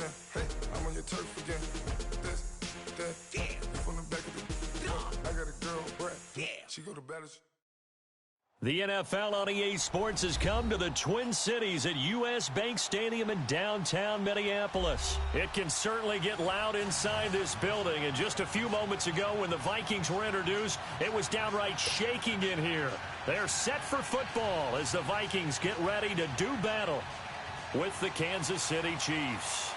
now. Hey, I'm on your turf again. This, that, yeah. From the back of the I got a girl, Brad. Yeah. She go to battle. The NFL on EA Sports has come to the Twin Cities at US Bank Stadium in downtown Minneapolis. It can certainly get loud inside this building, and just a few moments ago when the Vikings were introduced, it was downright shaking in here. They're set for football as the Vikings get ready to do battle with the Kansas City Chiefs.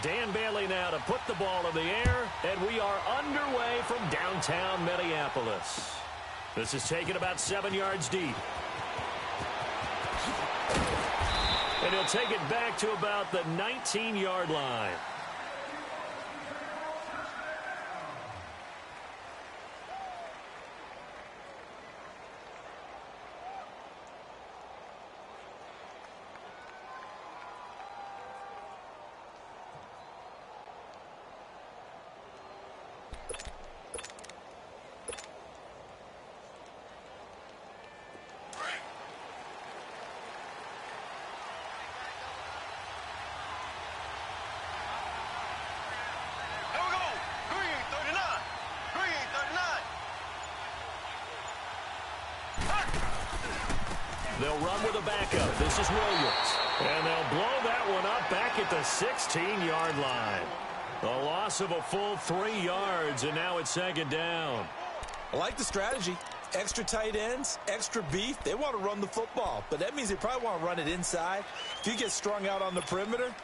Dan Bailey now to put the ball in the air, and we are underway from downtown Minneapolis. This is taken about 7 yards deep. And he'll take it back to about the 19-yard line. They'll run with a backup. This is Williams. And they'll blow that one up back at the 16-yard line. A loss of a full 3 yards, and now it's second down. I like the strategy. Extra tight ends, extra beef. They want to run the football, but that means they probably want to run it inside. If you get strung out on the perimeter,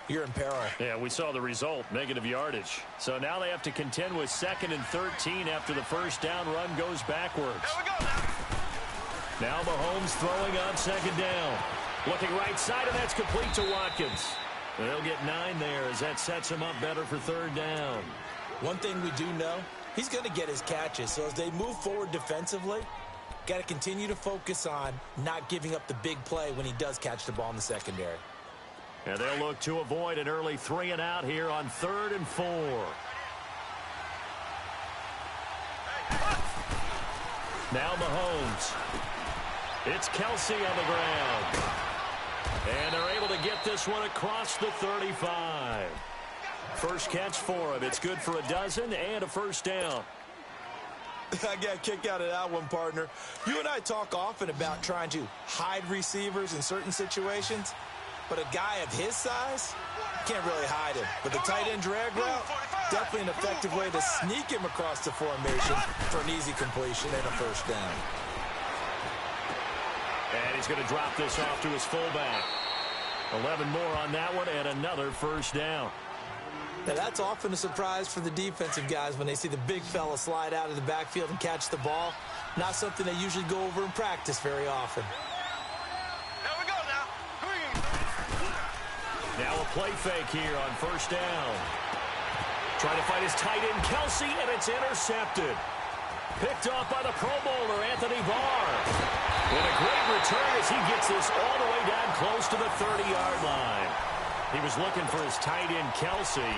you're in peril. Yeah, we saw the result, negative yardage. So now they have to contend with 2nd and 13 after the first down run goes backwards. Here we go now. Now Mahomes throwing on second down. Looking right side, and that's complete to Watkins. They'll get 9 there as that sets him up better for third down. One thing we do know, he's going to get his catches. So as they move forward defensively, got to continue to focus on not giving up the big play when he does catch the ball in the secondary. And they'll look to avoid an early 3 and out here on 3rd and 4. Now Mahomes. It's Kelsey on the ground. And they're able to get this one across the 35. First catch for him. It's good for a dozen and a first down. I got a kick out of that one, partner. You and I talk often about trying to hide receivers in certain situations, but a guy of his size can't really hide him. But the tight end drag route, definitely an effective way to sneak him across the formation for an easy completion and a first down. And he's going to drop this off to his fullback. 11 more on that one and another first down. Now that's often a surprise for the defensive guys when they see the big fella slide out of the backfield and catch the ball. Not something they usually go over in practice very often. Here we go now. Now a play fake here on first down. Trying to find his tight end, Kelsey, and it's intercepted. Picked off by the Pro Bowler, Anthony Barr. And a great return as he gets this all the way down close to the 30-yard line. He was looking for his tight end, Kelsey.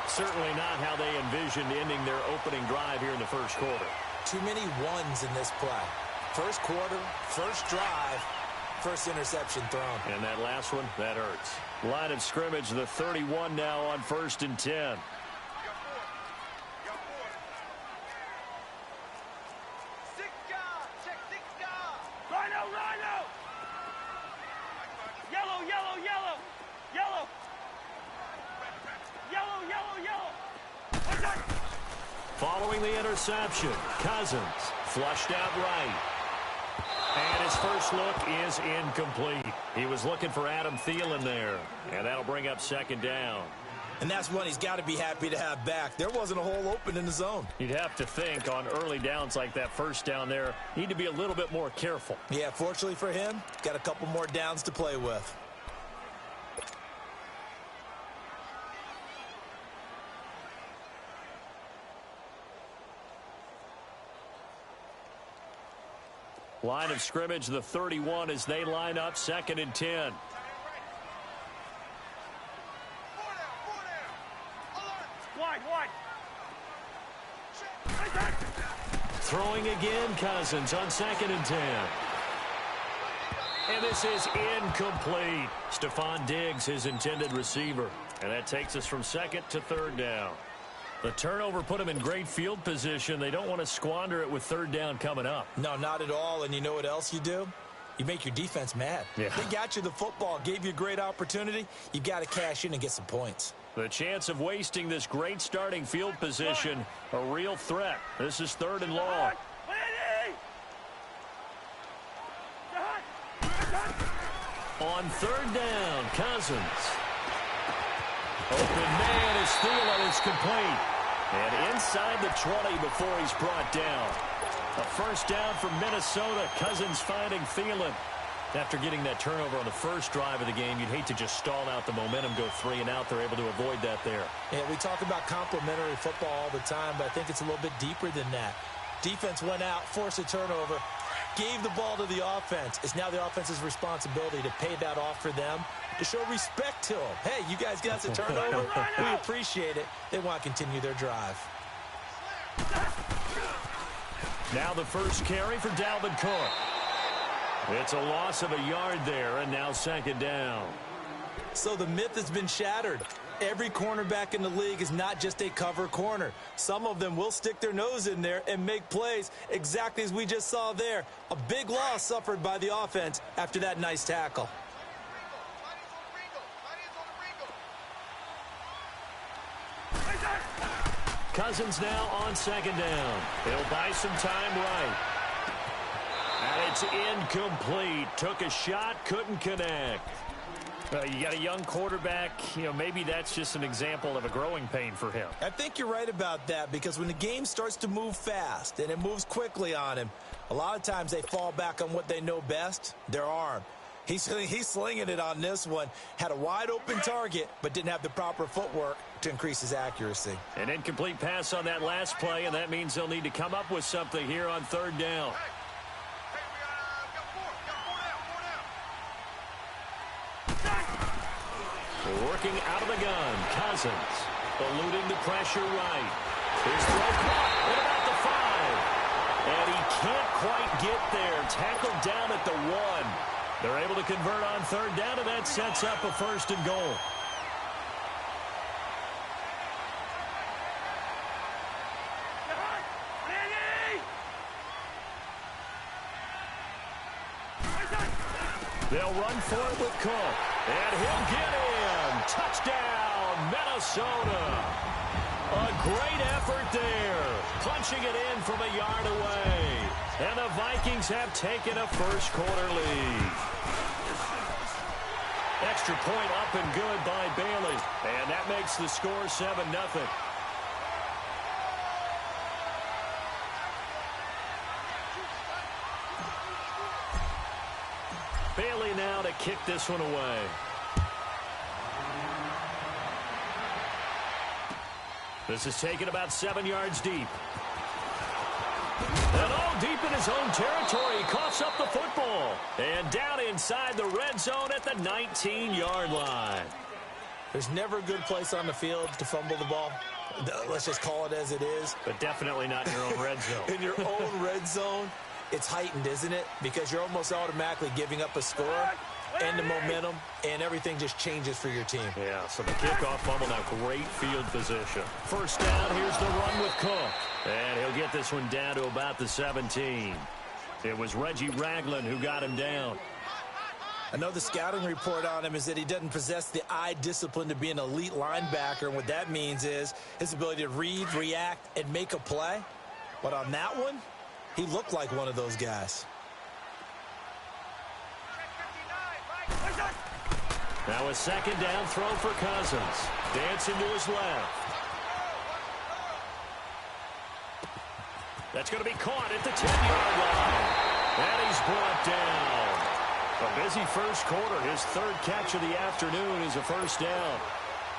Certainly not how they envisioned ending their opening drive here in the first quarter. Too many ones in this play. First quarter, first drive, first interception thrown. And that last one, that hurts. Line of scrimmage, the 31 now on 1st and 10. Following the interception, Cousins flushed out right. And his first look is incomplete. He was looking for Adam Thielen there, and that'll bring up second down. And that's one he's got to be happy to have back. There wasn't a hole open in the zone. You'd have to think on early downs like that first down there, need to be a little bit more careful. Yeah, fortunately for him, got a couple more downs to play with. Line of scrimmage, the 31 as they line up 2nd and 10. Wide. Throwing again, Cousins on 2nd and 10. And this is incomplete. Stephon Diggs, his intended receiver. And that takes us from 2nd to 3rd down. The turnover put them in great field position. They don't want to squander it with 3rd down coming up. No, not at all. And you know what else you do? You make your defense mad. Yeah. They got you the football, gave you a great opportunity. You got to cash in and get some points. The chance of wasting this great starting field position, a real threat. This is 3rd and long. On 3rd down, Cousins. Open man is Thielen. It's complete. And inside the 20 before he's brought down. A first down for Minnesota. Cousins finding Thielen. After getting that turnover on the first drive of the game, you'd hate to just stall out the momentum, go 3 and out. They're able to avoid that there. Yeah, we talk about complementary football all the time, but I think it's a little bit deeper than that. Defense went out, forced a turnover, gave the ball to the offense. It's now the offense's responsibility to pay that off for them, to show respect to them. Hey, you guys got the turnover? We appreciate it. They want to continue their drive. Now the first carry for Dalvin Cook. It's a loss of a yard there, and now 2nd down. So the myth has been shattered. Every cornerback in the league is not just a cover corner. Some of them will stick their nose in there and make plays exactly as we just saw there. A big loss suffered by the offense after that nice tackle. Cousins now on 2nd down. He'll buy some time right. And it's incomplete. Took a shot, couldn't connect. You got a young quarterback. Maybe that's just an example of a growing pain for him. I think you're right about that, because when the game starts to move fast and it moves quickly on him, a lot of times they fall back on what they know best, their arm. He's slinging it on this one. Had a wide open target, but didn't have the proper footwork to increase his accuracy. An incomplete pass on that last play, and that means they'll need to come up with something here on 3rd down. Working out of the gun, Cousins. Eluding the pressure right. His throw caught at about the 5. And he can't quite get there. Tackled down at the 1. They're able to convert on 3rd down, and that sets up a 1st and goal. They'll run for it with Cook. And he'll get in. Touchdown, Minnesota. A great effort there. Punching it in from a yard away. And the Vikings have taken a first-quarter lead. Extra point up and good by Bailey. And that makes the score 7-0. Bailey now to kick this one away. This is taken about 7 yards deep. And all deep in his own territory. He coughs up the football. And down inside the red zone at the 19-yard line. There's never a good place on the field to fumble the ball. Let's just call it as it is. But definitely not in your own red zone. In your own red zone, it's heightened, isn't it? Because you're almost automatically giving up a score and the momentum, and everything just changes for your team. Yeah, so the kickoff fumble, now great field position. First down, here's the run with Cook. And he'll get this one down to about the 17. It was Reggie Ragland who got him down. I know the scouting report on him is that he doesn't possess the eye discipline to be an elite linebacker, and what that means is his ability to read, react, and make a play. But on that one, he looked like one of those guys. Now a second down throw for Cousins. Dancing to his left. That's going to be caught at the 10-yard line. And he's brought down. A busy first quarter. His 3rd catch of the afternoon is a first down.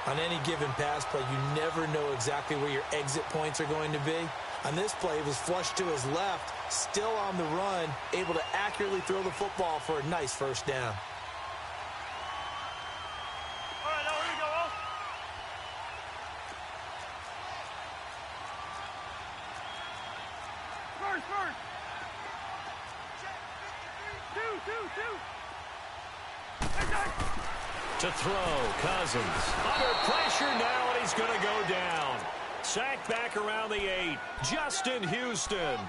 On any given pass play, you never know exactly where your exit points are going to be. On this play, it was flushed to his left, still on the run, able to accurately throw the football for a nice first down. first. To throw, Cousins. Under pressure now, and he's going to go down. Sacked back around the 8. Justin Houston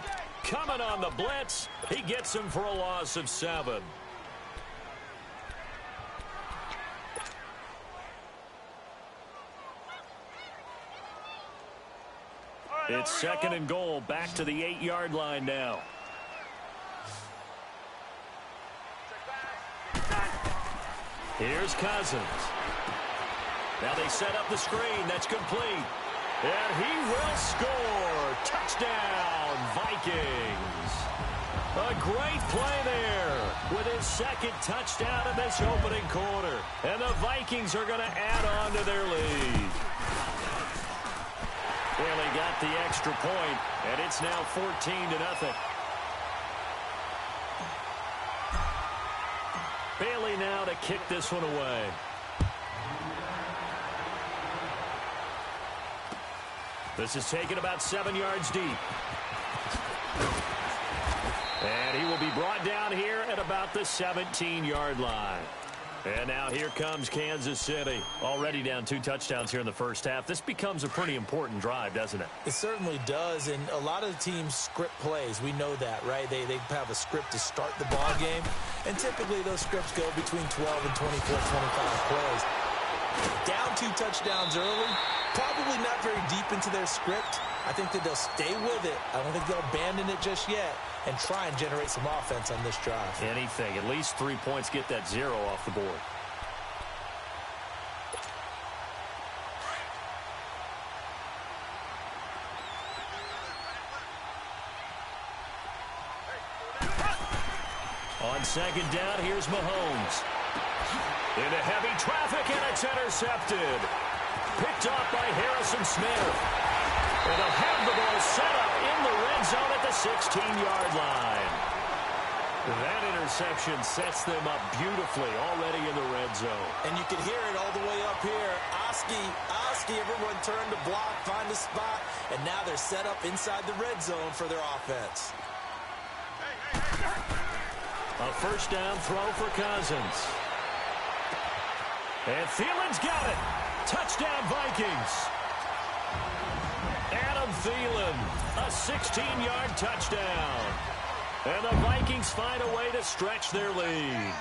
coming on the blitz. He gets him for a loss of 7. It's second and goal, back to the 8-yard line now. Here's Cousins. Now they set up the screen. That's complete. And he will score. Touchdown, Vikings. A great play there with his second touchdown in this opening quarter. And the Vikings are going to add on to their lead. Barely got the extra point, and it's now 14-0. Bailey now to kick this one away. This is taken about 7 yards deep. And he will be brought down here at about the 17-yard line. And now here comes Kansas City. Already down 2 touchdowns here in the first half. This becomes a pretty important drive, doesn't it? It certainly does, and a lot of the teams script plays. We know that, right? They have a script to start the ball game, and typically those scripts go between 12 and 24, 25 plays. Down 2 touchdowns early, probably not very deep into their script. I think that they'll stay with it. I don't think they'll abandon it just yet and try and generate some offense on this drive. Anything. At least 3 points, get that 0 off the board. On second down, here's Mahomes. Into heavy traffic, and it's intercepted. Picked off by Harrison Smith. And they'll have the ball set up in the red zone at the 16-yard line. That interception sets them up beautifully already in the red zone. And you can hear it all the way up here. Oski, everyone turned to block, find a spot, and now they're set up inside the red zone for their offense. A first down throw for Cousins. And Thielen's got it. Touchdown, Vikings. Adam Thielen, a 16-yard touchdown. And the Vikings find a way to stretch their lead.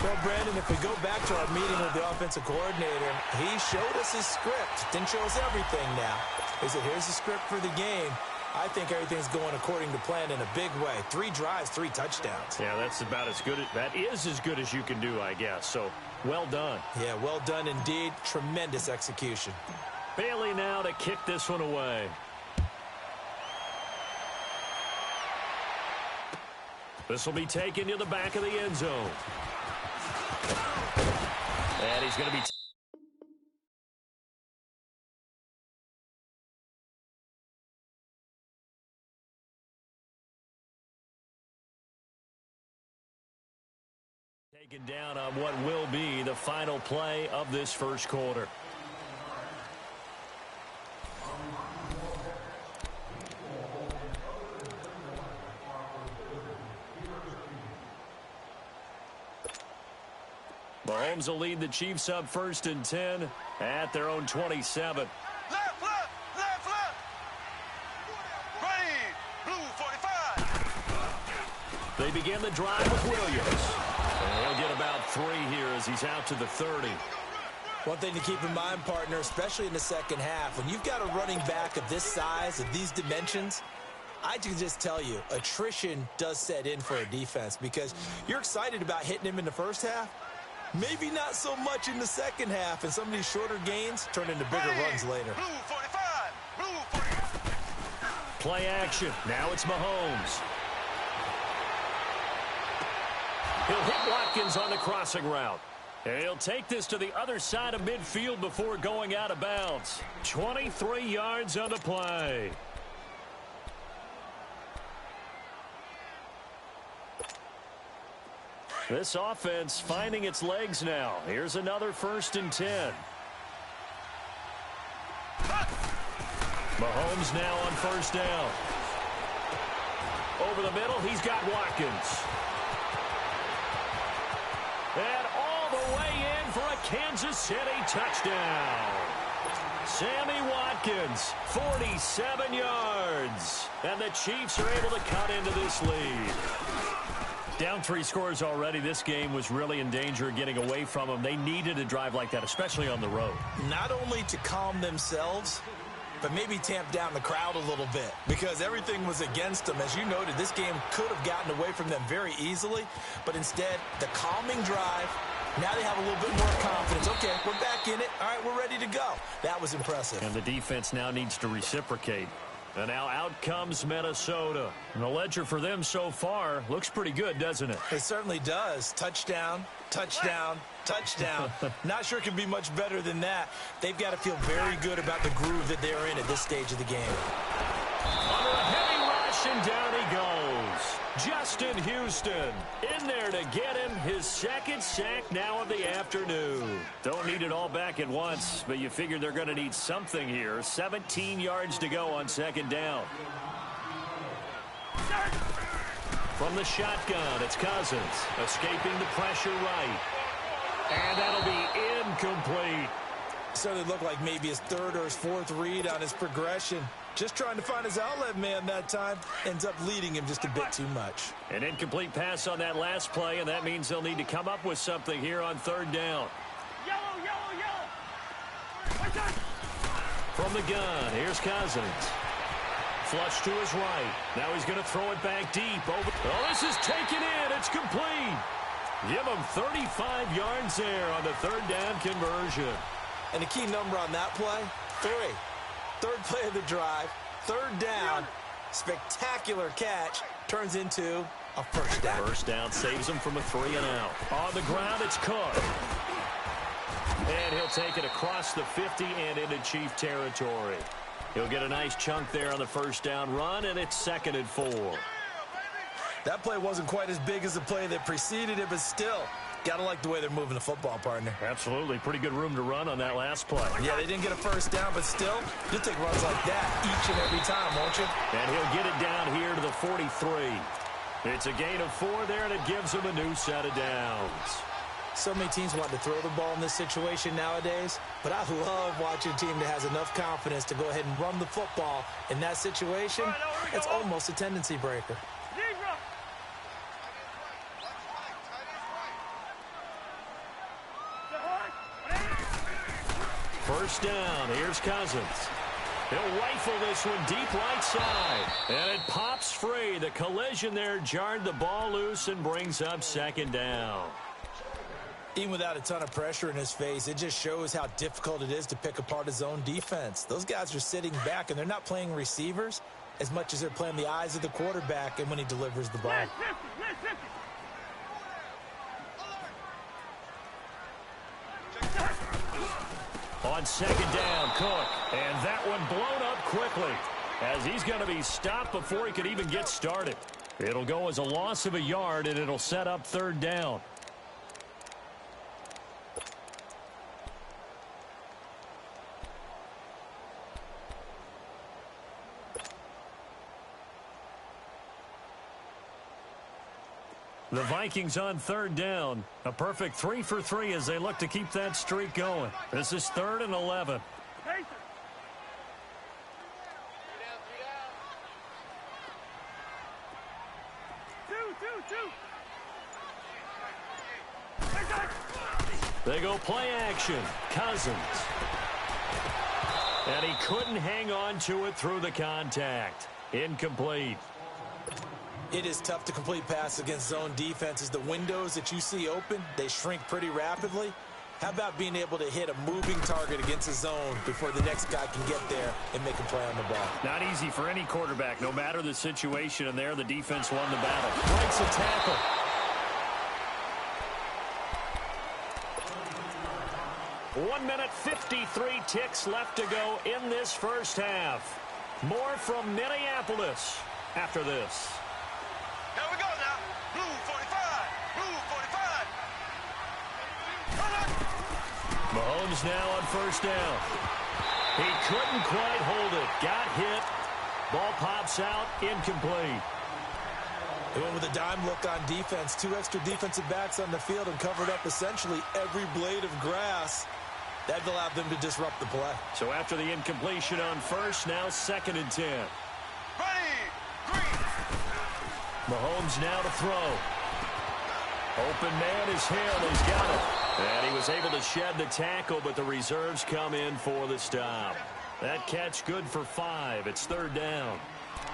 Well, Brandon, if we go back to our meeting with the offensive coordinator, he showed us his script. Didn't show us everything now. He said, here's the script for the game. I think everything's going according to plan in a big way. 3 drives, 3 touchdowns. Yeah, that's about as good. That is as good as you can do, I guess. So, well done. Yeah, well done indeed. Tremendous execution. Bailey now to kick this one away. This will be taken to the back of the end zone. And he's going to be... taken down on what will be the final play of this first quarter. Mahomes will lead the Chiefs up 1st and 10 at their own 27. Left. Green, blue 45. They begin the drive with Williams. And he'll get about 3 here as he's out to the 30. One thing to keep in mind, partner, especially in the second half, when you've got a running back of this size, of these dimensions, I can just tell you, attrition does set in for a defense because you're excited about hitting him in the first half. Maybe not so much in the second half, and some of these shorter gains turn into bigger runs later. Blue 45. Blue 45. Play action. Now it's Mahomes. He'll hit Watkins on the crossing route. And he'll take this to the other side of midfield before going out of bounds. 23 yards on the play. This offense finding its legs now. Here's another 1st and 10. Mahomes now on 1st down. Over the middle, he's got Watkins. And all the way in for a Kansas City touchdown. Sammy Watkins, 47 yards. And the Chiefs are able to cut into this lead. Down 3 scores already. This game was really in danger of getting away from them. They needed a drive like that, especially on the road. Not only to calm themselves, but maybe tamp down the crowd a little bit because everything was against them. As you noted, this game could have gotten away from them very easily, but instead, the calming drive, now they have a little bit more confidence. Okay, we're back in it. All right, we're ready to go. That was impressive. And the defense now needs to reciprocate. And now out comes Minnesota. And the ledger for them so far looks pretty good, doesn't it? It certainly does. Touchdown, touchdown, touchdown. Not sure it can be much better than that. They've got to feel very good about the groove that they're in at this stage of the game. Under a heavy rush, and down he goes. Justin Houston in there to get him his second sack now of the afternoon. Don't need it all back at once, but you figure they're going to need something here. 17 yards to go on second down. From the shotgun, it's Cousins escaping the pressure right. And that'll be incomplete. Certainly looked like maybe his third or his fourth read on his progression. Just trying to find his outlet man that time. Ends up leading him just a bit too much. An incomplete pass on that last play, and that means they'll need to come up with something here on third down. Yellow, yellow, yellow. From the gun, here's Cousins. Flush to his right. Now he's going to throw it back deep. Over. Oh, this is taken in. It's complete. Give him 35 yards there on the third down conversion. And the key number on that play, 3. Third play of the drive, third down, spectacular catch, turns into a first down. First down saves him from a 3 and out. On the ground, it's Cook. And he'll take it across the 50 and into Chief territory. He'll get a nice chunk there on the first down run, and it's 2nd and 4. That play wasn't quite as big as the play that preceded it, but still, gotta like the way they're moving the football, partner. Absolutely. Pretty good room to run on that last play. Yeah, they didn't get a first down, but still, you'll take runs like that each and every time, won't you? And he'll get it down here to the 43. It's a gain of 4 there, and it gives him a new set of downs. So many teams want to throw the ball in this situation nowadays, but I love watching a team that has enough confidence to go ahead and run the football. In that situation, it's almost a tendency breaker. First down, here's Cousins. He'll rifle this one deep right side. And it pops free. The collision there jarred the ball loose and brings up 2nd down. Even without a ton of pressure in his face, it just shows how difficult it is to pick apart his own defense. Those guys are sitting back, and they're not playing receivers as much as they're playing the eyes of the quarterback and when he delivers the ball. On 2nd down, Cook. And that one blown up quickly as he's going to be stopped before he could even get started. It'll go as a loss of a yard, and it'll set up 3rd down. The Vikings on 3rd down. A perfect 3 for 3 as they look to keep that streak going. This is 3rd and 11. They go play action. Cousins. And he couldn't hang on to it through the contact. Incomplete. It is tough to complete passes against zone defenses. The windows that you see open, they shrink pretty rapidly. How about being able to hit a moving target against a zone before the next guy can get there and make a play on the ball? Not easy for any quarterback, no matter the situation, and there the defense won the battle. Breaks a tackle. One minute, 53 ticks left to go in this first half. More from Minneapolis after this. Here we go now. Blue 45. Blue 45. Mahomes now on first down. He couldn't quite hold it. Got hit. Ball pops out. Incomplete. They went with a dime look on defense. 2 extra defensive backs on the field and covered up essentially every blade of grass. That allowed them to disrupt the play. So after the incompletion on first, now 2nd and 10. Ready, green. Mahomes now to throw. Open man is Hill. He's got it. And he was able to shed the tackle, but the reserves come in for the stop. That catch good for 5. It's 3rd down.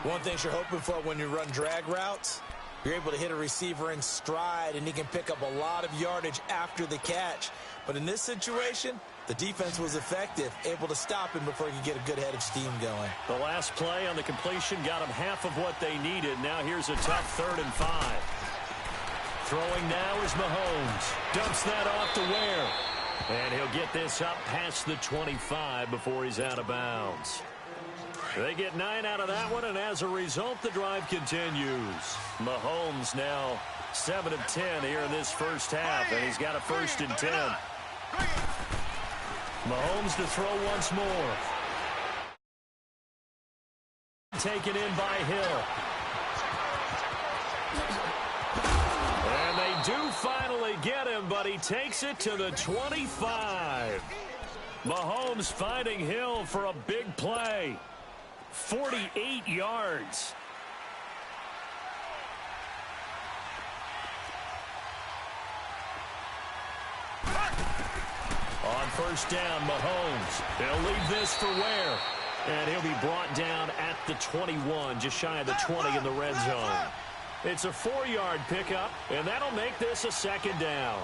One thing you're hoping for when you run drag routes, you're able to hit a receiver in stride, and he can pick up a lot of yardage after the catch. But in this situation, the defense was effective, able to stop him before he could get a good head of steam going. The last play on the completion got them half of what they needed. Now here's a tough 3rd and 5. Throwing now is Mahomes. Dumps that off to Ware. And he'll get this up past the 25 before he's out of bounds. They get 9 out of that one, and as a result, the drive continues. Mahomes now 7 of 10 here in this first half, and he's got a 1st and 10. Mahomes to throw once more. Taken in by Hill. And they do finally get him, but he takes it to the 25. Mahomes finding Hill for a big play. 48 yards. On 1st down, Mahomes. He'll leave this for Ware. And he'll be brought down at the 21, just shy of the 20 in the red zone. It's a 4-yard pickup, and that'll make this a 2nd down.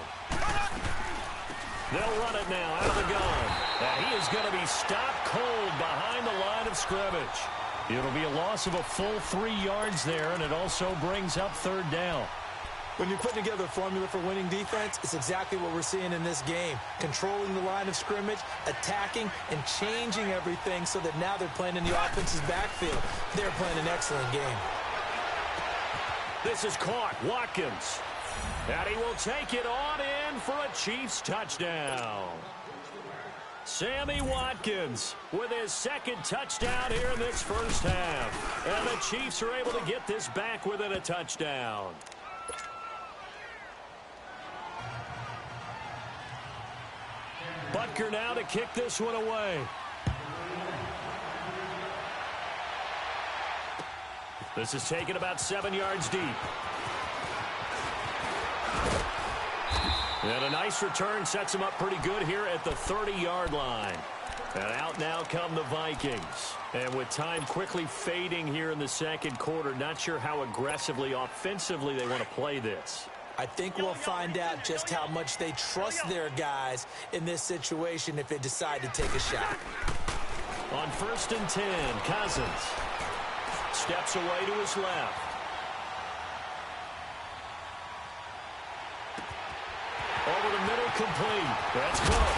They'll run it now out of the gun. And he is going to be stopped cold behind the line of scrimmage. It'll be a loss of a full 3 yards there, and it also brings up 3rd down. When you're putting together a formula for winning defense, it's exactly what we're seeing in this game. Controlling the line of scrimmage, attacking, and changing everything so that now they're playing in the offense's backfield. They're playing an excellent game. This is caught. Watkins. And he will take it on in for a Chiefs touchdown. Sammy Watkins with his 2nd touchdown here in this first half. And the Chiefs are able to get this back within a touchdown. Butker now to kick this one away. This is taken about 7 yards deep. And a nice return sets him up pretty good here at the 30-yard line. And out now come the Vikings. And with time quickly fading here in the 2nd quarter, not sure how aggressively, offensively they want to play this. I think we'll find out just how much they trust their guys in this situation if they decide to take a shot. On 1st and 10, Cousins steps away to his left. Over the middle, complete. That's good.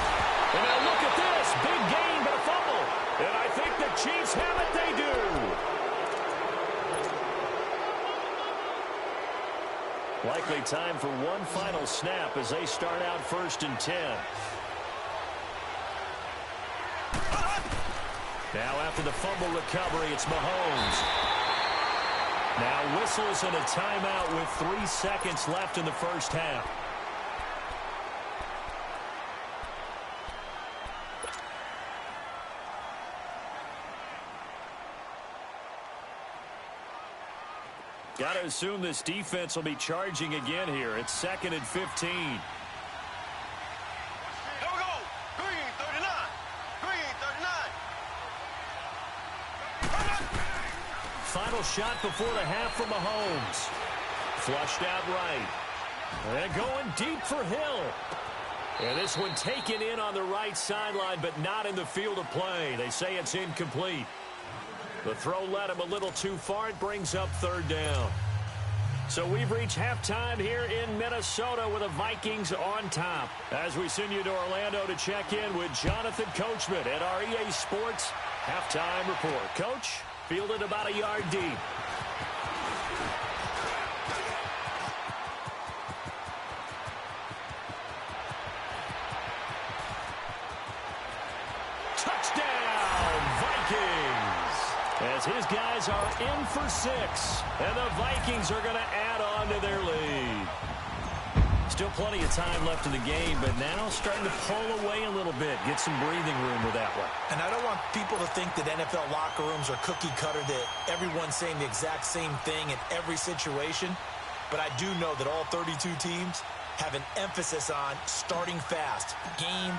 And now look at this. Big gain, but a fumble. And I think the Chiefs have it. They do. Likely time for one final snap as they start out 1st and 10. Now after the fumble recovery, it's Mahomes. Now whistles and a timeout with 3 seconds left in the first half. Got to assume this defense will be charging again here. It's 2nd and 15. Here we go. Green 39. Green 39. Final shot before the half from Mahomes. Flushed out right. And going deep for Hill. And this one taken in on the right sideline, but not in the field of play. They say it's incomplete. The throw led him a little too far. It brings up 3rd down. So we've reached halftime here in Minnesota with the Vikings on top. As we send you to Orlando to check in with Jonathan Coachman at our EA Sports Halftime Report. Coach, fielded about a yard deep. as his guys are in for 6. And the Vikings are going to add on to their lead. Still plenty of time left in the game, but now starting to pull away a little bit. Get some breathing room with that one. And I don't want people to think that NFL locker rooms are cookie cutter, that everyone's saying the exact same thing in every situation. But I do know that all 32 teams have an emphasis on starting fast. Game,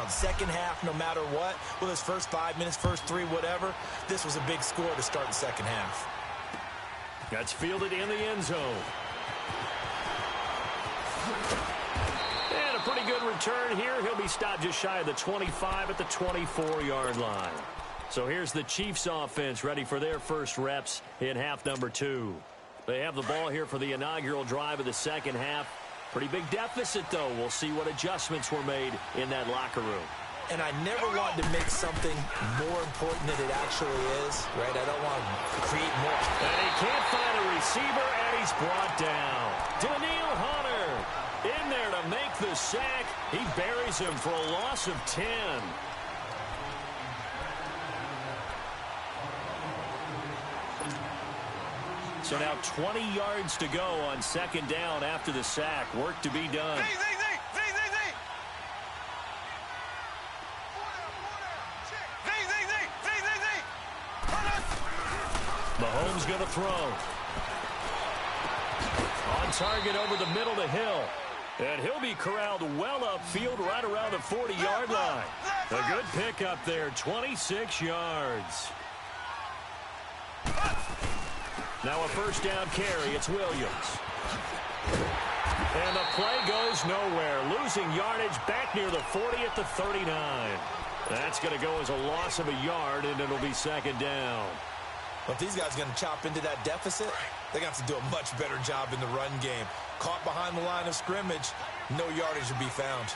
second half, no matter what. Whether it's first 5 minutes, first 3, whatever. This was a big score to start the second half. That's fielded in the end zone. And a pretty good return here. He'll be stopped just shy of the 25 at the 24-yard line. So here's the Chiefs offense ready for their first reps in half number 2. They have the ball here for the inaugural drive of the second half. Pretty big deficit, though. We'll see what adjustments were made in that locker room. And I never want to make something more important than it actually is, right? I don't want to create more. And he can't find a receiver, and he's brought down. Daniil Hunter in there to make the sack. He buries him for a loss of 10. So now 20 yards to go on second down after the sack. Work to be done. Mahomes going to throw. On target over the middle to Hill. And he'll be corralled well upfield right around the 40-yard line. A good pickup there, 26 yards. Now a first down carry. It's Williams. And the play goes nowhere. Losing yardage back near the 40 at the 39. That's going to go as a loss of a yard, and it'll be second down. But if these guys are going to chop into that deficit, they're going to have to do a much better job in the run game. Caught behind the line of scrimmage, no yardage to be found.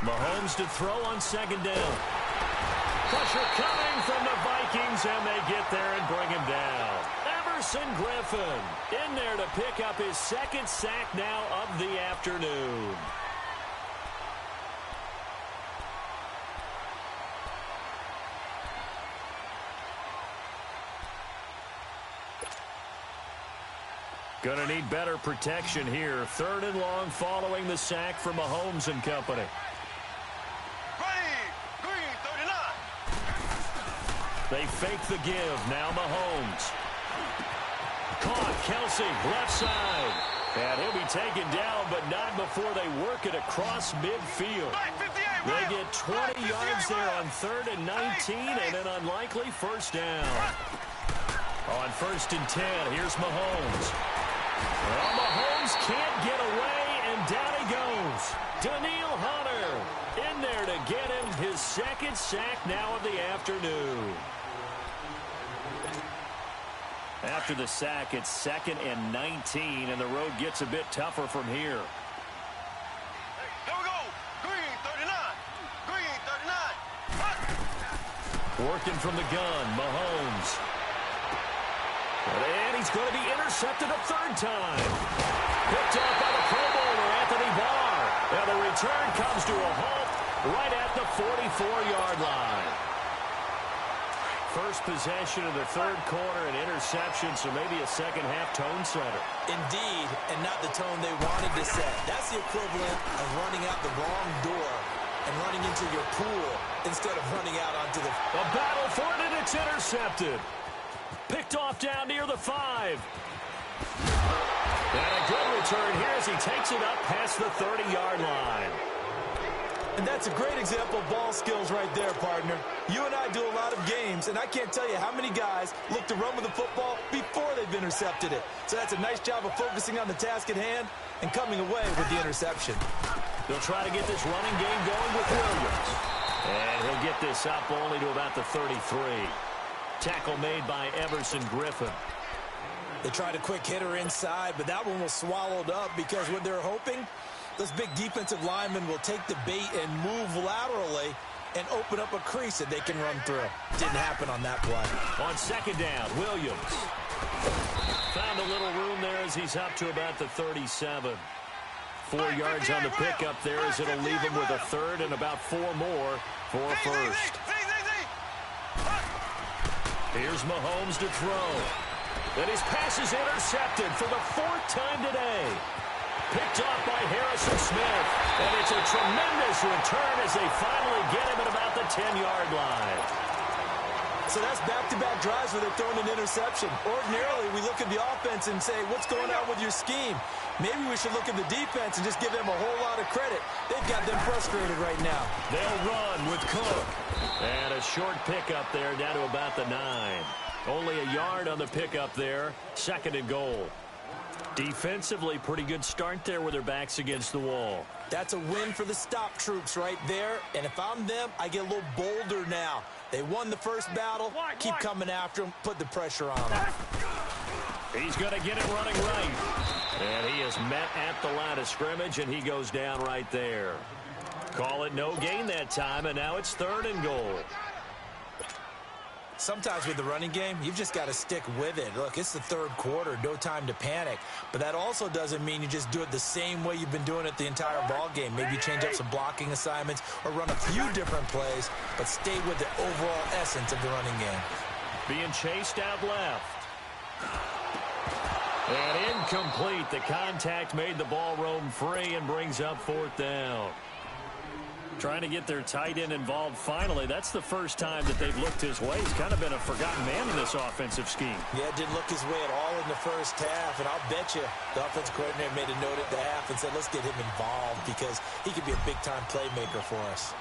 Mahomes to throw on second down. Pressure coming from the Vikings, and they get there and bring him down. Everson Griffin in there to pick up his second sack now of the afternoon. Gonna need better protection here. Third and long following the sack from Mahomes and company. They fake the give. Now Mahomes. Caught. Kelsey, left side. And he'll be taken down, but not before they work it across midfield. They get 20 yards there on 3rd and 19, and an unlikely first down. On 1st and 10, here's Mahomes. Well, Mahomes can't get away, and down he goes. Daniil Hunter in there to get him his second sack now of the afternoon. After the sack, it's 2nd and 19, and the road gets a bit tougher from here. Here we go. Green 39. Green 39. Working from the gun, Mahomes. And he's going to be intercepted a third time. Picked up by the Pro Bowler, Anthony Barr. Now the return comes to a halt right at the 44-yard line. First possession of the third quarter, an interception, so maybe a second-half tone setter. Indeed, and not the tone they wanted to set. That's the equivalent of running out the wrong door and running into your pool instead of running out onto the... A battle for it, and it's intercepted. Picked off down near the 5. And a good return here as he takes it up past the 30-yard line. And that's a great example of ball skills right there, partner. You and I do a lot of games, and I can't tell you how many guys look to run with the football before they've intercepted it. So that's a nice job of focusing on the task at hand and coming away with the interception. They'll try to get this running game going with Williams. And he'll get this up only to about the 33. Tackle made by Everson Griffin. They tried a quick hitter inside, but that one was swallowed up because what they're hoping, those big defensive linemen will take the bait and move laterally and open up a crease that they can run through. Didn't happen on that play. On second down, Williams. Found a little room there as he's up to about the 37. 4 yards on the pickup there, as it'll leave him with a third and about 4 more for a first. Here's Mahomes to throw. And his pass is intercepted for the 4th time today. Picked off by Harrison Smith. And it's a tremendous return as they finally get him at about the 10-yard line. So that's back-to-back drives where they're throwing an interception. Ordinarily, we look at the offense and say, what's going on with your scheme? Maybe we should look at the defense and just give them a whole lot of credit. They've got them frustrated right now. They'll run with Cook. And a short pickup there down to about the 9. Only a yard on the pickup there. 2nd and goal. Defensively, pretty good start there with their backs against the wall. That's a win for the stop troops right there. And if I'm them, I get a little bolder now. They won the first battle. Keep coming after them. Put the pressure on them. He's going to get it running right. And he is met at the line of scrimmage, and he goes down right there. Call it no gain that time, and now it's 3rd and goal. Sometimes with the running game, you've just got to stick with it. Look, it's the 3rd quarter, no time to panic. But that also doesn't mean you just do it the same way you've been doing it the entire ball game. Maybe you change up some blocking assignments or run a few different plays, but stay with the overall essence of the running game. Being chased out left. And incomplete. The contact made the ball roam free and brings up 4th down. Trying to get their tight end involved finally. That's the first time that they've looked his way. He's kind of been a forgotten man in this offensive scheme. Yeah, didn't look his way at all in the first half. And I'll bet you the offensive coordinator made a note at the half and said, let's get him involved because he could be a big-time playmaker for us.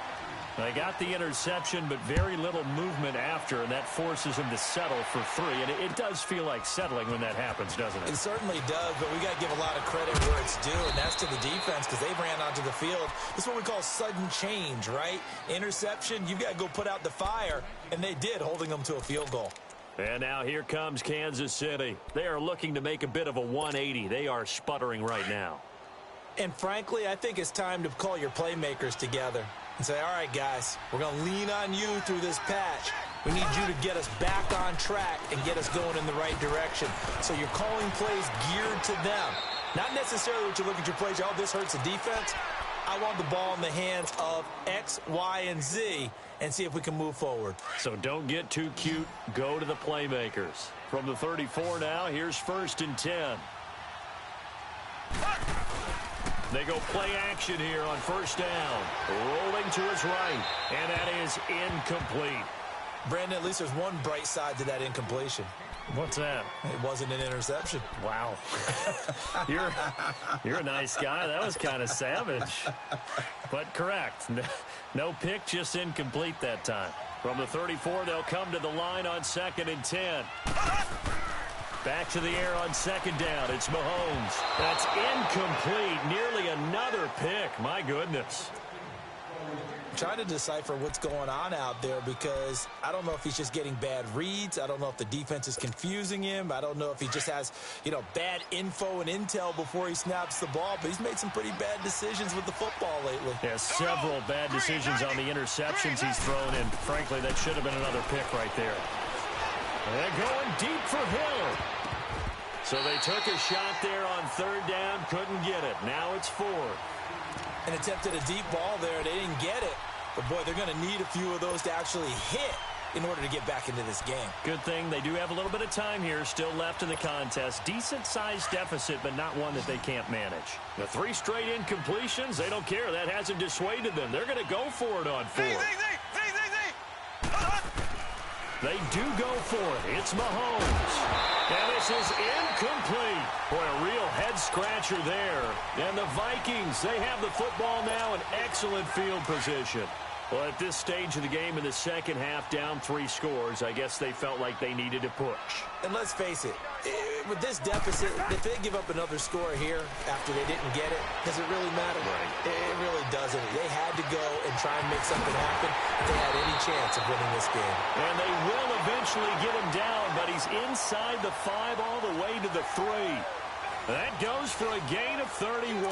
They got the interception, but very little movement after, and that forces him to settle for 3. And it does feel like settling when that happens, doesn't it? It certainly does, but we got to give a lot of credit where it's due, and that's to the defense because they ran onto the field. This is what we call sudden change, right? Interception, you've got to go put out the fire, and they did, holding them to a field goal. And now here comes Kansas City. They are looking to make a bit of a 180. They are sputtering right now. And frankly, I think it's time to call your playmakers together and say, all right, guys, we're going to lean on you through this patch. We need you to get us back on track and get us going in the right direction. So you're calling plays geared to them. Not necessarily what you look at your plays, oh, this hurts the defense. I want the ball in the hands of X, Y, and Z and see if we can move forward. So don't get too cute. Go to the playmakers. From the 34 now, here's 1st and 10. They go play action here on 1st down. Rolling to his right, and that is incomplete. Brandon, at least there's one bright side to that incompletion. What's that? It wasn't an interception. Wow. You're a nice guy. That was kind of savage. But correct. No pick, just incomplete that time. From the 34, they'll come to the line on 2nd and 10. Back to the air on 2nd down. It's Mahomes. That's incomplete. Nearly another pick. My goodness. I'm trying to decipher what's going on out there because I don't know if he's just getting bad reads. I don't know if the defense is confusing him. I don't know if he just has, bad info and intel before he snaps the ball. But he's made some pretty bad decisions with the football lately. Yeah, several bad decisions on the interceptions he's thrown. And frankly, that should have been another pick right there. They're going deep for Hill. So they took a shot there on 3rd down, couldn't get it. Now it's 4th. And attempted a deep ball there. They didn't get it. But, boy, they're going to need a few of those to actually hit in order to get back into this game. Good thing they do have a little bit of time here still left in the contest. Decent-sized deficit, but not one that they can't manage. The 3 straight incompletions, they don't care. That hasn't dissuaded them. They're going to go for it on 4th. They do go for it. It's Mahomes. And this is incomplete. Boy, a real head-scratcher there. And the Vikings, they have the football now in excellent field position. Well, at this stage of the game in the second half, down 3 scores, I guess they felt like they needed to push. And let's face it, with this deficit, if they give up another score here after they didn't get it, does it really matter? Right. It really doesn't. They had to go and try and make something happen if they had any chance of winning this game. And they will eventually get him down, but he's inside the 5 all the way to the 3. That goes for a gain of 31.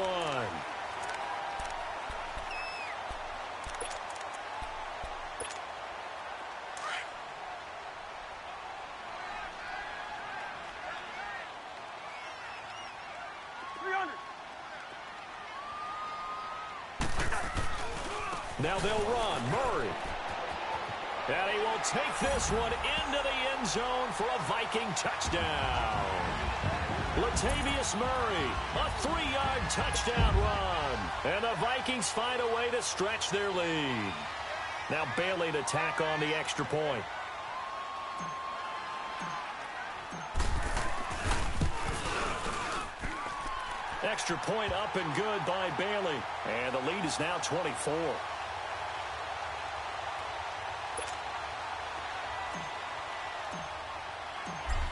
Now they'll run. Murray. And he will take this one into the end zone for a Viking touchdown. Latavius Murray, a 3-yard touchdown run. And the Vikings find a way to stretch their lead. Now Bailey to tack on the extra point. Extra point up and good by Bailey. And the lead is now 24.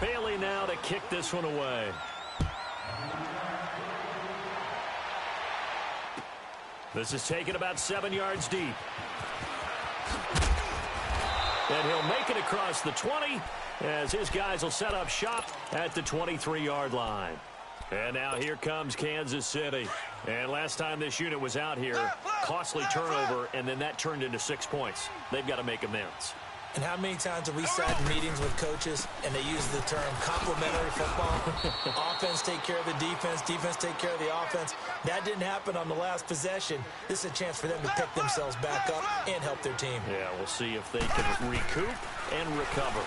Bailey now to kick this one away. This is taken about 7 yards deep. And he'll make it across the 20 as his guys will set up shop at the 23-yard line. And now here comes Kansas City. And last time this unit was out here, costly turnover, and then that turned into 6 points. They've got to make amends. And how many times have we sat in meetings with coaches and they use the term complementary football? Offense take care of the defense, defense take care of the offense. That didn't happen on the last possession. This is a chance for them to pick themselves back up and help their team. Yeah, we'll see if they can recoup and recover.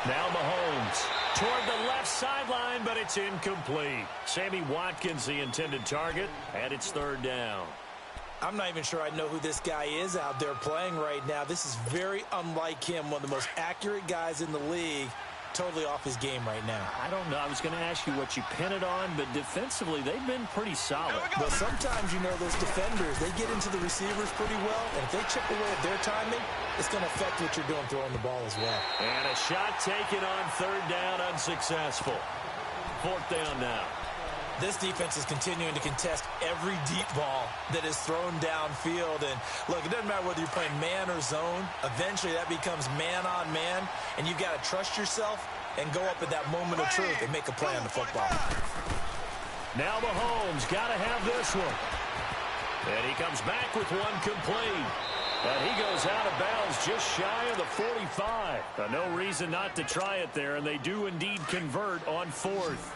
Now Mahomes toward the left sideline, but it's incomplete. Sammy Watkins, the intended target, and it's 3rd down. I'm not even sure I know who this guy is out there playing right now. This is very unlike him, one of the most accurate guys in the league. Totally off his game right now. I don't know. I was going to ask you what you pin it on, but defensively, they've been pretty solid. Well, sometimes, you know, those defenders, they get into the receivers pretty well, and if they chip away at their timing, it's going to affect what you're doing throwing the ball as well. And a shot taken on 3rd down, unsuccessful. 4th down now. This defense is continuing to contest every deep ball that is thrown downfield. And, look, it doesn't matter whether you're playing man or zone. Eventually, that becomes man-on-man, and you've got to trust yourself and go up at that moment of truth and make a play on the football. Now Mahomes got to have this one. And he comes back with one complete. And he goes out of bounds just shy of the 45. No reason not to try it there, and they do indeed convert on 4th.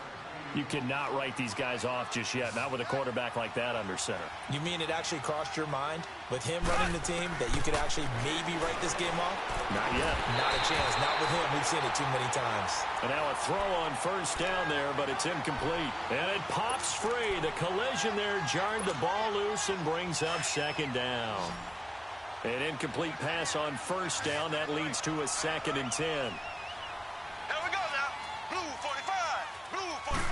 You cannot write these guys off just yet, not with a quarterback like that under center. You mean it actually crossed your mind with him running the team that you could actually maybe write this game off? Not yet. Not a chance. Not with him. We've seen it too many times. And now a throw on 1st down there, but it's incomplete. And it pops free. The collision there jarred the ball loose and brings up 2nd down. An incomplete pass on 1st down. That leads to a 2nd and 10. Here we go now. Blue 45. Blue 45.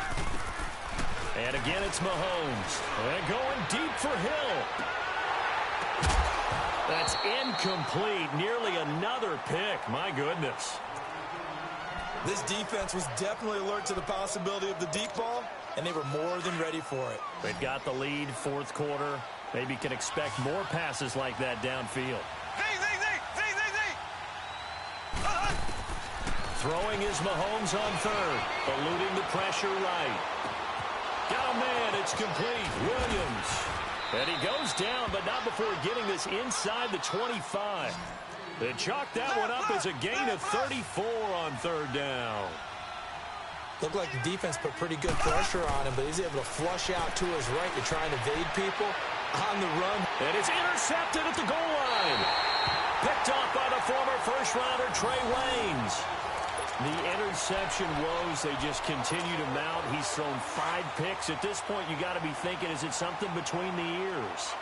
And again, it's Mahomes. And going deep for Hill. That's incomplete. Nearly another pick. My goodness. This defense was definitely alert to the possibility of the deep ball, and they were more than ready for it. They've got the lead, 4th quarter. Maybe can expect more passes like that downfield. Throwing is Mahomes on 3rd. Eluding the pressure right. Got a man. It's complete. Williams. And he goes down, but not before getting this inside the 25. They chalked that one up as a gain of 34 on 3rd down. Looked like the defense put pretty good pressure on him, but he's able to flush out to his right to try and evade people on the run. And it's intercepted at the goal line. Picked off by the former first-rounder Trey Waynes. The interception woes, they just continue to mount. He's thrown 5 picks. At this point, you got to be thinking, is it something between the ears?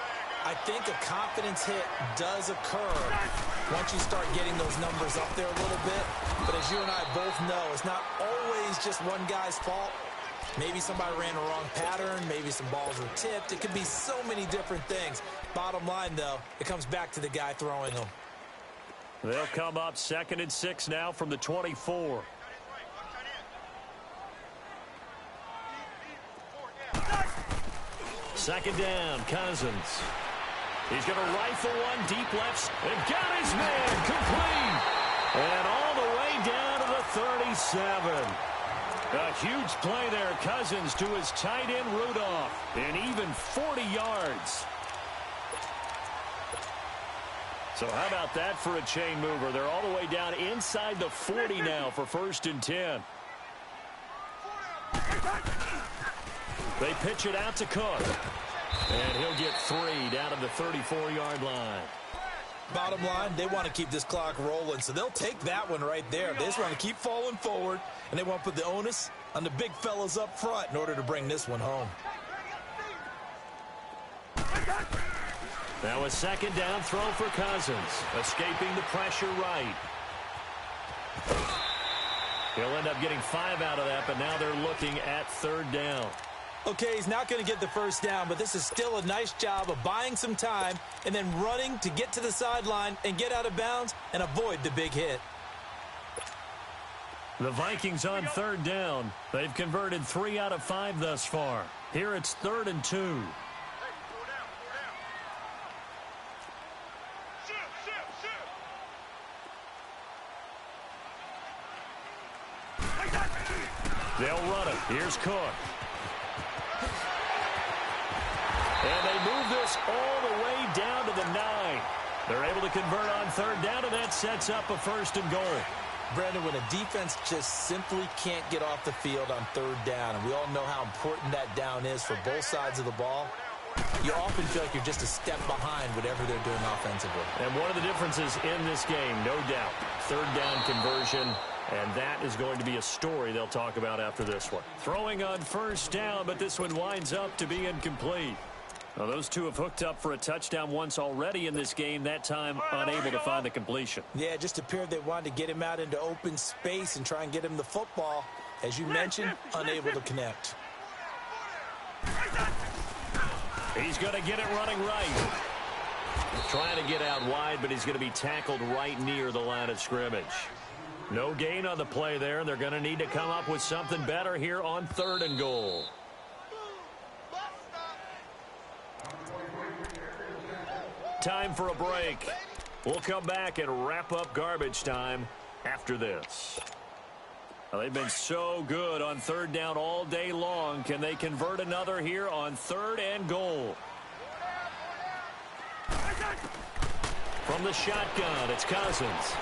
I think a confidence hit does occur once you start getting those numbers up there a little bit. But as you and I both know, it's not always just one guy's fault. Maybe somebody ran a wrong pattern. Maybe some balls were tipped. It could be so many different things. Bottom line, though, it comes back to the guy throwing them. They'll come up 2nd and 6 now from the 24. Second down, Cousins. He's going to rifle one deep left. And got his man complete. And all the way down to the 37. A huge play there. Cousins to his tight end, Rudolph. And even 40 yards. So how about that for a chain mover? They're all the way down inside the 40 now for 1st and 10. They pitch it out to Cook. And he'll get 3 down to the 34-yard line. Bottom line, they want to keep this clock rolling, so they'll take that one right there. They just want to keep falling forward, and they want to put the onus on the big fellas up front in order to bring this one home. Now a second down throw for Cousins, escaping the pressure right. He'll end up getting 5 out of that, but now they're looking at 3rd down. Okay, he's not going to get the first down, but this is still a nice job of buying some time and then running to get to the sideline and get out of bounds and avoid the big hit. The Vikings on 3rd down. They've converted 3 out of 5 thus far. Here it's 3rd and 2. They'll run it. Here's Cook. And they move this all the way down to the 9. They're able to convert on 3rd down, and that sets up a 1st and goal. Brandon, when a defense just simply can't get off the field on 3rd down, and we all know how important that down is for both sides of the ball, you often feel like you're just a step behind whatever they're doing offensively. And one of the differences in this game, no doubt, 3rd down conversion. And that is going to be a story they'll talk about after this one. Throwing on 1st down, but this one winds up to be incomplete. Well, those two have hooked up for a touchdown once already in this game, that time unable to find the completion. Yeah, it just appeared they wanted to get him out into open space and try and get him the football. As you mentioned, unable to connect. He's going to get it running right. Trying to get out wide, but he's going to be tackled right near the line of scrimmage. No gain on the play there. They're going to need to come up with something better here on 3rd and goal. Time for a break. We'll come back and wrap up garbage time after this. Well, they've been so good on 3rd down all day long. Can they convert another here on 3rd and goal? From the shotgun, it's Cousins.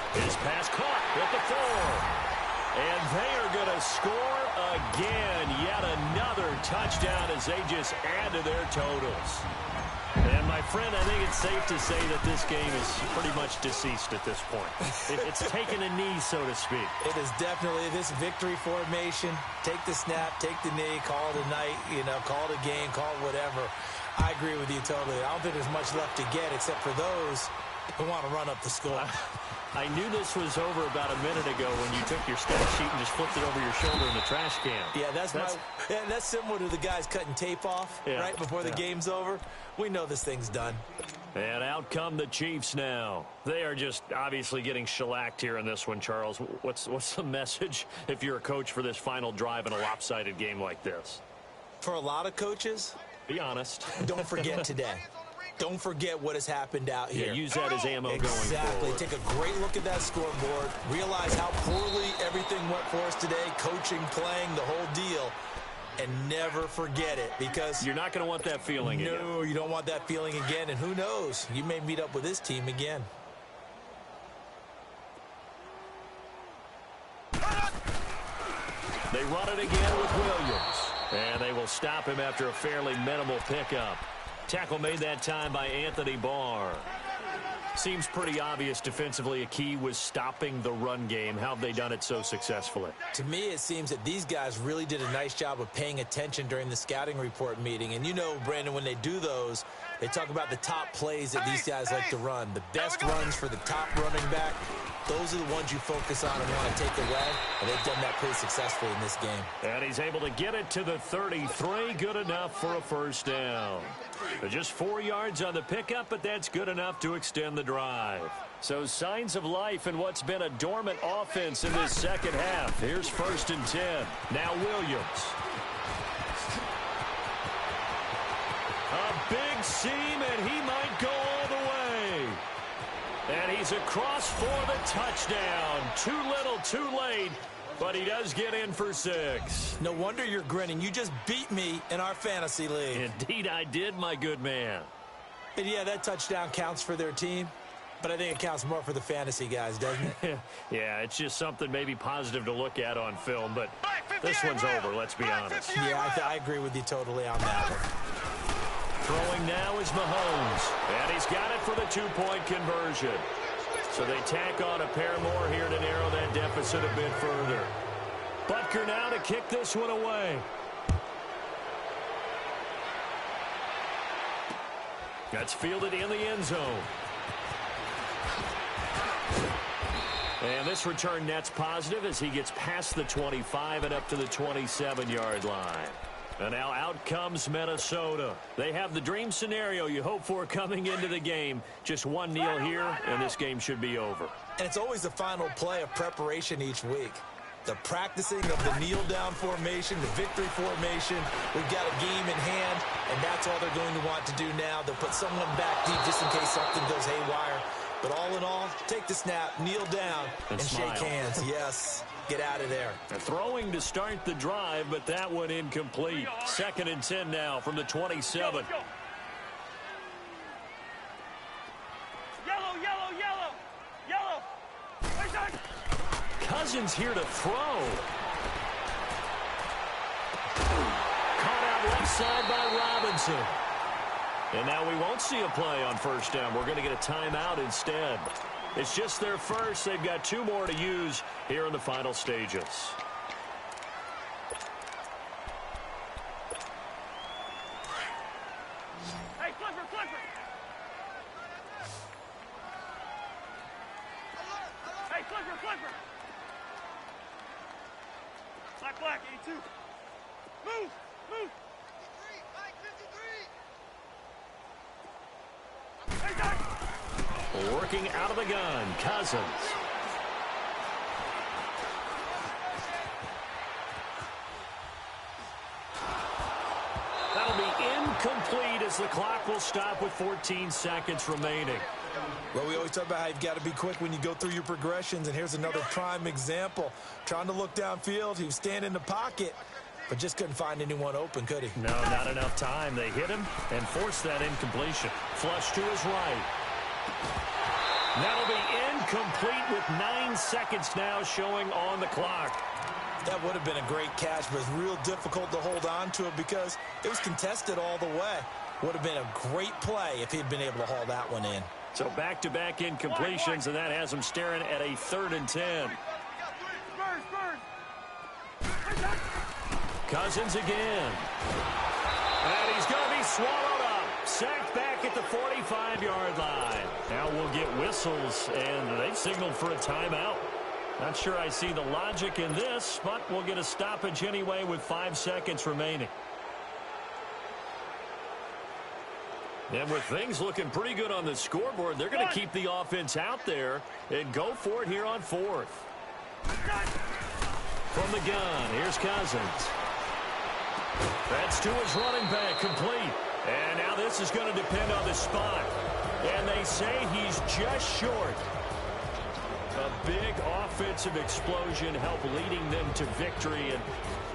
His pass caught at the 4. And they are going to score again. Yet another touchdown as they just add to their totals. And, my friend, I think it's safe to say that this game is pretty much deceased at this point. It's taken a knee, so to speak. It is definitely this victory formation. Take the snap, take the knee, call it a night, call it a game, call it whatever. I agree with you totally. I don't think there's much left to get except for those who want to run up the score. I knew this was over about a minute ago when you took your stat sheet and just flipped it over your shoulder in the trash can. Yeah, that's similar to the guys cutting tape off right before the game's over. We know this thing's done. And out come the Chiefs now. They are just obviously getting shellacked here in this one, Charles. What's the message if you're a coach for this final drive in a lopsided game like this? For a lot of coaches, be honest. Don't forget today. Don't forget what has happened out here. Yeah, use that as ammo going forward. Exactly. Take a great look at that scoreboard. Realize how poorly everything went for us today. Coaching, playing, the whole deal. And never forget it, because you're not going to want that feeling again. No, you don't want that feeling again. And who knows? You may meet up with this team again. They run it again with Williams. And they will stop him after a fairly minimal pickup. Tackle made that time by Anthony Barr. Seems pretty obvious defensively a key was stopping the run game. How have they done it so successfully? To me, it seems that these guys really did a nice job of paying attention during the scouting report meeting. And you know, Brandon, when they do those, they talk about the top plays that these guys like to run. The best runs for the top running back. Those are the ones you focus on and want to take away. And they've done that pretty successfully in this game. And he's able to get it to the 33. Good enough for a 1st down. Just 4 yards on the pickup, but that's good enough to extend the drive. So signs of life in what's been a dormant offense in this second half. Here's 1st and 10. Now Williams. A big seam, and he might go all the way. And he's across for the touchdown. Too little, too late. But he does get in for 6. No wonder you're grinning. You just beat me in our fantasy league. Indeed I did, my good man. And yeah, that touchdown counts for their team. But I think it counts more for the fantasy guys, doesn't it? Yeah, it's just something maybe positive to look at on film. But this one's over, let's be honest. Yeah, I agree with you totally on that one. Throwing now is Mahomes. And he's got it for the two-point conversion. So they tack on a pair more here to narrow that deficit a bit further. Butker now to kick this one away. That's fielded in the end zone. And this return net's positive as he gets past the 25 and up to the 27-yard line. And now out comes Minnesota. They have the dream scenario you hope for coming into the game. Just one kneel here, and this game should be over. And it's always the final play of preparation each week. The practicing of the kneel-down formation, the victory formation. We've got a game in hand, and that's all they're going to want to do now. They'll put someone back deep just in case something goes haywire. But all in all, take the snap, kneel down, and shake hands. Yes, get out of there. Throwing to start the drive, but that one incomplete. 2nd and 10 now from the 27. Yellow, yellow, yellow, yellow. Cousins here to throw. Caught out left side by Robinson. And now we won't see a play on first down. We're going to get a timeout instead. It's just their first. They've got 2 more to use here in the final stages. Hey, Clifford, Clifford. Hey, Clifford, Clifford. Black, black, 82. Move, move. 53, Mike, 53. Hey, Doc. Working out of the gun, Cousins. That'll be incomplete as the clock will stop with 14 seconds remaining. Well, we always talk about how you've got to be quick when you go through your progressions, and here's another prime example. Trying to look downfield, he was standing in the pocket, but just couldn't find anyone open, could he? No, not enough time. They hit him and forced that incompletion. Flush to his right. That'll be incomplete with 9 seconds now showing on the clock. That would have been a great catch, but it's real difficult to hold on to it because it was contested all the way. Would have been a great play if he'd been able to haul that one in. So back-to-back incompletions, and that has him staring at a 3rd and 10. Cousins again. And he's going to be swallowed up. Sacked back at the 45-yard line. Now we'll get whistles, and they've signaled for a timeout. Not sure I see the logic in this, but we'll get a stoppage anyway with 5 seconds remaining. And with things looking pretty good on the scoreboard, they're going to keep the offense out there and go for it here on 4th. From the gun, here's Cousins. That's to his running back, complete. And now this is going to depend on the spot. And they say he's just short. A big offensive explosion help leading them to victory. And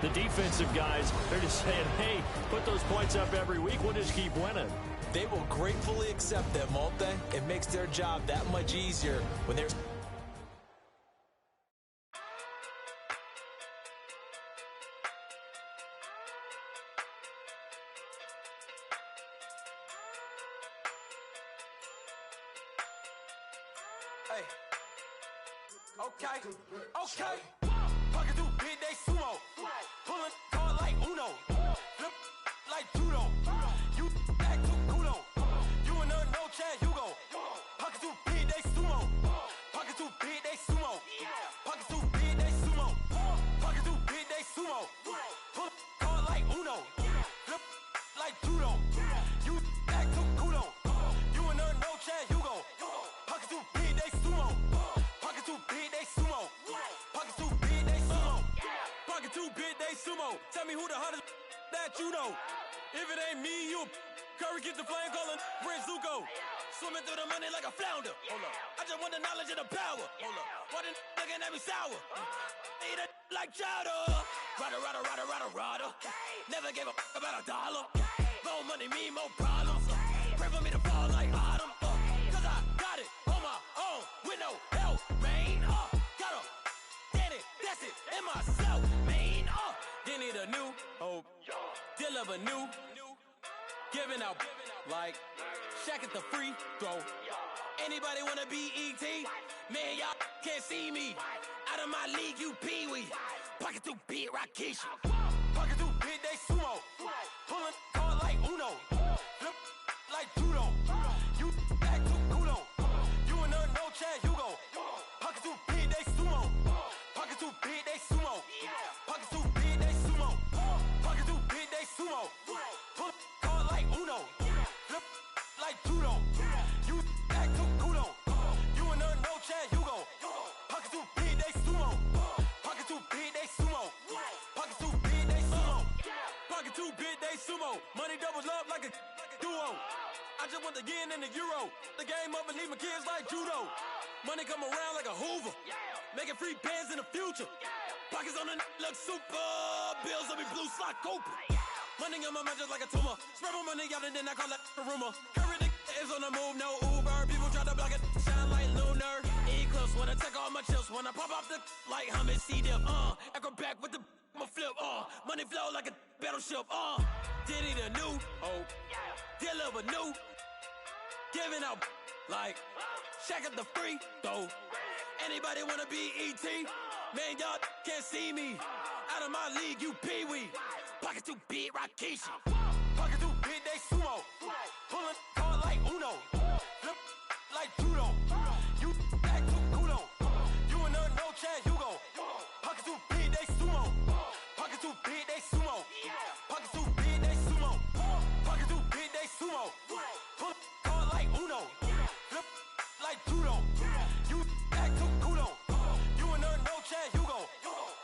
the defensive guys, they're just saying, hey, put those points up every week. We'll just keep winning. They will gratefully accept them, won't they? It makes their job that much easier when there's... Hey. Okay. Pocket through big day sumo. Pulling card like Uno. Flip like judo. You back to kudo. You and her no chance, you go. Pocket through big day sumo. Pocket through big day sumo. Pocket through big day sumo. Pocket through big day sumo. Pull card like Uno. Flip like judo. You back to kudo. You and her no chance, you go. Pocket through big day sumo. Pocket through big day sumo. Pocket through big day sumo. Pocket through big day sumo. Tell me who the hottest that you know. If it ain't me, you Curry get the flame calling Prince Zuko. Swimming through the money like a flounder. Hold up. I just want the knowledge and the power. Hold up. Why the looking at me sour? Eat it like chowder. Rada. Never gave a about $1. More money mean more problems. Pray for me to fall like autumn. Cause I got it on my own with no help, man. Got a daddy, that's it, in myself, man. They need a new hope. Deal of a new. Giving out like Shaq at the free throw. Anybody wanna be E.T.? Man, y'all can't see me. Out of my league, you pee-wee. Pocket too big, Rakishi. Pocket too big, they sumo. Pulling card like Uno. Flip like judo. You act too kudo. You and her, no Chad Hugo. Pocket too big, they sumo. Pocket too big, they sumo. Pocket too big, they sumo. Pocket too big, they sumo. Pull card like Uno. Flip like judo. You act too kudo. You and her, no Chad Hugo. Pocket too big, they sumo. Pocket too big, they sumo. Pocket too big, they sumo. Pocket too big, they sumo. Money doubles up like a duo. I just want the yen and the euro. The game up and leave my kids like judo. Money come around like a Hoover. Making free bands in the future. Pockets on the look super. Bills on me blue slot Cooper. Money on my mind just like a tumor. Spread my money out and then I call it a rumor. Curry the is on the move, no Uber. People try to block it, shine like lunar. Eclipse when I take all my chips. When I pop off the like hummus, see them. Acrobat with the my flip. Money flow like a battleship. Diddy the new. Deliver new. Giving out like Shaq at the free throw. Anybody wanna be E.T.? Man, y'all can't see me. Out of my league, you pee-wee. Pocket too big, Rakishi. Pocket too big, they sumo. Pulling card like Uno. Flip like judo. You act too kudo. You and her, no Chad Hugo. Pocket too big, they sumo. Pocket too big, they sumo. Pocket too big, they sumo. Pocket too big, they sumo. Pull card like Uno. Flip like judo. You act too kudo. You and her, no Chad Hugo.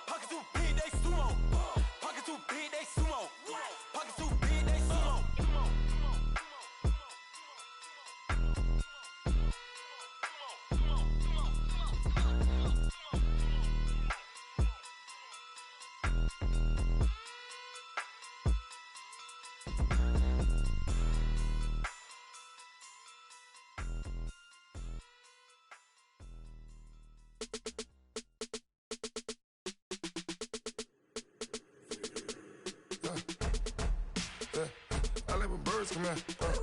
Pocket too big, they sumo. Pocket too big, they sumo. Pocket too big, they sumo. I like when birds come in.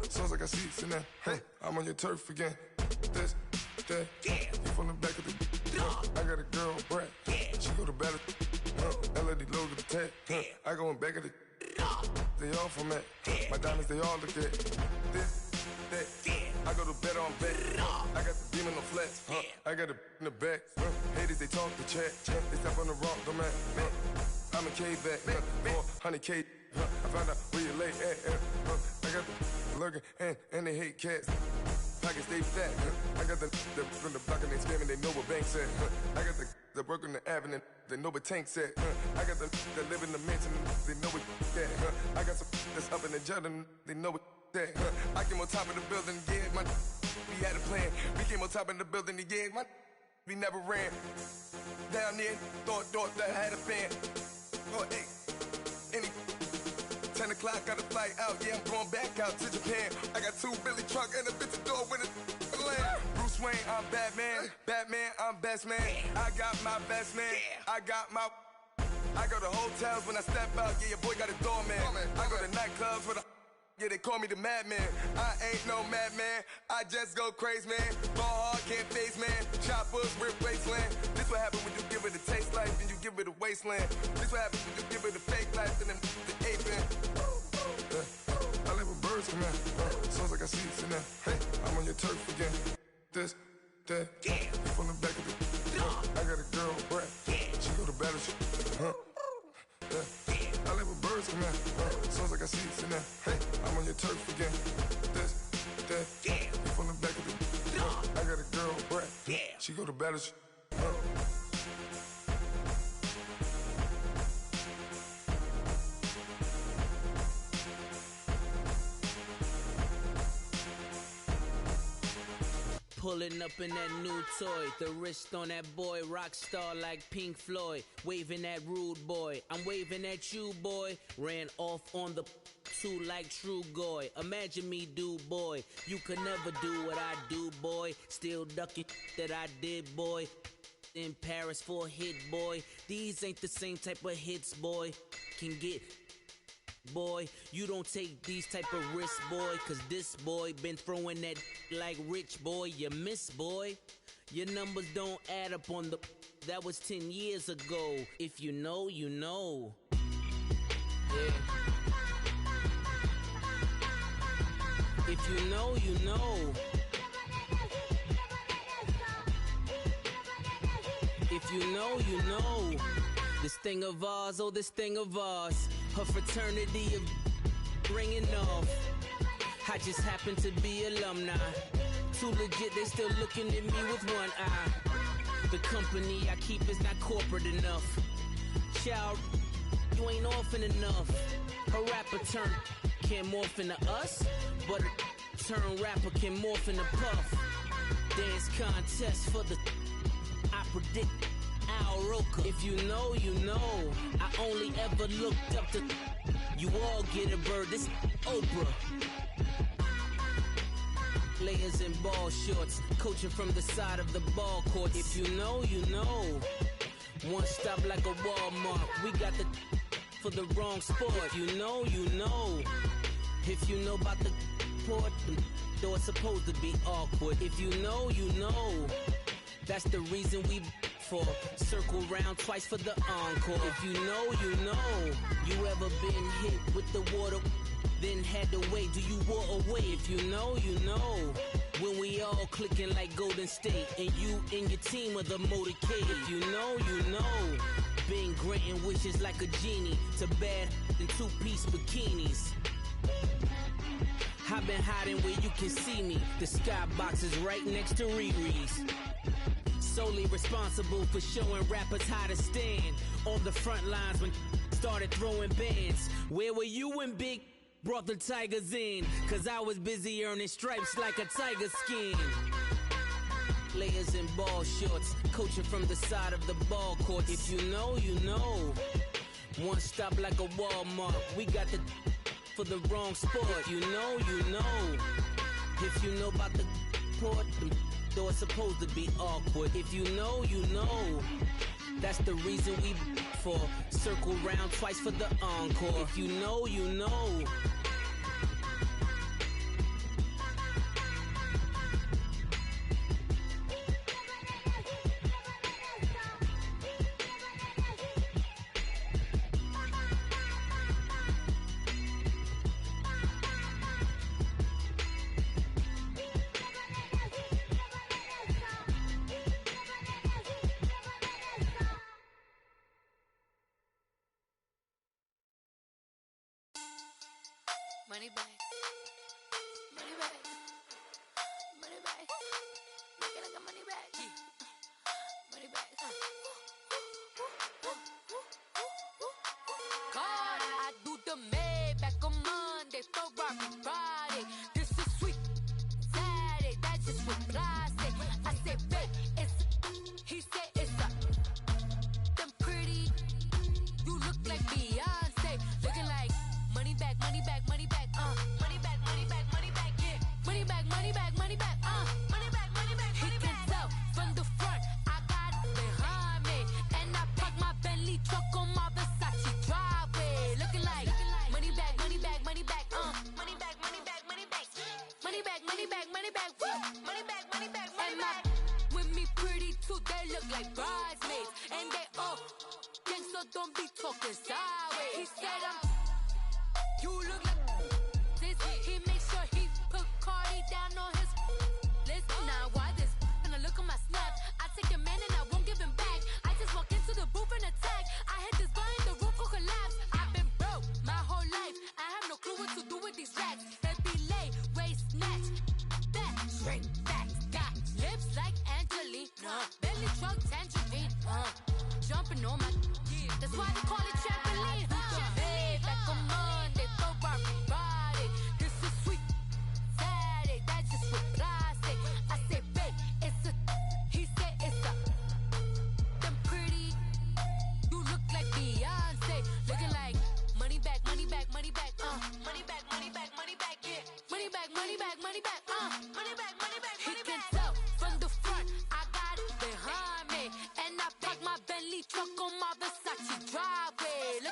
Sounds like I seats in there. Hey, I'm on your turf again. This, that, you from the back of the. I got a girl, Brad. She go to battle. LED logo the tag. I go in back of the. They all from that. My diamonds, they all look at. This, that. I go to bed on bed. I got the demon on flats. I got it in the back. Haters, they talk the chat. They step on the rock, don't man. I'm a K-back. 400K. I found out where you lay at. I got the lurking and they hate cats. Pockets stay fat. I got the from the block and they screaming, they know what banks at. I got the work on the avenue, they know what tanks at. I got the that live in the mansion, they know what that. I got some that's up in the Jordan, they know what that. I came on top of the building, yeah, my we had a plan. We came on top of the building, yeah, my we never ran. Down there, thought that I had a fan. Oh, hey, any 10 o'clock, got a flight out, yeah, I'm going back out to Japan. I got 2 Billy truck and a bitch door with a land. Bruce Wayne, I'm Batman. Batman, I'm best man. I got my best man. I got my. I go to hotels when I step out, yeah, your boy got a doorman. I go to nightclubs with a. Yeah, they call me the madman. I ain't no madman. I just go crazy, man. Ball hard, can't face, man. Choppers, rip wasteland. This what happen when you give it a taste life and you give it a wasteland. This what happen when you give it a fake life and then the ape in. I live with birds come in. Sounds like I seats in there. Hey, I'm on your turf again. This, that, you from the back of the. I got a girl, Brad. She go to battle. I live with birds come in. Sounds like I seats in there. Hey, I'm on your turf again. This, that, you from the back of the. I got a girl, Brad. She go to battle. Pulling up in that new toy, the wrist on that boy, rock star like Pink Floyd, waving at rude boy, I'm waving at you boy, ran off on the two like True Goy, imagine me do boy, you could never do what I do boy, still ducking that I did boy, in Paris for a hit boy, these ain't the same type of hits boy, can get boy. You don't take these type of risks, boy, cause this boy been throwing that like rich, boy. You miss, boy. Your numbers don't add up on the... That was 10 years ago. If you know, you know. Yeah. If you know, you know. If you know, you know. This thing of ours, oh, this thing of ours. Her fraternity of ringing off. I just happen to be alumni. Too legit, they still looking at me with one eye. The company I keep is not corporate enough. Child, you ain't orphan enough. A rapper turn can't morph into us, but a turn rapper can morph into Puff. Dance contest for the... I predict Al Roker. If you know, you know. I only ever looked up to... You all get a bird, this Oprah. Layers in ball shorts, coaching from the side of the ball court. If you know, you know. One stop like a Walmart. We got the for the wrong sport. If you know, you know. If you know about the port, though it's supposed to be awkward. If you know, you know. That's the reason we for circle round twice for the encore. If you know, you know. You ever been hit with the water? Then had to wait, do you walk away? If you know, you know. When we all clicking like Golden State, and you and your team are the motorcade. If you know, you know. Been granting wishes like a genie to bad in two-piece bikinis. I've been hiding where you can see me. The skybox is right next to Riri's. Solely responsible for showing rappers how to stand on the front lines when started throwing bands. Where were you when Big brought the Tigers in? Cause I was busy earning stripes like a tiger skin. Layers in ball shorts, coaching from the side of the ball court. If you know, you know. One stop like a Walmart. We got the for the wrong sport. If you know, you know. If you know about the port, though it's supposed to be awkward. If you know, you know. That's the reason we for circle round twice for the encore. If you know, you know. Money back. Money back. Money back. Make it like a money back. Money back. God, I do the Maybach on Monday, Ferrari Friday. This is sweet Saturday, that's just what I say. I say, babe, it's he said it's a them pretty. You look like Beyonce, looking like money back, money back, money back. Money back, money back, money back, yeah. Money back, money back, money back, money back, money back, money back. He can tell from the front, I got it behind me. And I park my Bentley truck on my Versace driveway. Looking like money back, money back, money back, money back, money back, money back. Money back, money back, money back, money back, money back, money back. With me pretty too, they look like bridesmaids. And they all gang, so don't be talking sideways. He said you look like this. He makes sure he put Cardi down on his list. Now why this? And I look at my snap. I take a man and I won't give him back. I just walk into the booth and attack. I hit this button, the roof will collapse. I've been broke my whole life. I have no clue what to do with these racks. Heavy lay, waist snatch, back, straight back. Got lips like Angelina, belly truck tangerine. Jumping on my, that's why they call it trampoline. Back on Monday, Ferrari Friday. This is sweet Saturday, that's just what I say. I say, babe, it's a, he said it's a, them pretty. You look like Beyonce, looking like money back, money back, money back, money back, money back, money back, yeah. Money back, money back, money back, money back, money back, money back. He can tell from the front, I got it behind me. And I park my Bentley truck on my Versace driveway.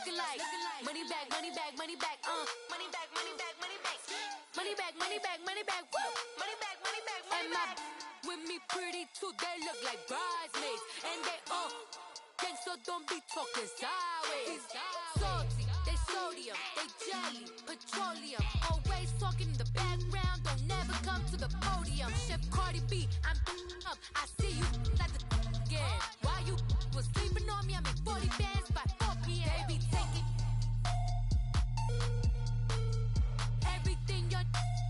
pretty too, they look like bridesmaids. And they all gang, so don't be talking sideways. Salty, they sodium, they jelly, petroleum. Always talking in the background, don't never come to the podium. Chef Cardi B, I'm up, I see you at the again. While you was sleeping on me, I make 40 bands by 4 p.m. Baby, take it. Everything you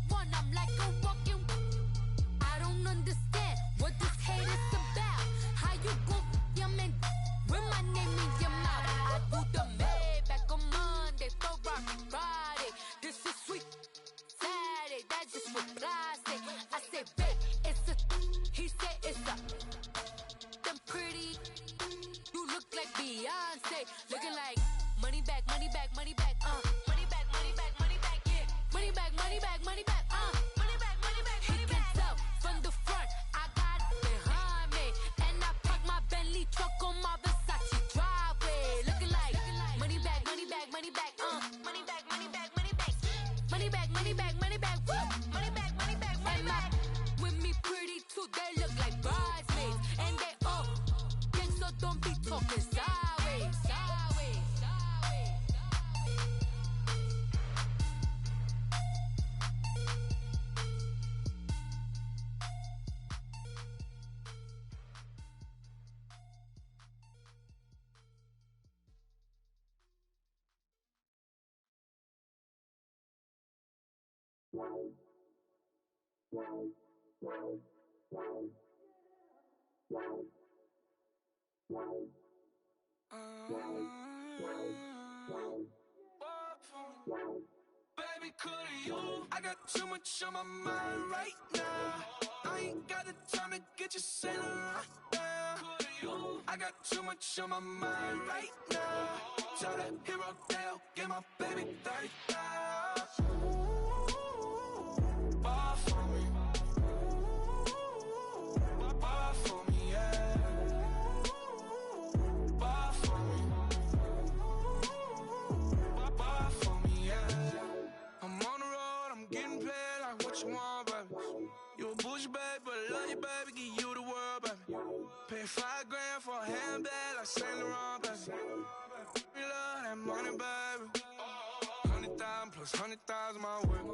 want, I'm like a walking. I don't understand what this hate is about. How you go your man with my name in your mouth? I do the Maybach on Monday, throw rock Friday. This is sweet Saturday, that's just what I say. I say, babe, it's a. He said it's a. Them pretty. You look like Beyonce, looking like money back, money back, money back, money back, money back, money back, yeah. Money back, money back, money back, money back, money back, money back. He can tell from the front, I got it behind me, and I park my Bentley truck on my Versace driveway, looking like money back, money back, money back, money back, money back, money back, money back, money back, money back, money back, money back, money back. With me pretty too, they look like bridesmaids, and they all gang, so don't be talking sideways, sideways, sideways. Baby, could you? I got too much on my mind right now. I ain't got the time to get you sailing right now. Could you? I got too much on my mind right now. Tell that hero Dale, get my baby 30,000. Bar for me. Bar for me, yeah. Bar for me. Bar for me, yeah. I'm on the road, I'm getting paid like what you want, baby. You a bougie, baby, but I love you, baby, give you the world, baby. Pay $5 grand for a handbag like Saint Laurent, baby. We love that money, baby. 100,000 plus 100,000 my whip.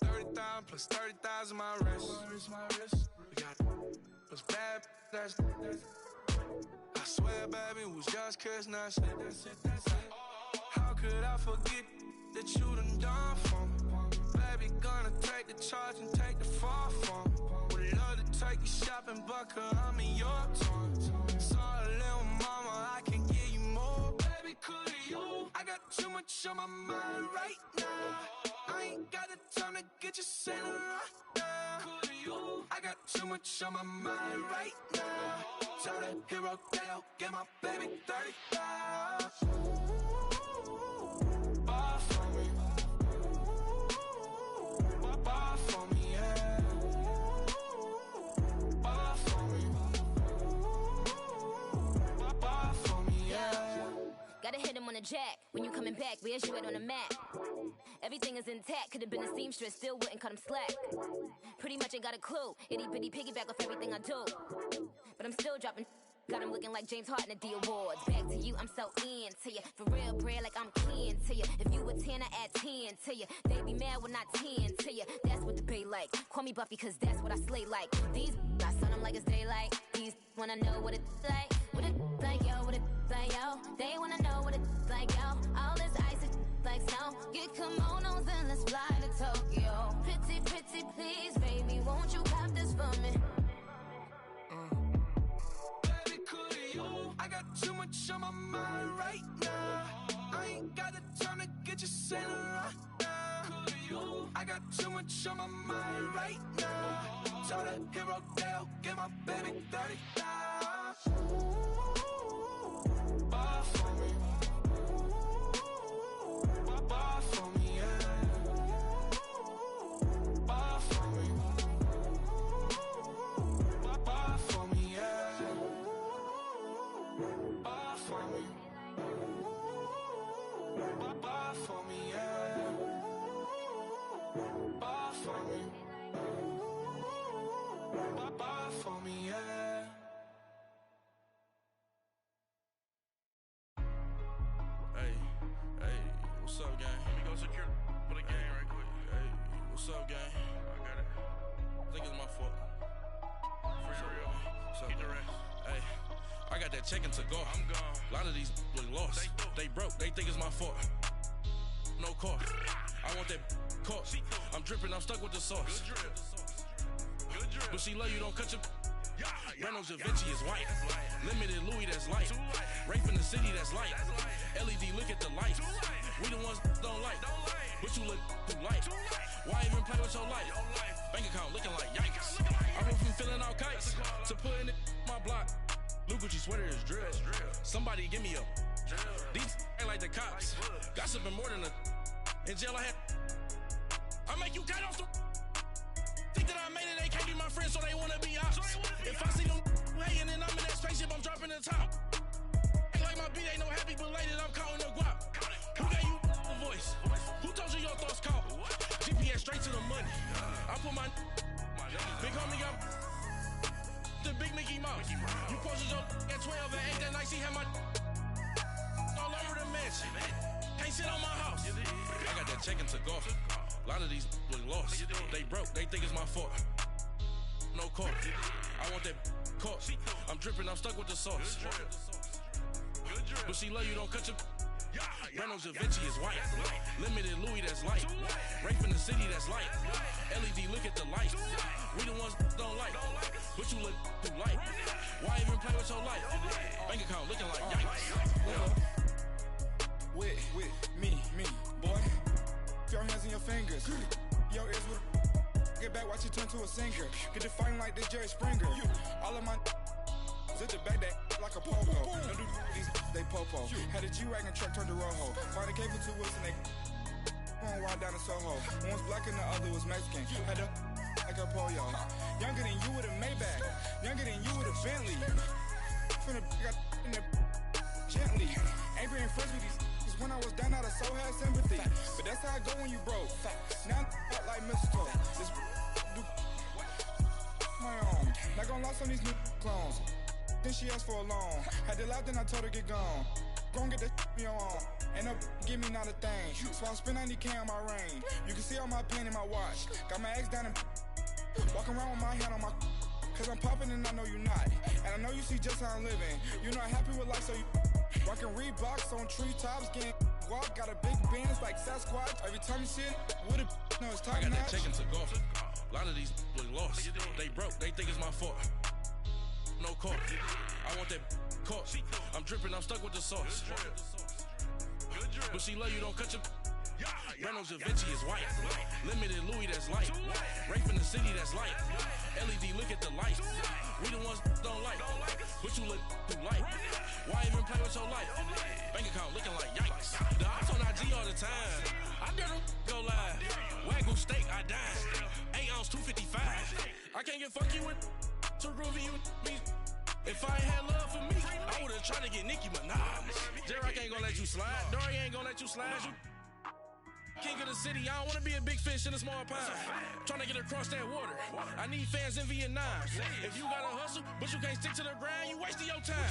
30,000 plus 30,000 my wrist. We got plus bad, that's I swear, baby, it was just kiss, that's it. How could I forget that you done for me? Baby, gonna take the charge and take the fall from me. Would love to take you shopping, but I'm in your town. Sorry, little mama, I can give you more. Baby, could you? I got too much on my mind right now. I ain't got the time to get you sailing right now. Could you? I got too much on my mind right now. Tell that hero Dale, get my baby 30,000. Bar for me. Bar for me, yeah. Bar for me. Bar for me, yeah. Gotta hit him on the jack. When you coming back, where's you at on the map? Everything is intact. Could've been a seamstress, still wouldn't cut him slack. Pretty much ain't got a clue. Itty bitty piggyback off everything I do. But I'm still dropping. Got him looking like James Harden at the awards. Back to you, I'm so into you. For real, bread, like I'm keen to you. If you a 10, I add 10 to you. They be mad when I 10 to you. That's what the bay like. Call me Buffy, cause that's what I slay like. These I son them like it's daylight. These wanna know what it's like. What it like, yo, what it like, yo. They wanna know what it's like, yo. All this ice is like snow. Get kimonos and let's fly to Tokyo. Pretty, pretty, please, baby, won't you have this for me? I got too much on my mind right now. I ain't got the time to get you sailing right now. I got too much on my mind right now. Tell that hero Dale, get my baby 30,000. Bar for me. Bar for me, yeah. Bar for me. Bar for me, yeah. Bar for me. Bar for me, yeah. Bar for me. What's up, gang? I got it. I think it's my fault. Free the real. What's up, the rest. Hey, I got that check-in to go. I'm gone. A lot of these look lost. They broke. They think it's my fault. No cost. I want that caught. I'm dripping. I'm stuck with the sauce. Good drip. Good drip. But she love you. Don't cut your. Reynolds Da Vinci is white. Limited Louis, that's light. Rape in the city, that's light. LED, look at the light. We the ones don't like. But you look too light. Why even play with your life? Bank account looking like yikes. I went from filling out kites to putting it in my block. Blue Gucci sweater is drill. Somebody give me a. These ain't like the cops. Gossiping more than a. In jail I had. I make you cut off the. Think that I made it, they can't be my friends, so they wanna be ops. If I see them hating and I'm in that spaceship, I'm dropping the top. Ain't like my beat, ain't no happy belated, I'm counting the guap. Who gave you a voice? Who told you your thoughts count? GPS straight to the money. I put my big homie got the big Mickey Mouse. You posted your at 12 and 8 that night, she had my all over the mansion. Can't sit on my house. I got that check-in to go. A lot of these look lost. They broke, they think it's my fault. No cost. I want that caught. I'm dripping, I'm stuck with the sauce. But she love you, don't cut your. Reynolds Da Vinci is white. Limited Louis, that's light. Rape in the city, that's light. LED, look at the light. We the ones don't like. But you look too light. Why even play with your life? Bank account looking like yikes. With me, boy. Your hands in your fingers. Your ears with get back, watch it turn to a singer. Get the fighting like this Jerry Springer. All of my zip the back that like a popo. Don't do these, they popo. Had a G-Wagon truck turned to Rojo. Find a cave for 2 wheels and they going wild down in Soho. One was black and the other was Mexican. Had a like a pollo. Younger than you with a Maybach. Younger than you with a Bentley. From the got in the gently. Ain't being friends with these. When I was down, I so had sympathy. But that's how I go when you broke. Now I'm like mistletoe. This do my own. Not gonna lie on these new clones. Then she asked for a loan. Had to laugh, then I told her get gone. Gon' get that me on. Ain't no give me not a thing. So I spend 90K on my range. You can see all my pain in my watch. Got my ex down and walking around with my hand on my. Cause I'm popping and I know you not. And I know you see just how I'm living. You're not happy with life, so you. Rockin' Reeboks on treetops, getting walk, got a big bands like Sasquatch. Every time you see it, with a no, it's top I got notch. that check-in to go. A lot of these look lost. They broke, they think it's my fault. No cost. I want that caught. I'm dripping, I'm stuck with the sauce. But she love you, don't cut your. Reynolds Da Vinci is white. Limited Louis, that's light. Rape in the city, that's light. LED, look at the light. We the ones don't like. But you look too light. Why even play with your life? Bank account looking like yikes. The ops on IG all the time. I dare them go live. Wagyu steak, I dine. 8 ounce, 255. I can't get funky with to groovy you me. If I ain't had love for me, I would've tried to get Nicki Minaj. J-Rock ain't gonna let you slide. Dory ain't gonna let you slide. You king of the city, I don't wanna be a big fish in a small pond. Tryna get across that water. I need fans in Vietnam. If you gotta hustle, but you can't stick to the grind, you wasting your time.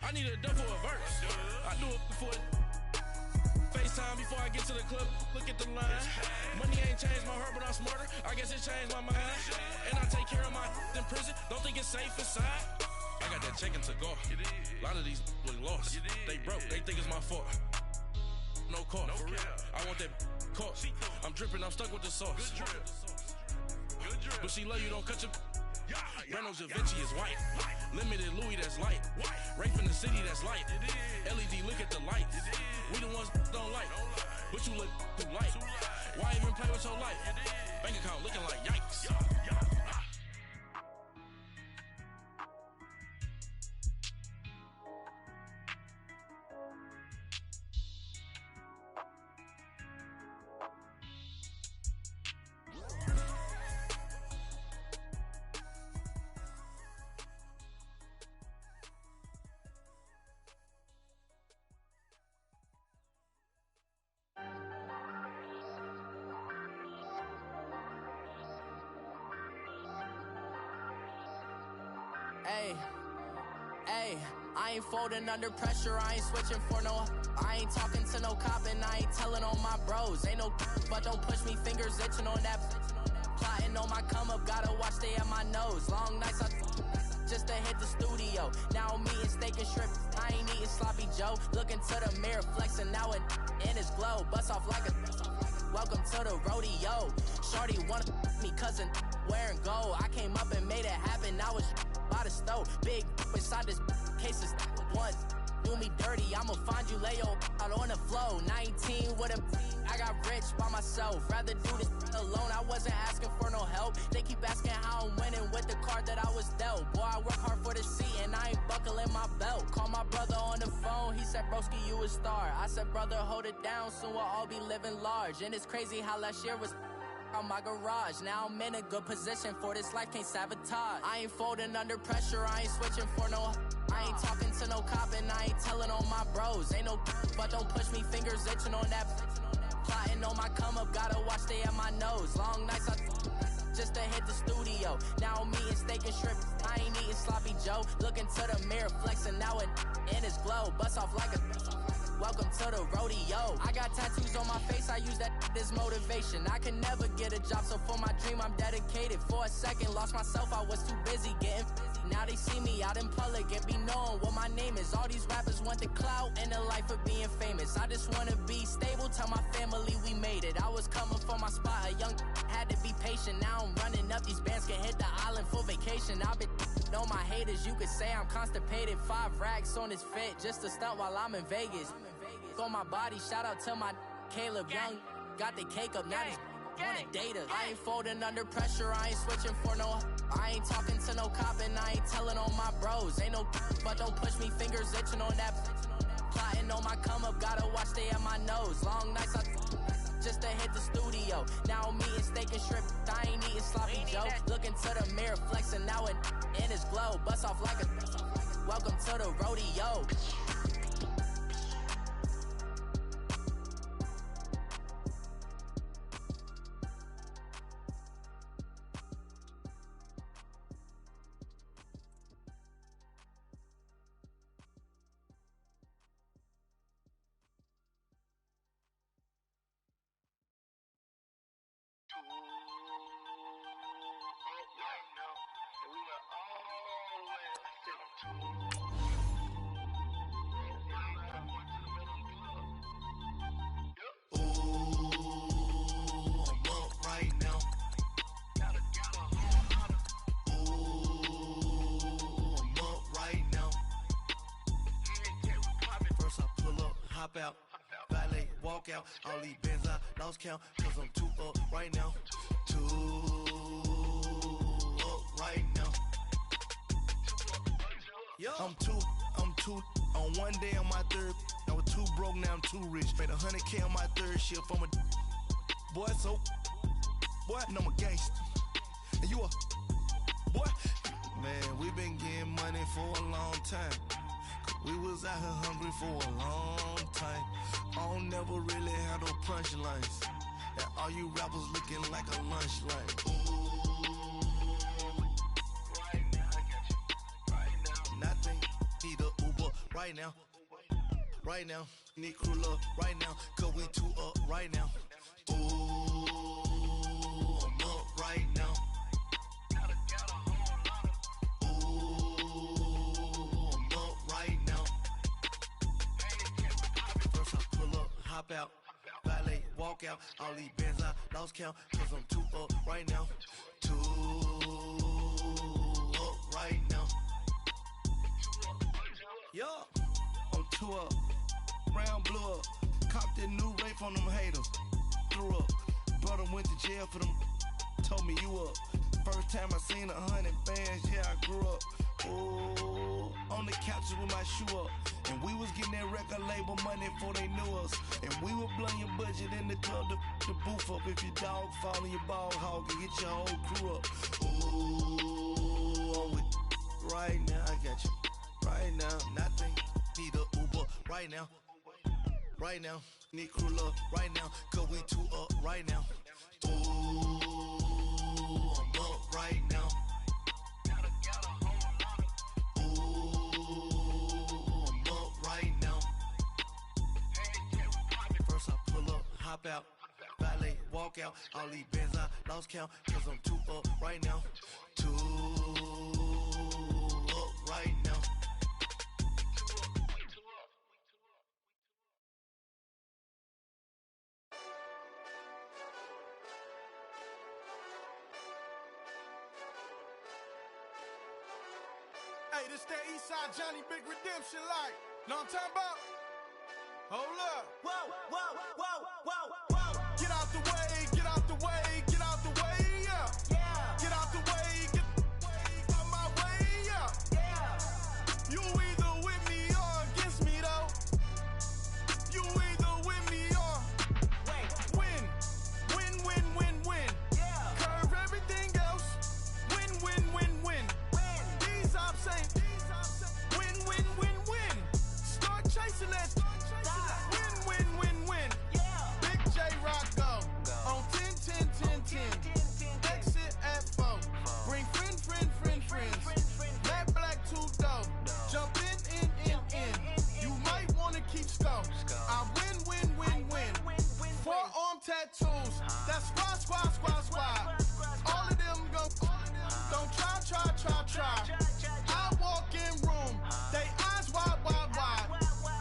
I need a dub for a verse. I do it for FaceTime before I get to the club. Look at the line. Money ain't changed my heart, but I'm smarter. I guess it changed my mind. And I take care of my in prison. Don't think it's safe inside. I got that check-in to go. A lot of these look lost. They broke, they think it's my fault. No cost. I want that caught. I'm dripping, I'm stuck with the sauce. But she love you, don't cut your. Reynolds Da Vinci is white. Limited Louis, that's light. Rape in the city, that's light. LED, look at the light. We the ones don't like. But you look too light. Why even play with your life? Bank account looking like yikes. Ayy, I ain't folding under pressure, I ain't switching for no. I ain't talking to no cop and I ain't telling on my bros. Ain't no but don't push me, fingers itching on that. Plotting on my come up, gotta watch stay at my nose. Long nights I just to hit the studio. Now I'm eating steak and shrimp, I ain't eating sloppy Joe. Looking to the mirror, flexing now it in his glow. Bust off like a welcome to the rodeo. Shorty wanna me cousin wearing gold. I came up and made it happen, I was by the stove. Big inside this cases once. Do me dirty, I'ma find you, lay your out on the floor. 19 with a I got rich by myself. Rather do this alone, I wasn't asking for no help. They keep asking how I'm winning with the card that I was dealt. Boy, I work hard for the seat and I ain't buckling my belt. Call my brother on the phone, he said, broski, you a star. I said, brother, hold it down, soon we'll all be living large. And it's crazy how last year was on my garage. Now I'm in a good position for this life, can't sabotage. I ain't folding under pressure, I ain't switching for no. I ain't talking to no cop and I ain't telling on my bros. Ain't no but don't push me, fingers itching on that. Plotting on my come up, gotta watch stay at my nose. Long nights I just to hit the studio. Now I'm eating steak and shrimp, I ain't eating sloppy Joe. Looking to the mirror, flexing now it in his glow. Bust off like a welcome to the rodeo. I got tattoos on my face, I use that as motivation. I can never get a job, so for my dream I'm dedicated. For a second, lost myself, I was too busy getting busy. Now they see me out in public and be knowing what my name is. All these rappers want the clout and the life of being famous. I just wanna be stable, tell my family we made it. I was coming for my spot, a young had to be patient. Now I'm running up, these bands can hit the island for vacation. I've been on my haters, you could say I'm constipated. 5 racks on his fit, just to stunt while I'm in Vegas. On my body, shout out to my Caleb Young. Got the cake up, now these wanna date us. I ain't folding under pressure, I ain't switching for no. I ain't talking to no cop and I ain't telling on my bros. Ain't no but don't push me, fingers itching on that. Plotting on my come up, gotta watch stay at my nose. Long nights I just to hit the studio. Now I'm eating steak and shrimp, I ain't eating sloppy Joe. Looking to the mirror, flexing now it in his glow. Bust off like a welcome to the rodeo. Out, valet, walk out, all these bands I lost count, cause I'm too up right now, too up right now. I'm too on one day on my third, I was too broke, now I'm too rich, made 100K on my third shift from a boy, so, boy, and I'm a gangster, and you a, boy, man, we been getting money for a long time. We was out here hungry for a long time. I don't never really have no punchlines. And all you rappers looking like a lunch line. Right now, I got you. Right now. Nothing. Need a Uber right now. Right now. Need crew love right now. Cause we too up right now. Ooh, I'm up right now. Hop out, valet, walk out, all these bands I lost count, cause I'm too up right now, too up right now. Yo, I'm too up, round blew up, copped that new rape on them haters, threw up, brother went to jail for them, told me you up, first time I seen 100 bands, yeah I grew up, ooh, on the couches with my shoe up. And we was getting that record label money before they knew us. And we would blow your budget in the club to boof up. If your dog fall in your ball hog and get your whole crew up. Ooh, I'm with right now, I got you. Right now, nothing. Need a Uber right now. Right now, need crew love right now. Cause we too up right now. Ooh, I'm up right now. Ooh. walk out. All these bands I lost count, cause I'm too up right now. Too up right now. Hey, this that Eastside Johnny Big Redemption like. Know what I'm talking about? Hold up. Whoa, whoa, whoa, whoa, whoa. Get out the way, get out the way, get out the way, yeah. Yeah. Get out the way, get out my way, yeah. Yeah. You either with me or against me, though. You either with me or win. Win, win, win, win. Yeah. Curve everything else. Win, win, win, win. These ops ain't win, win, win, win. Start chasing that. Win, win, win, win. Yeah. Big J Rock go on 10, 10, 10, 10. Exit at 4. Bring friends. Matt Black 2 dope. Jump in. You might wanna keep scope. I win. Forearm tattoos. That's squad. All of them go. Don't try. I walk in room. They eyes wide.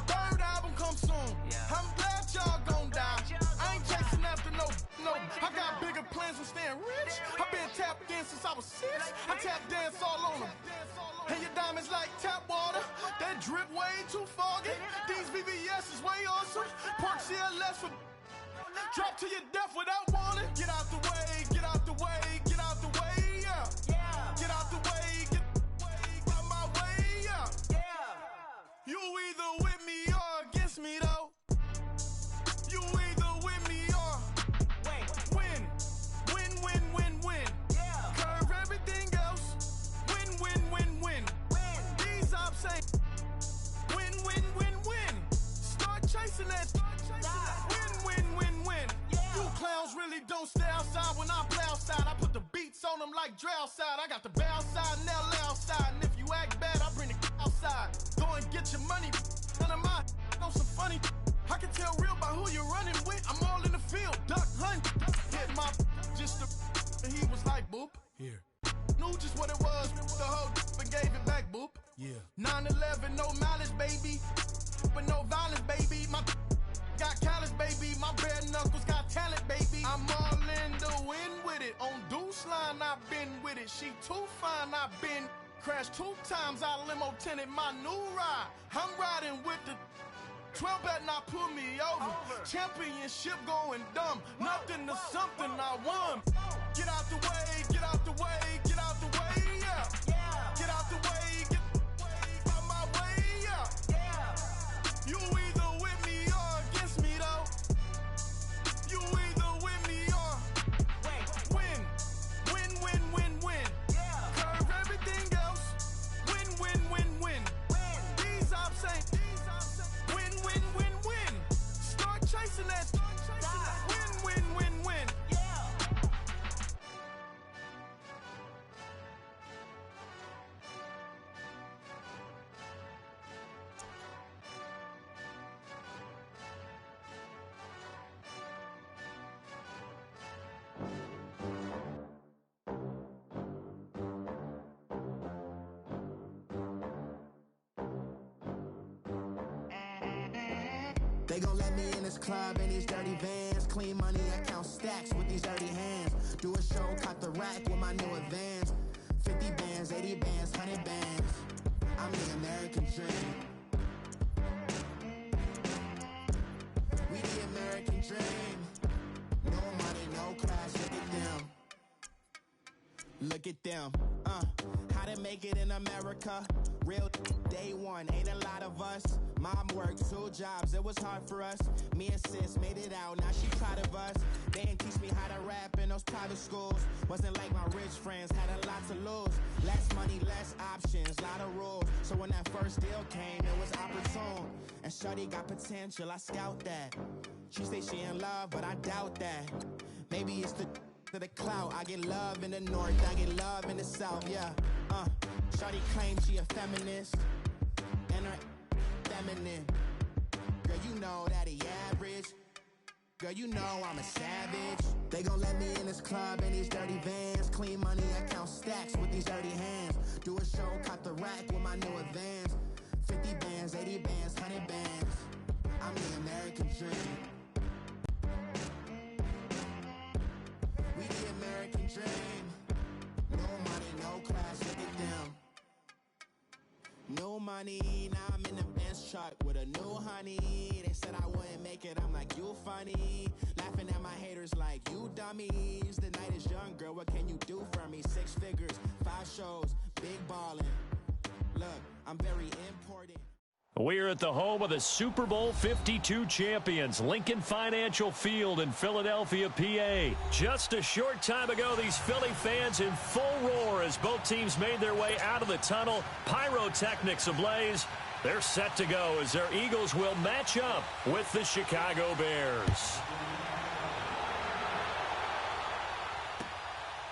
Third album come soon. I'm glad y'all gon' die. I ain't chasing after no. I got bigger plans than staying rich. I've been tapped in since I was 6. I tap dance all on them. And your diamonds like tap water. That drip way too foggy. These VVS is way awesome. Park CLS for drop to your death without warning. Get out the way, get out the way, get out the way, yeah. Yeah. Get out the way, get out my way, yeah. Yeah. You either with me or against me, though. You either with me or win. Win. Yeah. Curve everything else. Win. These ops ain't win. Start chasing that. Win. Yeah. You clowns really don't stay outside when I play outside. I put the beats on them like Dre outside. I got the bow side and LA outside. And if you act bad, I bring the outside. Go and get your money. None of my know some funny. I can tell real by who you're running with. I'm all in the field. Duck hunt. Hit my just and he was like, boop. Here. Knew just what it was. The whole and gave it back, boop. Yeah. 9/11, no malice, baby. But no violence, baby. My got callous, baby. My bare knuckles got talent, baby. I'm all in the wind with it. On Deuce Line, I've been with it. She too fine, I've been crashed 2 times. I limo tinted my new ride. I'm riding with the 12 better not pull me over. Championship going dumb. Nothing to something I won. Get out the way, get out the way, get out the way, yeah. Yeah. Get out the way, get out my way, yeah. Yeah. You either with me or against me, though. You either with me or win. Yeah. Curve everything else. Win. These ops ain't win. Start chasing that. Win. Yeah. They gon' let me in this club in these dirty vans. Clean money, I count stacks with these dirty hands. Do a show, cut the rack with my new advance. 50 bands, 80 bands, 100 bands. I'm the American dream. We the American dream. No money, no class, look at them. How to make it in America. Real day one, ain't a lot of us. Mom worked 2 jobs, it was hard for us. Me and sis made it out, now she proud of us. They didn't teach me how to rap in those private schools. Wasn't like my rich friends, had a lot to lose. Less money, less options, lot of rules. So when that first deal came, it was opportune. And shorty got potential, I scout that. She say she in love, but I doubt that. Maybe it's the to the clout. I get love in the north, I get love in the south, yeah. Shorty claims she a feminist, and her feminine. Girl, you know that he average. Girl, you know I'm a savage. They gon' let me in this club in these dirty vans. Clean money, I count stacks with these dirty hands. Do a show, cop the rack with my new advance. 50 bands, 80 bands, 100 bands. I'm the American dream. We the American dream. No money, no class, look at them. No money, now I'm in the Benz truck with a new honey. They said I wouldn't make it, I'm like, you funny. Laughing at my haters like, you dummies. The night is young, girl, what can you do for me? 6 figures, 5 shows, big ballin'. Look, I'm very important. We're at the home of the Super Bowl 52 champions, Lincoln Financial Field in Philadelphia, PA. Just a short time ago, these Philly fans in full roar as both teams made their way out of the tunnel. Pyrotechnics ablaze. They're set to go as their Eagles will match up with the Chicago Bears.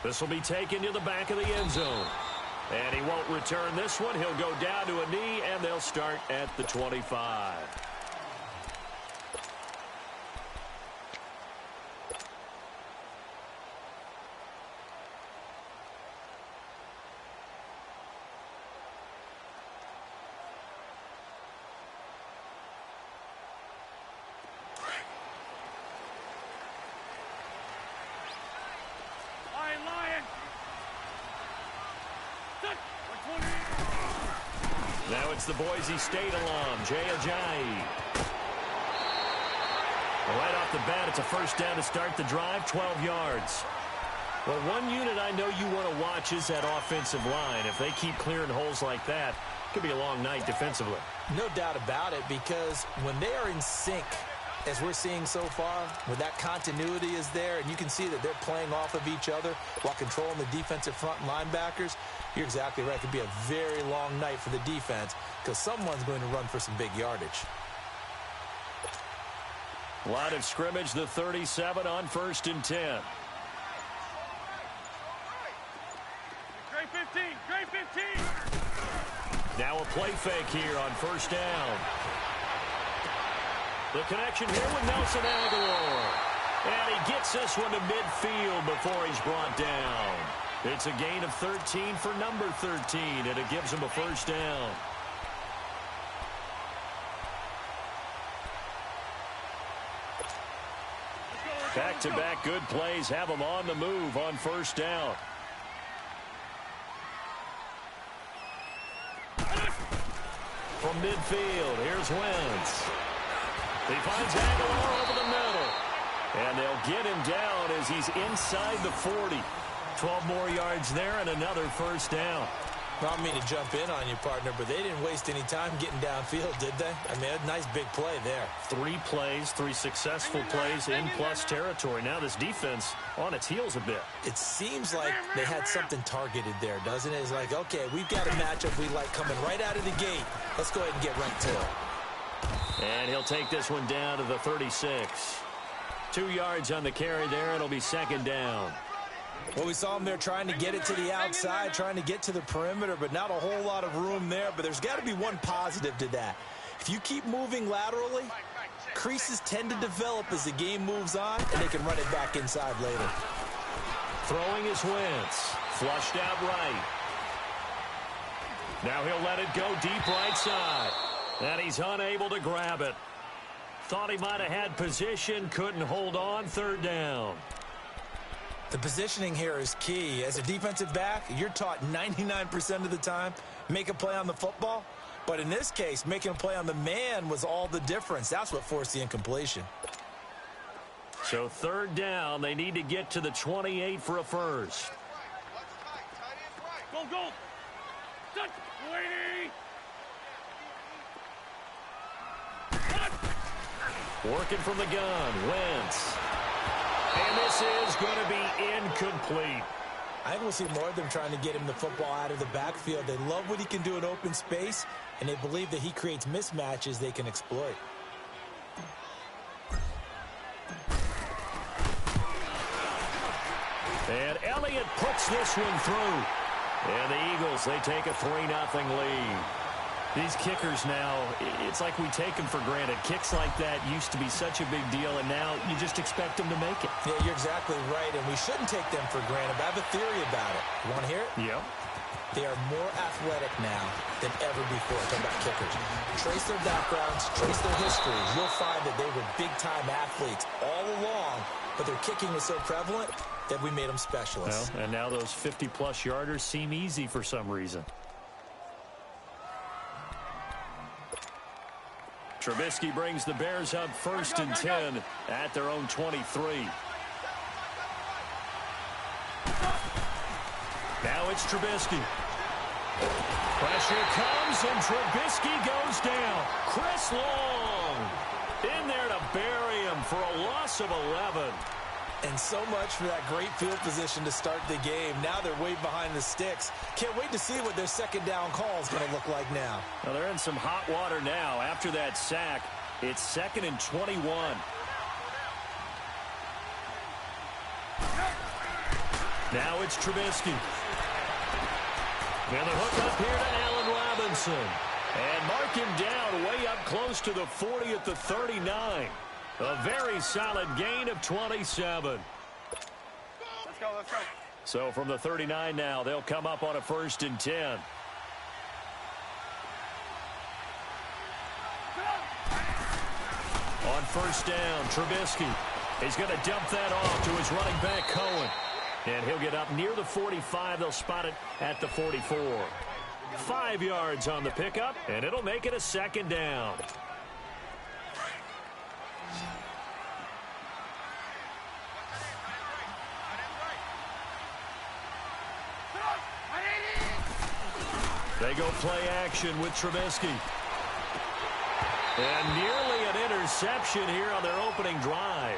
This will be taken to the back of the end zone. And he won't return this one. He'll go down to a knee, and they'll start at the 25. Now it's the Boise State alum, Jay Ajayi. Right off the bat, it's a first down to start the drive, 12 yards. Well, one unit I know you want to watch is that offensive line. If they keep clearing holes like that, it could be a long night defensively. No doubt about it, because when they are in sync, as we're seeing so far, when that continuity is there, and you can see that they're playing off of each other while controlling the defensive front linebackers, you're exactly right. It could be a very long night for the defense because someone's going to run for some big yardage. Line of scrimmage, the 37 on 1st and 10. Great 15, great 15. Now a play fake here on 1st down. The connection here with Nelson Aguilar. And he gets this one to midfield before he's brought down. It's a gain of 13 for number 13, and it gives him a first down. Back-to-back good plays have him on the move on 1st down. From midfield, here's Wentz. He finds Aguilar over the middle. And they'll get him down as he's inside the 40. 12 more yards there and another first down. I don't mean to jump in on you, partner, but they didn't waste any time getting downfield, did they? I mean, a nice big play there. 3 plays, 3 successful plays in plus territory. Now this defense on its heels a bit. It seems like they had something targeted there, doesn't it? It's like, okay, we've got a matchup we like coming right out of the gate. Let's go ahead and get right to it. And he'll take this one down to the 36. 2 yards on the carry there. It'll be 2nd down. Well, we saw him there trying to get it to the outside, trying to get to the perimeter, but not a whole lot of room there. But there's got to be one positive to that. If you keep moving laterally, creases tend to develop as the game moves on, and they can run it back inside later. Throwing is Wentz. Flushed out right. Now he'll let it go deep right side. And he's unable to grab it. Thought he might have had position, couldn't hold on. 3rd down. The positioning here is key. As a defensive back, you're taught 99% of the time, make a play on the football. But in this case, making a play on the man was all the difference. That's what forced the incompletion. So 3rd down, they need to get to the 28 for a first. Go, go. Touch, lady. Working from the gun, Wentz. And this is going to be incomplete. I think we'll see more of them trying to get him the football out of the backfield. They love what he can do in open space, and they believe that he creates mismatches they can exploit. And Elliott puts this one through. And the Eagles, they take a 3-0 lead. These kickers now, it's like we take them for granted. Kicks like that used to be such a big deal, and now you just expect them to make it. Yeah, you're exactly right, and we shouldn't take them for granted. But I have a theory about it. You want to hear it? Yep. They are more athletic now than ever before. Talking about kickers. Trace their backgrounds, trace their histories. You'll find that they were big-time athletes all along, but their kicking was so prevalent that we made them specialists. Well, and now those 50-plus yarders seem easy for some reason. Trubisky brings the Bears up 1st and 10 at their own 23. Now it's Trubisky. Pressure comes, and Trubisky goes down. Chris Long in there to bury him for a loss of 11. And so much for that great field position to start the game. Now they're way behind the sticks. Can't wait to see what their second down call is going to look like now. Well, they're in some hot water now. After that sack, it's 2nd and 21. Now it's Trubisky. And the hook up here to Allen Robinson. And mark him down way up close to the 40 at the 39. A very solid gain of 27. Let's go, let's go. So from the 39 now, they'll come up on a 1st and 10. On 1st down, Trubisky. He's going to dump that off to his running back, Cohen. And he'll get up near the 45. They'll spot it at the 44. 5 yards on the pickup, and it'll make it a 2nd down. They go play action with Trubisky. And nearly an interception here on their opening drive.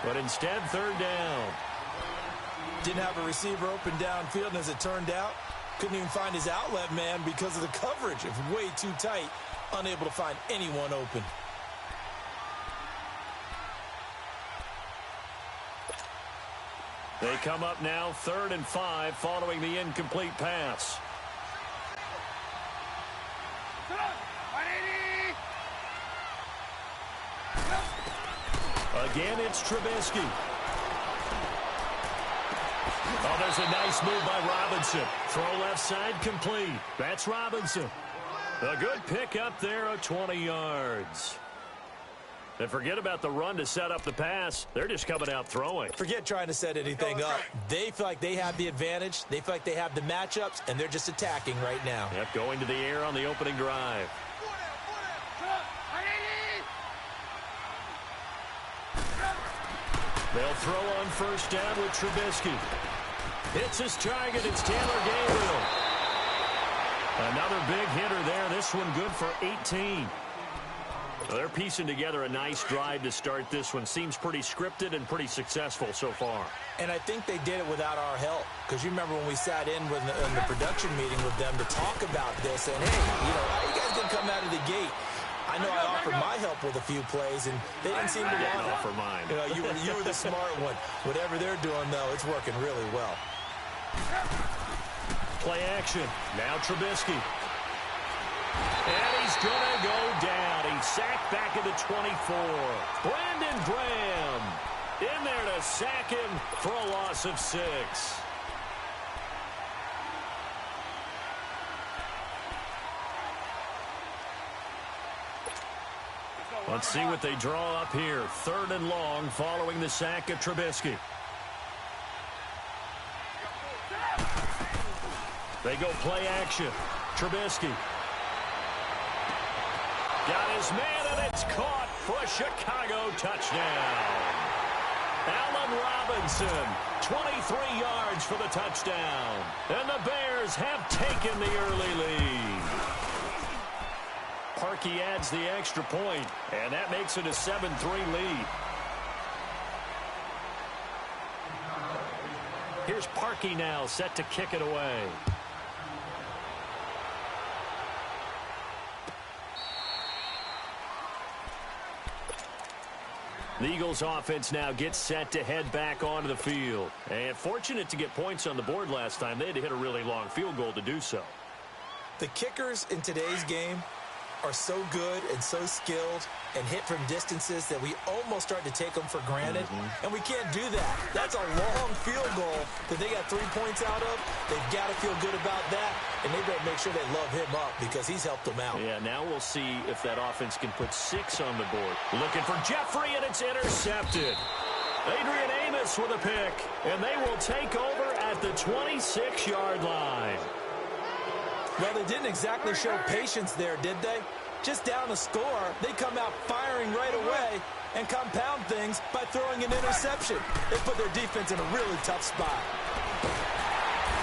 But instead, 3rd down. Didn't have a receiver open downfield, and as it turned out, couldn't even find his outlet man because of the coverage. It was way too tight, unable to find anyone open. They come up now 3rd and 5 following the incomplete pass. Again, it's Trubisky. Oh, there's a nice move by Robinson. Throw left side complete. That's Robinson. A good pick up there of 20 yards. And forget about the run to set up the pass. They're just coming out throwing. Forget trying to set anything up. They feel like they have the advantage. They feel like they have the matchups, and they're just attacking right now. Yep, going to the air on the opening drive. They'll throw on 1st down with Trubisky. Hits his target. It's Taylor Gabriel. Another big hitter there. This one good for 18. Well, they're piecing together a nice drive to start this one. Seems pretty scripted and pretty successful so far. And I think they did it without our help. Because you remember when we sat in the production meeting with them to talk about this. And, hey, how you guys didn't come out of the gate? I know I offered my help with a few plays, and they didn't seem to want to offer mine. You were the smart one. Whatever they're doing, though, it's working really well. Play action. Now Trubisky. And he's going to go down. He's sacked back at the 24. Brandon Graham in there to sack him for a loss of 6. Let's see what they draw up here. 3rd and long following the sack of Trubisky. They go play action. Trubisky. Got his man, and it's caught for a Chicago touchdown. Allen Robinson, 23 yards for the touchdown. And the Bears have taken the early lead. Parkey adds the extra point, and that makes it a 7-3 lead. Here's Parkey now, set to kick it away. The Eagles offense now gets set to head back onto the field. And fortunate to get points on the board last time. They had to hit a really long field goal to do so. The kickers in today's game are so good and so skilled and hit from distances that we almost start to take them for granted, and we can't do that. That's a long field goal that they got 3 points out of. They've got to feel good about that, and they better make sure they love him up because he's helped them out. Yeah, now we'll see if that offense can put 6 on the board. Looking for Jeffrey, and it's intercepted. Adrian Amos with a pick, and they will take over at the 26-yard line. Well, they didn't exactly show patience there, did they? Just down a score, they come out firing right away and compound things by throwing an interception. They put their defense in a really tough spot.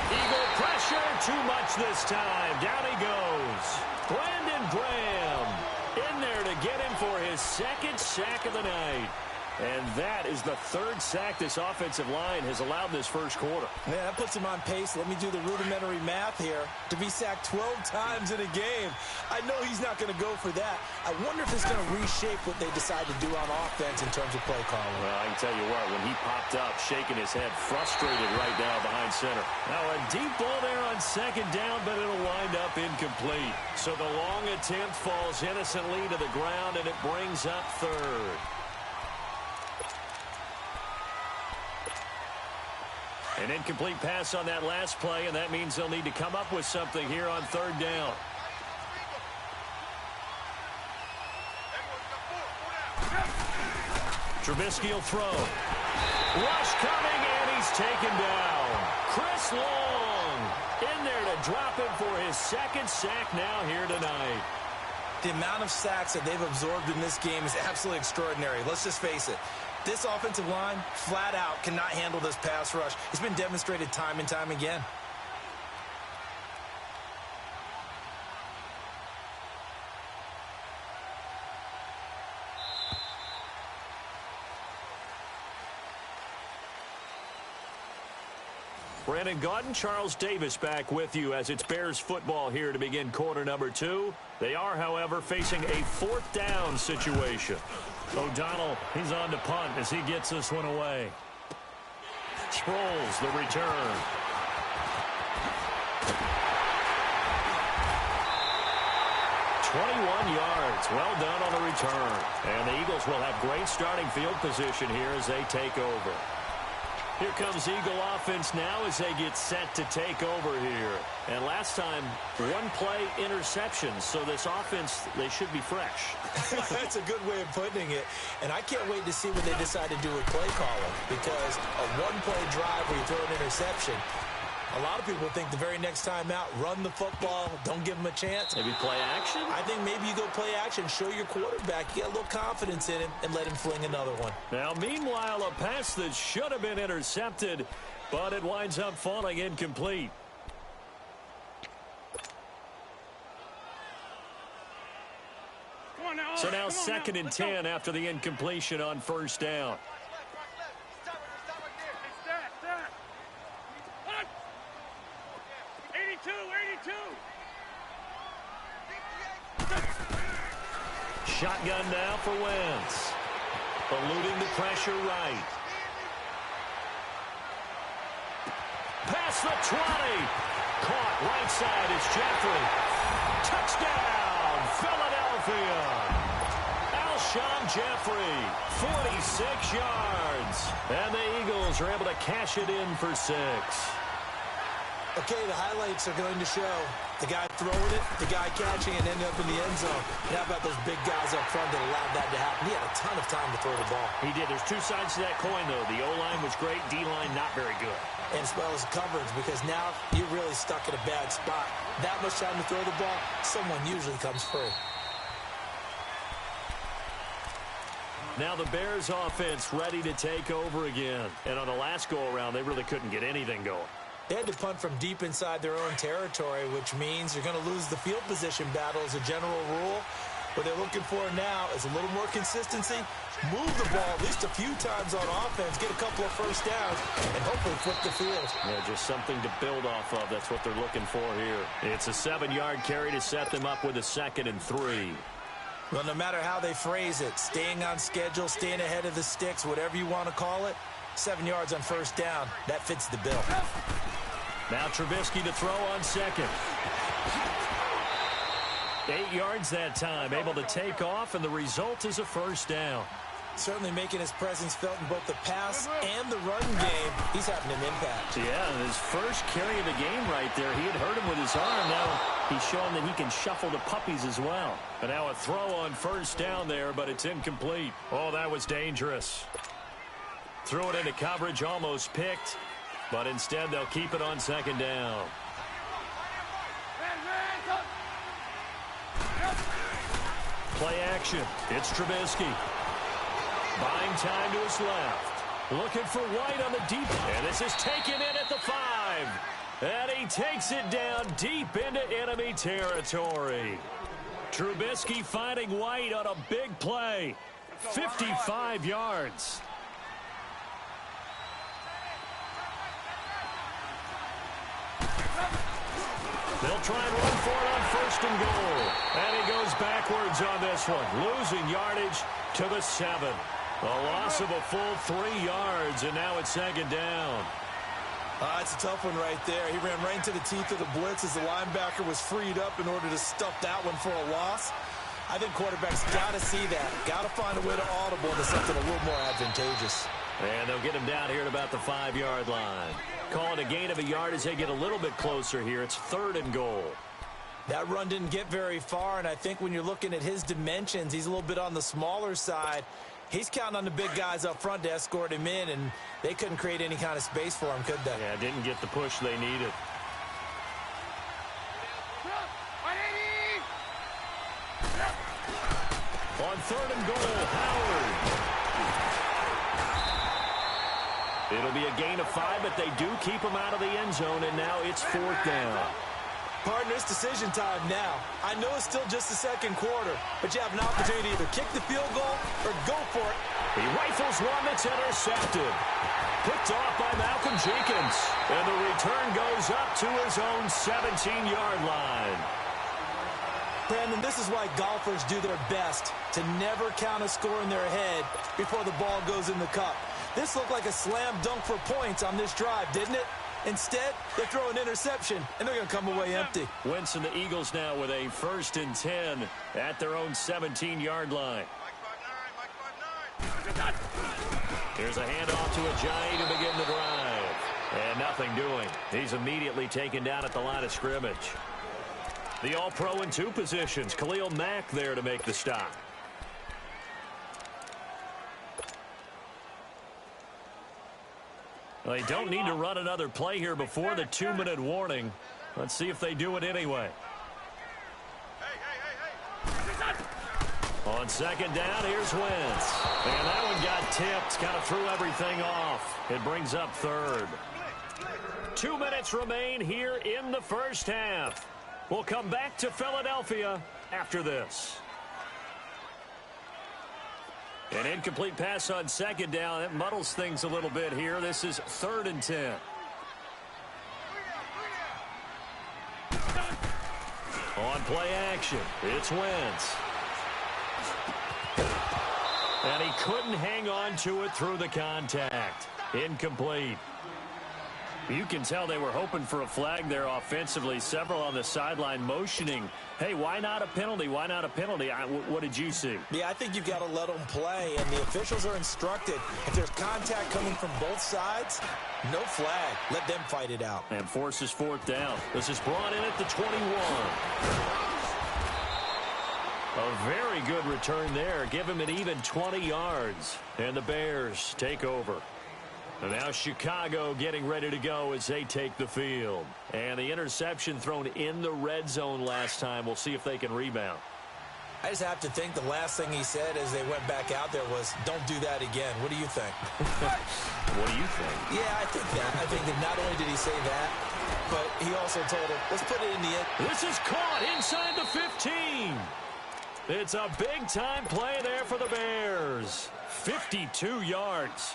Eagle pressure, too much this time. Down he goes. Brandon Graham in there to get him for his 2nd sack of the night. And that is the 3rd sack this offensive line has allowed this first quarter. Yeah, that puts him on pace. Let me do the rudimentary math here. To be sacked 12 times in a game. I know he's not going to go for that. I wonder if it's going to reshape what they decide to do on offense in terms of play calling. Well, I can tell you what, when he popped up, shaking his head, frustrated right now behind center. Now a deep ball there on 2nd down, but it'll wind up incomplete. So the long attempt falls innocently to the ground, and it brings up 3rd. An incomplete pass on that last play, and that means they'll need to come up with something here on 3rd down. Trubisky will throw. Rush coming, and he's taken down. Chris Long in there to drop him for his 2nd sack now here tonight. The amount of sacks that they've absorbed in this game is absolutely extraordinary. Let's just face it. This offensive line, flat out, cannot handle this pass rush. It's been demonstrated time and time again. Brandon Gaudin, Charles Davis back with you as it's Bears football here to begin quarter number 2. They are, however, facing a 4th down situation. O'Donnell, he's on to punt as he gets this one away. Sproles, the return. .21 yards. Well done on the return. And the Eagles will have great starting field position here as they take over. Here comes Eagle offense now as they get set to take over here. And last time, 1 play interception. So this offense, they should be fresh. That's a good way of putting it. And I can't wait to see what they decide to do with play calling. Because a 1-play drive where you throw an interception, a lot of people think the very next time out, run the football, don't give them a chance. Maybe play action? I think maybe you go play action, show your quarterback, get a little confidence in him, and let him fling another one. Now, meanwhile, a pass that should have been intercepted, but it winds up falling incomplete. So now 2nd and 10 after the incompletion on 1st down. Shotgun now for Wentz. Eluding the pressure right. Past the 20. Caught right side is Jeffrey. Touchdown, Philadelphia. Alshon Jeffrey, 46 yards. And the Eagles are able to cash it in for 6. Okay, the highlights are going to show the guy throwing it, the guy catching it, and ending up in the end zone. And how about those big guys up front that allowed that to happen? He had a ton of time to throw the ball. He did. There's 2 sides to that coin, though. The O-line was great. D-line not very good. And as well as coverage, because now you're really stuck in a bad spot. That much time to throw the ball, someone usually comes free. Now the Bears offense ready to take over again. And on the last go-around, they really couldn't get anything going. They had to punt from deep inside their own territory, which means you're going to lose the field position battle as a general rule. What they're looking for now is a little more consistency, move the ball at least a few times on offense, get a couple of first downs, and hopefully flip the field. Yeah, just something to build off of. That's what they're looking for here. It's a 7-yard carry to set them up with a 2nd and 3. Well, no matter how they phrase it, staying on schedule, staying ahead of the sticks, whatever you want to call it, 7 yards on first down, that fits the bill. Now Trubisky to throw on 2nd. 8 yards that time, able to take off, and the result is a first down. Certainly making his presence felt in both the pass and the run game. He's having an impact. Yeah, his first carry of the game right there. He had hurt him with his arm. Now he's showing that he can shuffle the puppies as well. And now a throw on first down there, but it's incomplete. Oh, that was dangerous. Threw it into coverage, almost picked. But instead, they'll keep it on second down. Play action. It's Trubisky. Buying time to his left. Looking for White on the deep. And this is taken in at the 5. And he takes it down deep into enemy territory. Trubisky finding White on a big play. 55 yards. They'll try and run for it on first and goal. And he goes backwards on this one. Losing yardage to the 7. A loss of a full 3 yards, and now it's second down. It's a tough one right there. He ran right into the teeth of the blitz as the linebacker was freed up in order to stuff that one for a loss. I think quarterbacks got to see that. Got to find a way to audible into something a little more advantageous. And they'll get him down here at about the 5-yard line. Call it a gain of a yard as they get a little bit closer here. It's third and goal. That run didn't get very far, and I think when you're looking at his dimensions, he's a little bit on the smaller side. He's counting on the big guys up front to escort him in, and they couldn't create any kind of space for him, could they? Yeah, didn't get the push they needed. On third and goal, Howard. It'll be a gain of 5, but they do keep him out of the end zone, and now it's fourth down. Partner, it's decision time now. I know it's still just the second quarter, but you have an opportunity to either kick the field goal or go for it. He rifles one that's intercepted. Picked off by Malcolm Jenkins. And the return goes up to his own 17-yard line. Brandon, this is why golfers do their best to never count a score in their head before the ball goes in the cup. This looked like a slam dunk for points on this drive, didn't it? Instead, they throw an interception, and they're going to come away empty. Wentz and the Eagles now with a 1st and 10 at their own 17-yard line. Here's a handoff to Ajayi to begin the drive. And nothing doing. He's immediately taken down at the line of scrimmage. The All-Pro in 2 positions. Khalil Mack there to make the stop. Well, they don't need to run another play here before the 2-minute warning. Let's see if they do it anyway. On second down, here's Wentz. And that one got tipped, kind of threw everything off. It brings up third. 2 minutes remain here in the first half. We'll come back to Philadelphia after this. An incomplete pass on second down. It muddles things a little bit here. This is 3rd and 10. On play action, it's Wentz. And he couldn't hang on to it through the contact. Incomplete. You can tell they were hoping for a flag there offensively. Several on the sideline motioning, hey, why not a penalty? Why not a penalty? What did you see? Yeah, I think you've got to let them play, and the officials are instructed. If there's contact coming from both sides, no flag. Let them fight it out. And forces 4th down. This is brought in at the 21. A very good return there. Give him an even 20 yards. And the Bears take over. And now Chicago getting ready to go as they take the field. And the interception thrown in the red zone last time. We'll see if they can rebound. I just have to think the last thing he said as they went back out there was, don't do that again. What do you think? What do you think? Yeah, I think that. I think that not only did he say that, but he also told him, let's put it in the end. This is caught inside the 15. It's a big-time play there for the Bears. 52 yards.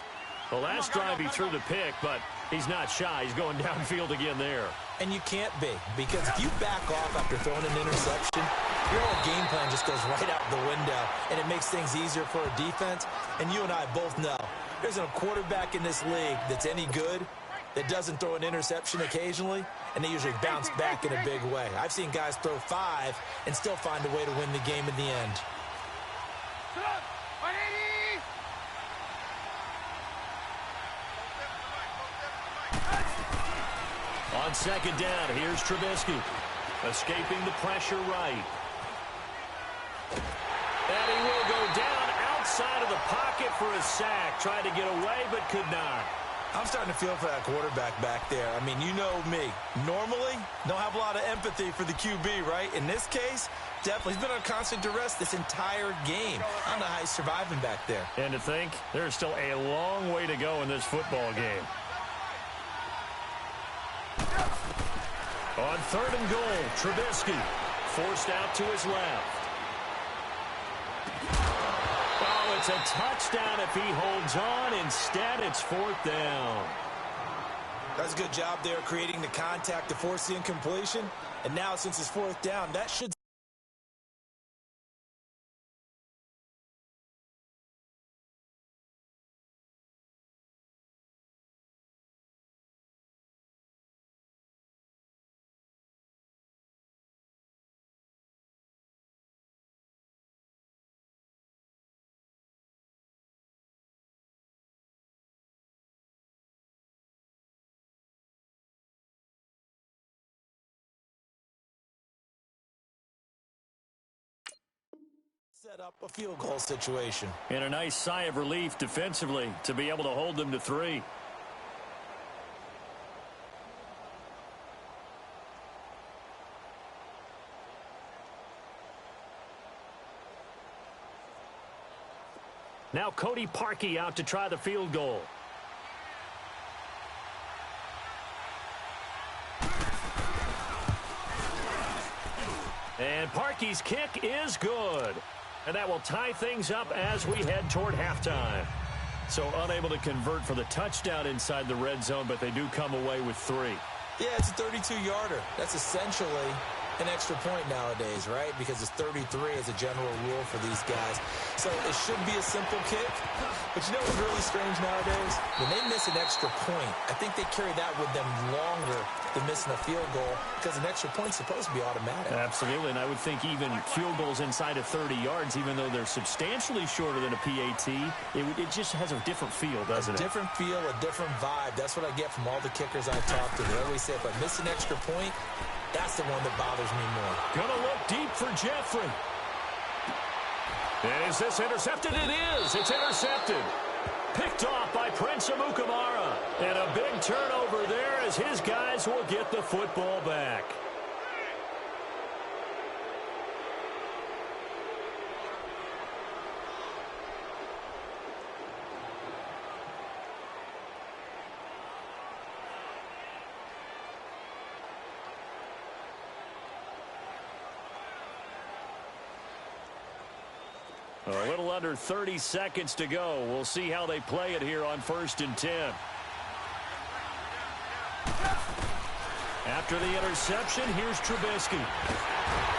The last drive he threw the pick, but he's not shy. He's going downfield again there. And you can't be, because if you back off after throwing an interception, your whole game plan just goes right out the window, and it makes things easier for a defense. And you and I both know, there isn't a quarterback in this league that's any good that doesn't throw an interception occasionally, and they usually bounce back in a big way. I've seen guys throw 5 and still find a way to win the game in the end. On second down, here's Trubisky. Escaping the pressure right. And he will go down outside of the pocket for a sack. Tried to get away, but could not. I'm starting to feel for that quarterback back there. I mean, you know me. Normally, don't have a lot of empathy for the QB, right? In this case, definitely. He's been on constant duress this entire game. I don't know how he's surviving back there. And to think, there's still a long way to go in this football game. On 3rd and goal, Trubisky forced out to his left. Oh, it's a touchdown if he holds on. Instead, it's 4th down. That's a good job there creating the contact to force the incompletion. And now, since it's 4th down, that should... set up a field goal situation. And a nice sigh of relief defensively to be able to hold them to 3. Now Cody Parkey out to try the field goal. And Parkey's kick is good. And that will tie things up as we head toward halftime. So unable to convert for the touchdown inside the red zone, but they do come away with 3. Yeah, it's a 32-yarder. That's essentially an extra point nowadays, right? Because it's 33 as a general rule for these guys. So it should be a simple kick. But you know what's really strange nowadays? When they miss an extra point, I think they carry that with them longer than missing a field goal because an extra point's supposed to be automatic. Absolutely, and I would think even field goals inside of 30 yards, even though they're substantially shorter than a PAT, it just has a different feel, doesn't it? A different feel, a different vibe. That's what I get from all the kickers I talk to. They always say if I miss an extra point, that's the one that bothers me more. Gonna look deep for Jeffrey. Is this intercepted? It is. It's intercepted. Picked off by Prince Amukamara. And a big turnover there as his guys will get the football back. A little under 30 seconds to go. We'll see how they play it here on 1st and 10. After the interception, here's Trubisky.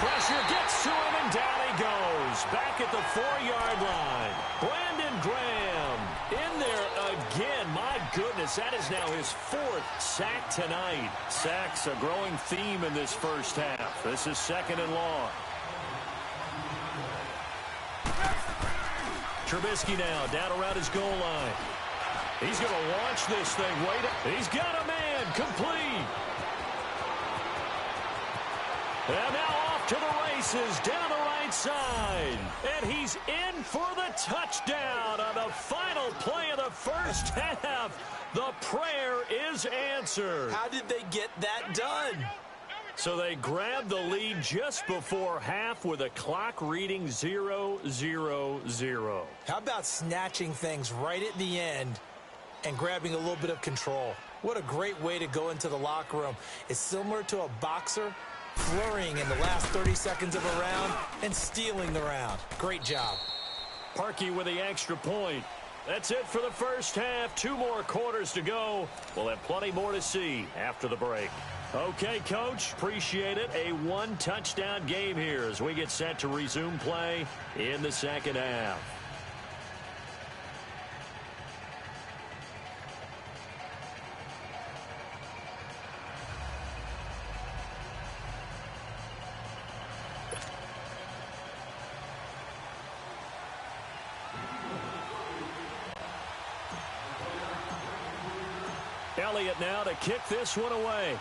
Pressure gets to him, and down he goes. Back at the 4-yard line. Brandon Graham in there again. My goodness, that is now his 4th sack tonight. Sacks a growing theme in this first half. This is 2nd and long. Trubisky now down around his goal line. He's going to launch this thing. He's got a man. Complete. And now off to the races down the right side. And he's in for the touchdown on the final play of the first half. The prayer is answered. How did they get that done? So they grabbed the lead just before half with a clock reading 0-0-0. How about snatching things right at the end and grabbing a little bit of control? What a great way to go into the locker room. It's similar to a boxer flurrying in the last 30 seconds of a round and stealing the round. Great job. Parkey with the extra point. That's it for the first half. 2 more quarters to go. We'll have plenty more to see after the break. Okay, Coach, appreciate it. A 1-touchdown game here as we get set to resume play in the second half. Elliott now to kick this one away.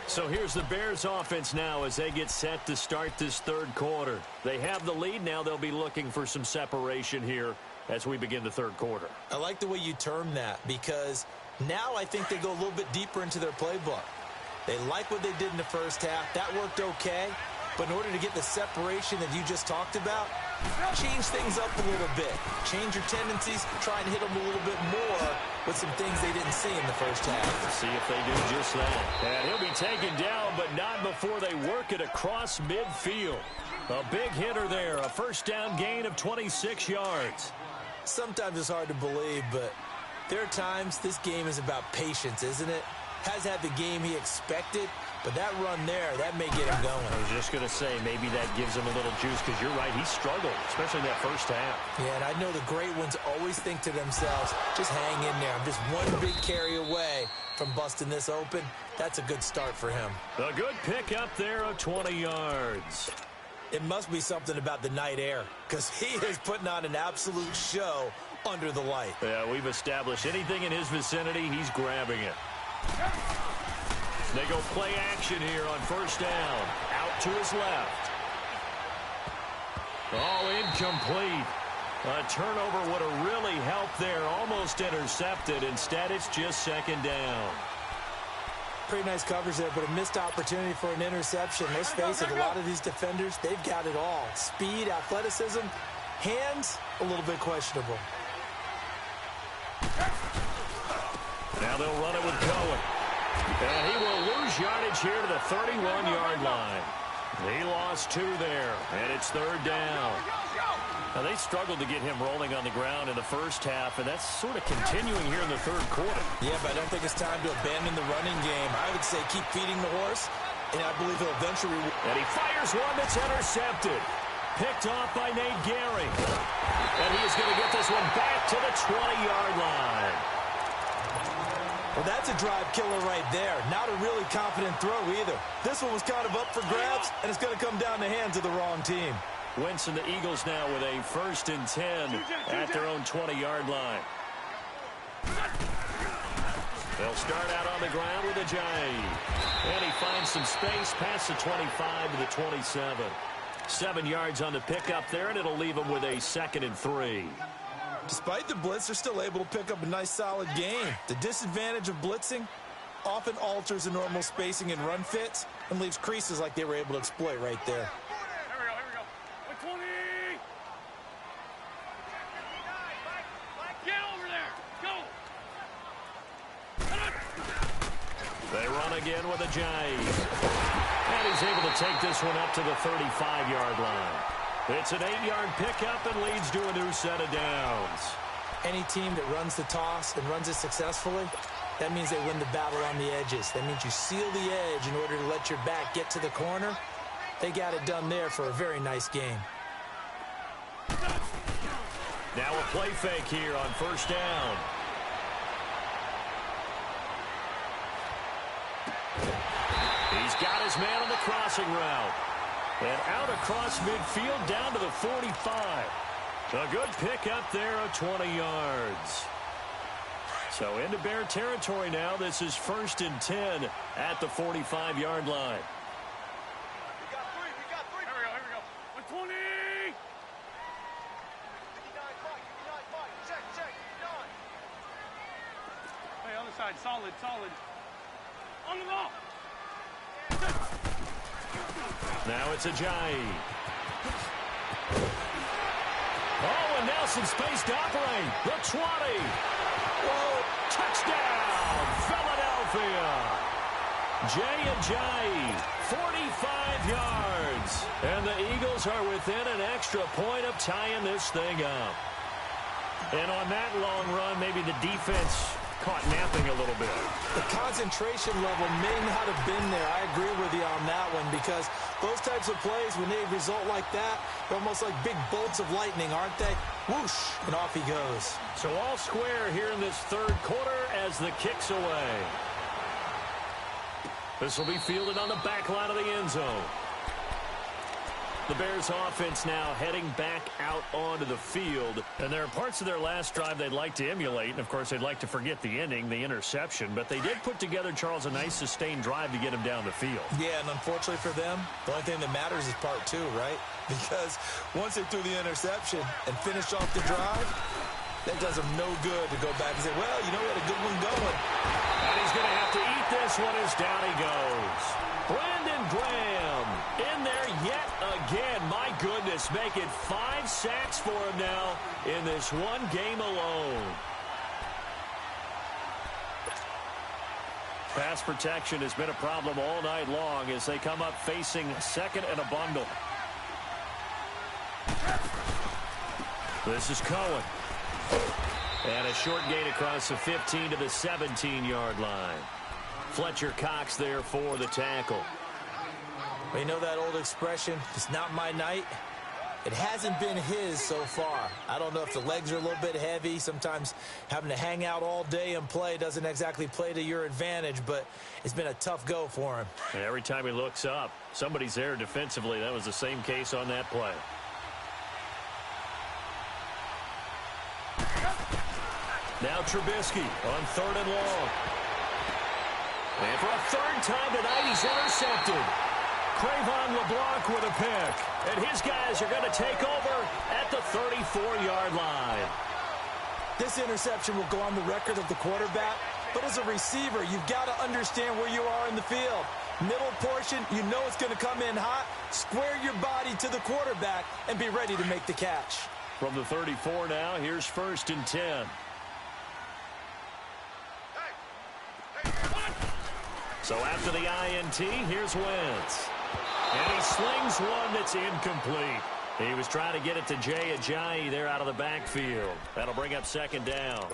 So here's the Bears offense now as they get set to start this third quarter. They have the lead. Now they'll be looking for some separation here as we begin the third quarter. I like the way you term that because now I think they go a little bit deeper into their playbook. They like what they did in the first half. That worked okay. But in order to get the separation that you just talked about, change things up a little bit. Change your tendencies, try and hit them a little bit more with some things they didn't see in the first half. Let's see if they do just that. And he'll be taken down, but not before they work it across midfield. A big hitter there, a first down gain of 26 yards. Sometimes it's hard to believe, but there are times this game is about patience, isn't it? Has had the game he expected, but that run there, that may get him going. I was just going to say, maybe that gives him a little juice because you're right, he struggled, especially in that first half. Yeah, and I know the great ones always think to themselves, just hang in there. I'm just one big carry away from busting this open. That's a good start for him. A good pick up there of 20 yards. It must be something about the night air because he is putting on an absolute show under the light. Yeah, we've established anything in his vicinity, he's grabbing it. They go play action here on first down. Out to his left. Oh, incomplete. A turnover would have really helped there. Almost intercepted. Instead, it's just second down. Pretty nice coverage there, but a missed opportunity for an interception. Let's face it, a lot of these defenders, they've got it all. Speed, athleticism, hands, a little bit questionable. Now they'll run it with Cohen. And he will lose yardage here to the 31-yard line. He lost 2 there, and it's third down. Now, they struggled to get him rolling on the ground in the first half, and that's sort of continuing here in the third quarter. Yeah, but I don't think it's time to abandon the running game. I would say keep feeding the horse, and I believe he'll eventually... And he fires one that's intercepted. Picked off by Nate Gehring. And he is going to get this one back to the 20-yard line. Well, that's a drive killer right there. Not a really confident throw either. This one was kind of up for grabs, and it's going to come down the hands of the wrong team. Wentz and the Eagles now with a 1st and 10 at their own 20-yard line. They'll start out on the ground with Ajayi. And he finds some space past the 25 to the 27. 7 yards on the pickup there, and it'll leave him with a 2nd and 3. Despite the blitz, they're still able to pick up a nice solid gain. The disadvantage of blitzing often alters the normal spacing and run fits and leaves creases like they were able to exploit right there. Here we go. 20! Get over there! Go! They run again with Ajayi. And he's able to take this one up to the 35-yard line. It's an 8-yard pickup and leads to a new set of downs. Any team that runs the toss and runs it successfully, that means they win the battle on the edges. That means you seal the edge in order to let your back get to the corner. They got it done there for a very nice game. Now a play fake here on first down. He's got his man on the crossing route. And out across midfield down to the 45. A good pick up there of 20 yards. So into Bear territory now. This is 1st and 10 at the 45-yard line. We got 3. Here we go. 20! Check. Hey, other side. Solid. On the ball. Now it's Ajayi. Oh, and now some space to operate. The 20. Whoa, touchdown, Philadelphia. Jay Ajayi, 45 yards. And the Eagles are within an extra point of tying this thing up. And on that long run, maybe the defense caught napping a little bit. The concentration level may not have been there. I agree with you on that one because those types of plays, when they result like that, they're almost like big bolts of lightning, aren't they? Whoosh, and off he goes. So all square here in this third quarter as the kick's away. This will be fielded on the back line of the end zone. The Bears offense now heading back out onto the field. And there are parts of their last drive they'd like to emulate. And, of course, they'd like to forget the ending, the interception. But they did put together, Charles, a nice sustained drive to get him down the field. Yeah, and unfortunately for them, the only thing that matters is part two, right? Because once they threw the interception and finished off the drive, that does them no good to go back and say, well, we had a good one going. And he's going to have to eat this one as down he goes. Brandon Graham in there yet again. My goodness, make it 5 sacks for him now in this one game alone. Pass protection has been a problem all night long as they come up facing second and a bundle. This is Cohen. And a short gain across the 15 to the 17-yard line. Fletcher Cox there for the tackle. Well, you know that old expression, it's not my night? It hasn't been his so far. I don't know if the legs are a little bit heavy. Sometimes having to hang out all day and play doesn't exactly play to your advantage, but it's been a tough go for him. And every time he looks up, somebody's there defensively. That was the same case on that play. Now Trubisky on 3rd and long. And for a 3rd time tonight, he's intercepted. Crayvon LeBlanc with a pick. And his guys are going to take over at the 34-yard line. This interception will go on the record of the quarterback. But as a receiver, you've got to understand where you are in the field. Middle portion, you know it's going to come in hot. Square your body to the quarterback and be ready to make the catch. From the 34 now, here's 1st and 10. So after the INT, here's Wentz. And he slings one that's incomplete. He was trying to get it to Jay Ajayi there out of the backfield. That'll bring up 2nd down.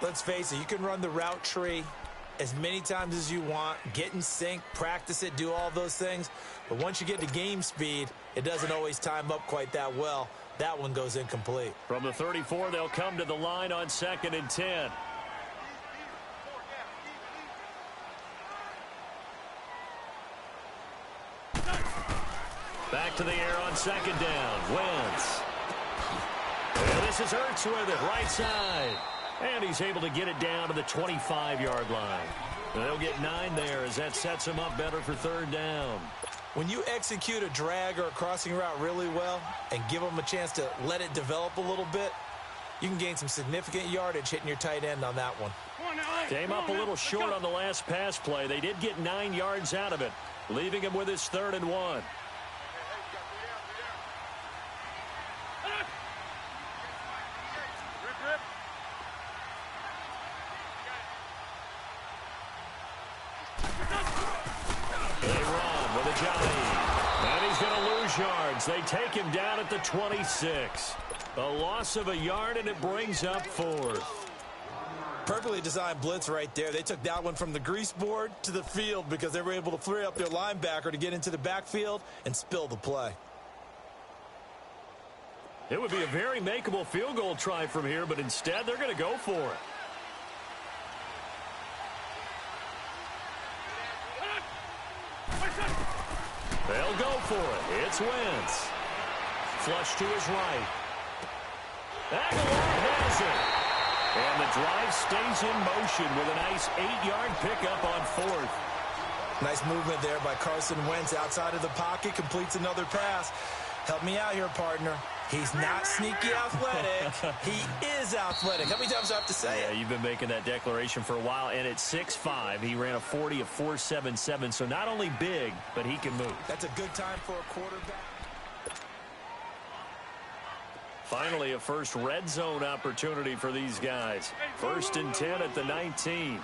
Let's face it, you can run the route tree as many times as you want, get in sync, practice it, do all those things. But once you get to game speed, it doesn't always time up quite that well. That one goes incomplete. From the 34, they'll come to the line on 2nd and 10. Back to the air on 2nd down. Wentz. And this is Ertz with it, right side. And he's able to get it down to the 25-yard line. They'll get 9 there as that sets him up better for 3rd down. When you execute a drag or a crossing route really well and give them a chance to let it develop a little bit, you can gain some significant yardage hitting your tight end on that one. Came up a little short on the last pass play. They did get 9 yards out of it, leaving him with his 3rd and 1. And he's going to lose yards. They take him down at the 26. A loss of a yard, and it brings up 4th. Perfectly designed blitz right there. They took that one from the grease board to the field because they were able to free up their linebacker to get into the backfield and spill the play. It would be a very makeable field goal try from here, but instead they're going to go for it. They'll go for it. It's Wentz. Flush to his right. Aguilar has it. And the drive stays in motion with a nice 8-yard pickup on 4th. Nice movement there by Carson Wentz outside of the pocket. Completes another pass. Help me out here, partner. He's not sneaky athletic. He is athletic. How many times do I have to say it? Yeah, you've been making that declaration for a while. And at 6'5", he ran a 40 of 4.77. So not only big, but he can move. That's a good time for a quarterback. Finally, a first red zone opportunity for these guys. 1st and 10 at the 19.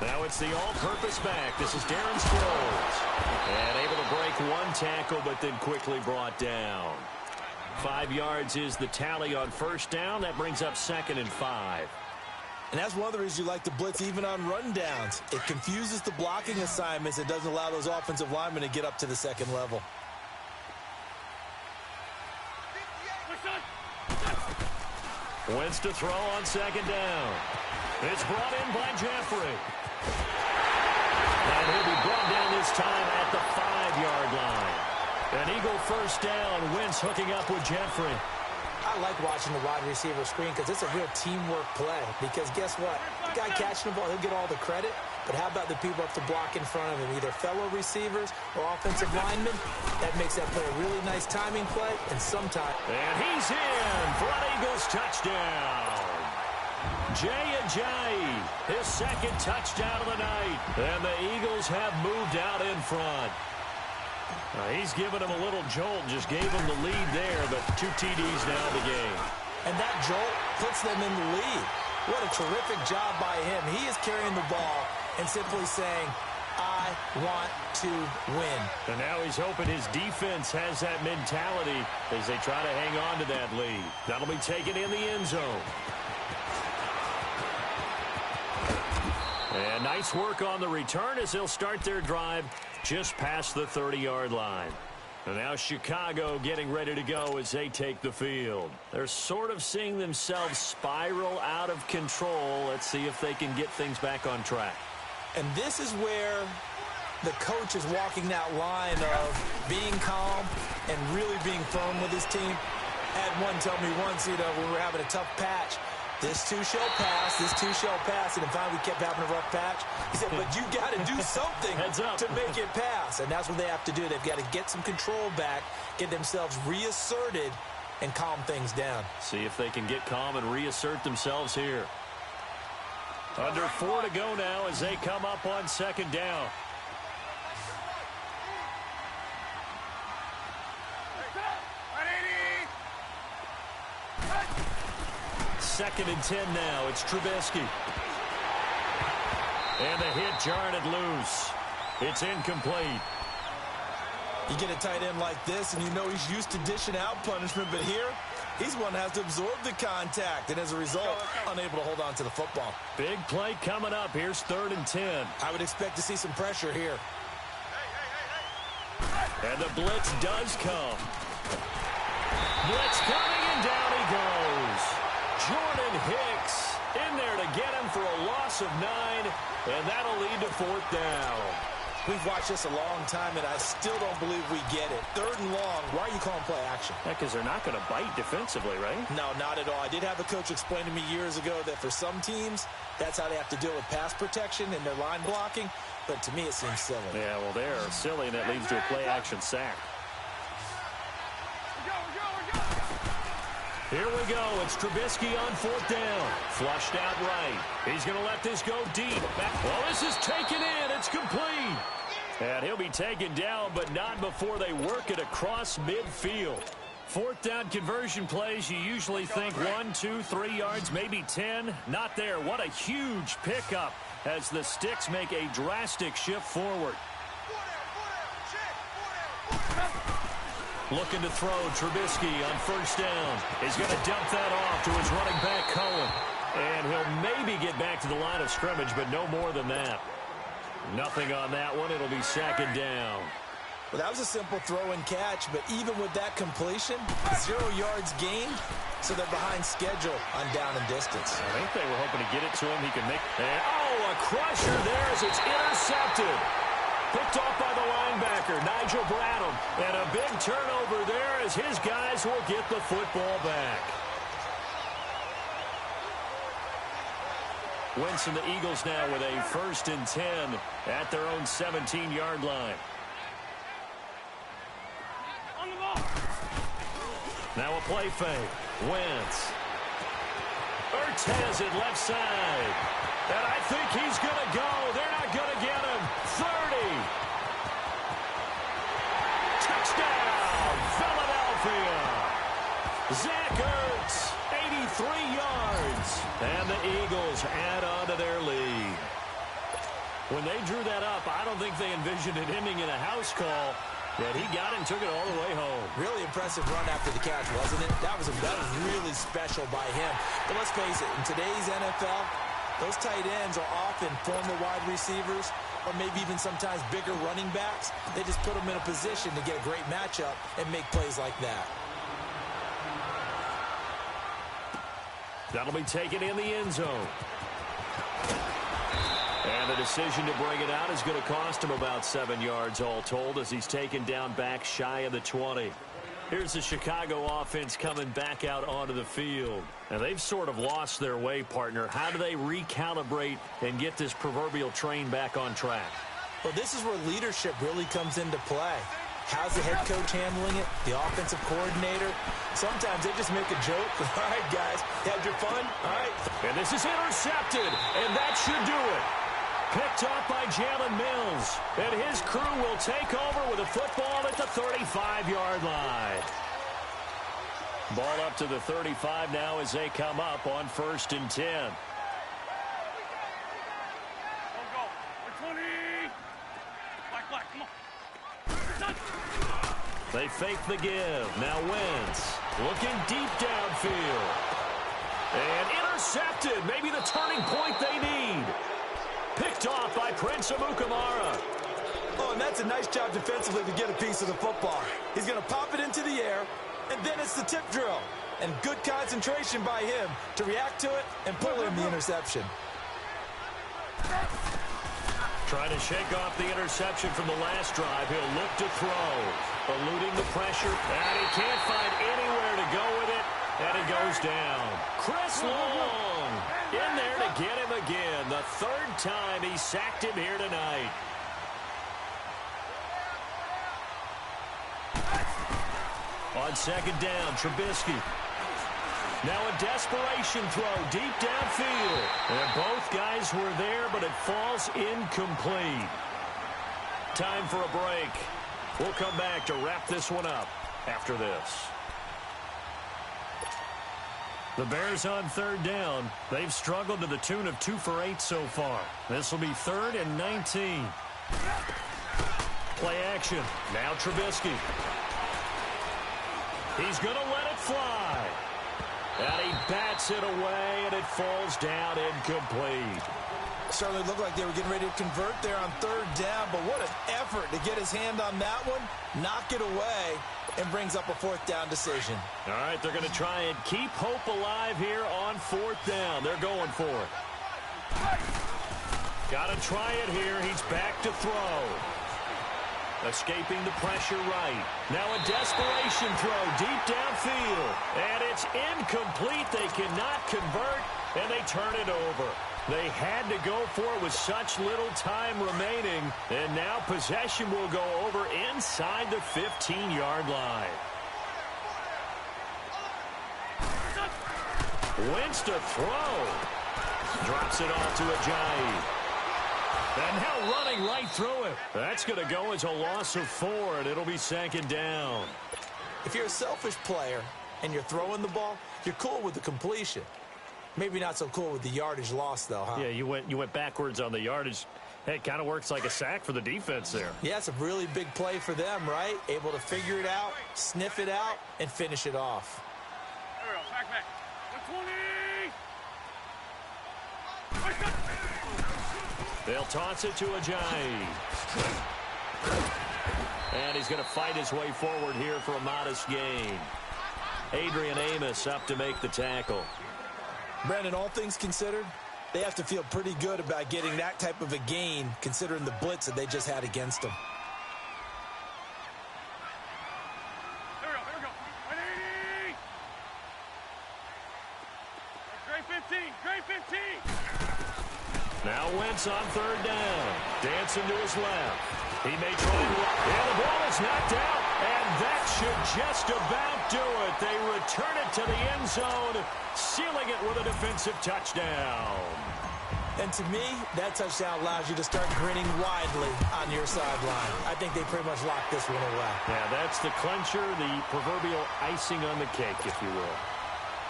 Now it's the all-purpose back. This is Darren Sproles. And able to break 1 tackle, but then quickly brought down. 5 yards is the tally on 1st down. That brings up 2nd and 5. And that's one of the reasons you like to blitz even on rundowns. It confuses the blocking assignments. It doesn't allow those offensive linemen to get up to the 2nd level. Wentz to throw on 2nd down. It's brought in by Jeffrey. And he'll be brought down this time at the 5-yard line. An Eagle first down. Wentz hooking up with Jeffrey. I like watching the wide receiver screen because it's a real teamwork play. Because guess what? The guy catching the ball, he'll get all the credit. But how about the people up to block in front of him, either fellow receivers or offensive linemen? That makes that play a really nice timing play, and sometimes... And he's in for an Eagles touchdown. Jay Ajayi, his second touchdown of the night. And the Eagles have moved out in front. He's given him a little jolt, just gave him the lead there, but 2 TDs now in the game. And that jolt puts them in the lead. What a terrific job by him. He is carrying the ball and simply saying, I want to win. And now he's hoping his defense has that mentality as they try to hang on to that lead. That'll be taken in the end zone. And nice work on the return as they'll start their drive just past the 30-yard line. And now Chicago getting ready to go as they take the field. They're sort of seeing themselves spiral out of control. Let's see if they can get things back on track. And this is where the coach is walking that line of being calm and really being firm with his team. I had one tell me once, when we were having a tough patch, this too shall pass, this too shall pass. And finally we kept having a rough patch. He said, but you got to do something to make it pass. And that's what they have to do. They've got to get some control back, get themselves reasserted, and calm things down. See if they can get calm and reassert themselves here. Under 4 to go now as they come up on second down. Second and 10 now. It's Trubisky. And the hit jarred it loose. It's incomplete. You get a tight end like this, and you know he's used to dishing out punishment, but here, he's one that has to absorb the contact, and as a result, unable to hold on to the football. Big play coming up. Here's 3rd and 10. I would expect to see some pressure here. And the blitz does come. Blitz coming, and down he goes. Jordan Hicks in there to get him for a loss of 9, and that'll lead to 4th down. We've watched this a long time, and I still don't believe we get it. 3rd and long, why are you calling play action? Yeah, because they're not going to bite defensively, right? No, not at all. I did have a coach explain to me years ago that for some teams, that's how they have to deal with pass protection and their line blocking, but to me it seems silly. Yeah, well, they're silly, and that leads to a play action sack. Here we go. It's Trubisky on 4th down. Flushed out right. He's going to let this go deep. Well, this is taken in. It's complete. And he'll be taken down, but not before they work it across midfield. 4th down conversion plays, you usually think 1, 2, 3 yards, maybe 10. Not there. What a huge pickup as the Sticks make a drastic shift forward. Looking to throw. Trubisky on 1st down. He's going to dump that off to his running back, Cohen. And he'll maybe get back to the line of scrimmage, but no more than that. Nothing on that one. It'll be 2nd down. Well, that was a simple throw and catch, but even with that completion, 0 yards gained, so they're behind schedule on down and distance. I think they were hoping to get it to him. He can make... And, a crusher there as it's intercepted. Picked off by the linebacker, Nigel Bradham. And a big turnover there as his guys will get the football back. Wentz and the Eagles now with a 1st and 10 at their own 17-yard line. Now a play fake. Wentz. Ertz has it left side. And I think he's going to go. They're not going to get him. 30. Touchdown, Philadelphia. Zach Ertz, 83 yards. And the Eagles add on to their lead. When they drew that up, I don't think they envisioned it ending in a house call. But he got it and took it all the way home. Really impressive run after the catch, wasn't it? That was really special by him. But let's face it, in today's NFL, those tight ends are often former wide receivers or maybe even sometimes bigger running backs. They just put them in a position to get a great matchup and make plays like that. That'll be taken in the end zone. And the decision to bring it out is going to cost him about 7 yards all told as he's taken down back shy of the 20. Here's the Chicago offense coming back out onto the field. And they've sort of lost their way, partner. How do they recalibrate and get this proverbial train back on track? Well, this is where leadership really comes into play. How's the head coach handling it? The offensive coordinator? Sometimes they just make a joke. All right, guys, had your fun? All right. And this is intercepted, and that should do it. Picked off by Jalen Mills. And his crew will take over with a football at the 35-yard line. Ball up to the 35 now as they come up on 1st and 10. They fake the give. Now Wentz looking deep downfield. And intercepted. Maybe the turning point they need. Picked off by Prince Amukamara. Oh, and that's a nice job defensively to get a piece of the football. He's going to pop it into the air, and then it's the tip drill. And good concentration by him to react to it and pull in the interception. Trying to shake off the interception from the last drive. He'll look to throw. Eluding the pressure. And he can't find anywhere to go with it. And it goes down. Chris Long in there to get him again. The 3rd time he sacked him here tonight. On 2nd down, Trubisky. Now a desperation throw deep downfield. And both guys were there, but it falls incomplete. Time for a break. We'll come back to wrap this one up after this. The Bears on 3rd down. They've struggled to the tune of 2 for 8 so far. This will be 3rd and 19. Play action. Now Trubisky. He's going to let it fly. And he bats it away, and it falls down incomplete. Certainly looked like they were getting ready to convert there on 3rd down, but what an effort to get his hand on that one, knock it away, and brings up a 4th down decision. All right, they're going to try and keep hope alive here on 4th down. They're going for it. Got to try it here. He's back to throw. Escaping the pressure right. Now a desperation throw deep downfield. And it's incomplete. They cannot convert, and they turn it over. They had to go for it with such little time remaining. And now possession will go over inside the 15-yard line. Wentz to throw. Drops it off to Ajayi. And now running right through it. That's going to go as a loss of 4, and it'll be 2nd down. If you're a selfish player and you're throwing the ball, you're cool with the completion. Maybe not so cool with the yardage loss, though, huh? Yeah, you went backwards on the yardage. Hey, it kind of works like a sack for the defense there. Yeah, it's a really big play for them, right? Able to figure it out, sniff it out, and finish it off. There we go. Back. 120. They'll toss it to Ajayi. And he's going to fight his way forward here for a modest gain. Adrian Amos up to make the tackle. Brandon, all things considered, they have to feel pretty good about getting that type of a gain considering the blitz that they just had against them. Here we go. 180. Great 15. Now Wentz on 3rd down. Dancing to his left. He may try and run. And the ball is knocked out. And that should just about do it. They return it to the end zone, sealing it with a defensive touchdown. And to me, that touchdown allows you to start grinning widely on your sideline. I think they pretty much locked this one away. Yeah, that's the clincher, the proverbial icing on the cake, if you will.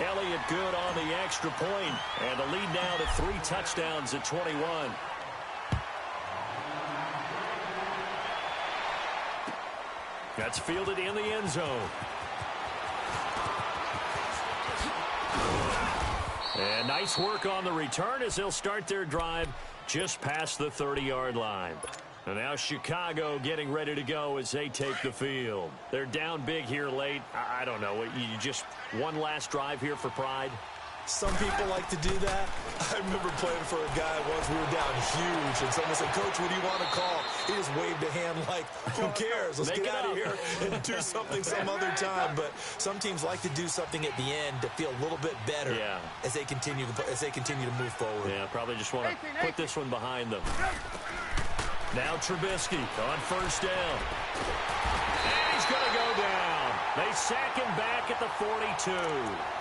Elliott good on the extra point, and the lead now to 3 touchdowns at 21. That's fielded in the end zone. And nice work on the return as they'll start their drive just past the 30-yard line. And now Chicago getting ready to go as they take the field. They're down big here late. I don't know. You just one last drive here for pride? Some people like to do that. I remember playing for a guy once. We were down huge, and someone said, "Coach, what do you want to call?" He just waved a hand like, "Who cares? Let's get out of here and do something some other time." But some teams like to do something at the end to feel a little bit better as they continue to move forward. Yeah, probably just want to put this one behind them. Now Trubisky on first down. And he's going to go down. They sack him back at the 42.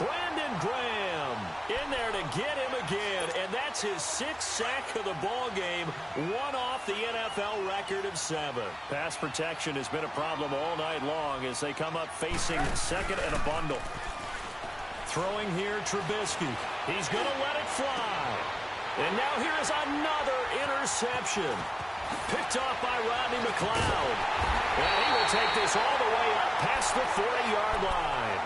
Brandon Graham in there to get him again. And that's his 6th sack of the ball game. One off the NFL record of 7. Pass protection has been a problem all night long as they come up facing second and a bundle. Throwing here, Trubisky. He's going to let it fly. And now here is another interception. Picked off by Rodney McLeod. And he will take this all the way up past the 40-yard line.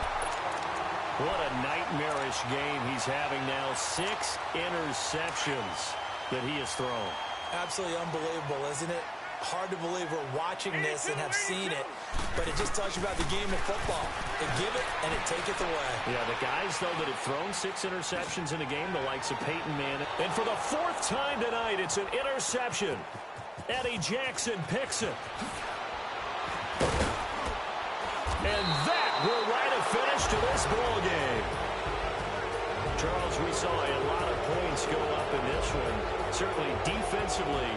What a nightmarish game he's having now. 6 interceptions that he has thrown. Absolutely unbelievable, isn't it? Hard to believe we're watching this and have seen it, but it just tells you about the game of football. They give it and it taketh away. Yeah, the guys, though, that have thrown 6 interceptions in a game, the likes of Peyton Manning. And for the 4th time tonight, it's an interception. Eddie Jackson picks it. And that will write a finish to this ball game. Charles, we saw a lot of points go up in this one. Certainly defensively,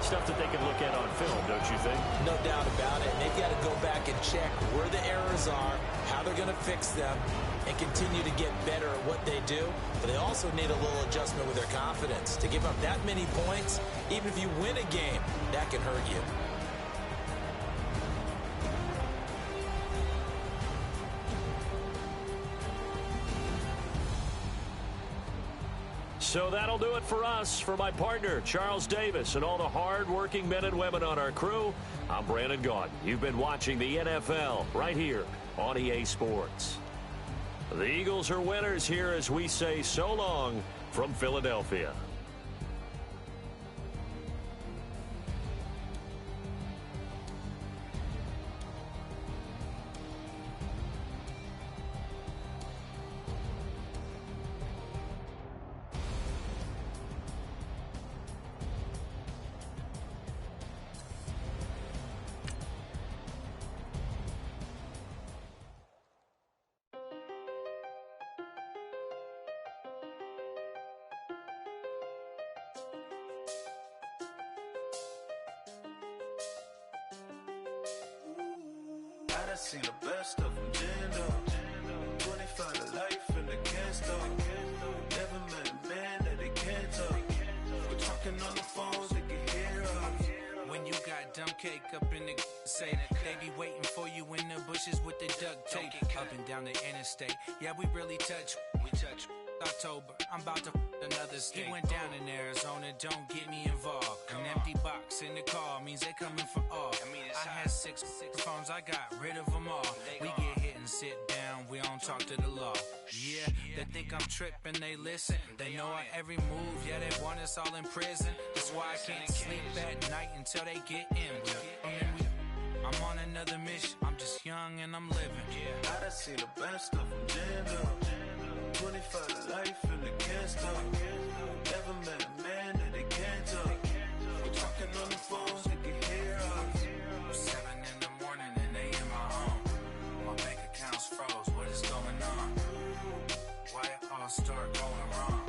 stuff that they can look at on film, don't you think? No doubt about it. And they've got to go back and check where the errors are, how they're going to fix them, and continue to get better at what they do. But they also need a little adjustment with their confidence. To give up that many points, even if you win a game, that can hurt you. So that'll do it for us. For my partner, Charles Davis, and all the hard-working men and women on our crew, I'm Brandon Gaudin. You've been watching the NFL right here on EA Sports. The Eagles are winners here as we say so long from Philadelphia. I seen the best of them, Jando. 25 to life and they can't stop. Never met a man that they can't talk. We're talking on the phones, they can hear us. When you got dumb cake up in the say that they be waiting for you in the bushes with the duct tape. Up and down the interstate, yeah, we really touch. We touch. October, I'm about to another state. He went down in Arizona, don't get me involved. An empty box in the car means they coming for all. I had six phones, I got rid of them all. We get hit and sit down, we don't talk to the law. Yeah, they think I'm tripping, they listen. They know our every move, yeah, they want us all in prison. That's why I can't sleep at night until they get in. I'm on another mission, I'm just young and I'm living. I done seen the best of them, Jando. 25 to life and they can't stop. Never met a man that they can't talk. We're talking on the phones, they can hear us. 7 in the morning and they in my home. My bank account's froze, what is going on? Why it all start going wrong?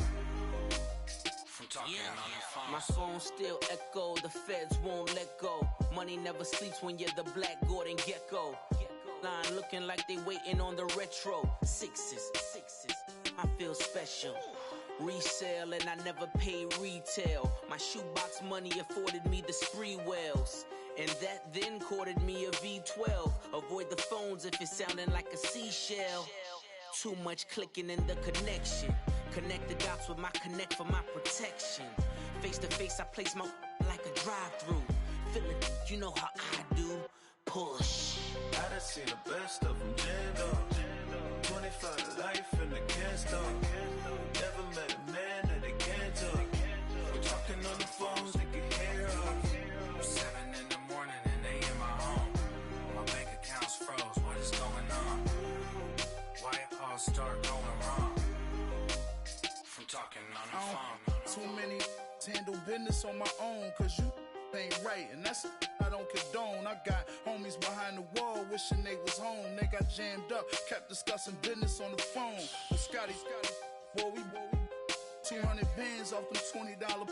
From talking on the phone. My phone still echo, the feds won't let go. Money never sleeps when you're the Black Gordon Gecko. Line looking like they waiting on the retro. Sixes. I feel special. Resale and I never paid retail. My shoebox money afforded me the spree wells. And that then courted me a V12. Avoid the phones if it's sounding like a seashell. Too much clicking in the connection. Connect the dots with my connect for my protection. Face to face I place my like a drive-through. Feeling you know how I do. Push. I done seen the best of them, Jando. 25 to life and they can't stop. Never met a man that they can't talk. We're talking on the phones, they can hear us. 7 in the morning and they in my home. My bank account's froze, what is going on? Why it all start going wrong? Too many handle business on my own, cause you ain't right, and that's I don't condone. I got homies behind the wall wishing they was home. They got jammed up, kept discussing business on the phone. But Scotty, boy, we 200 bands off them $20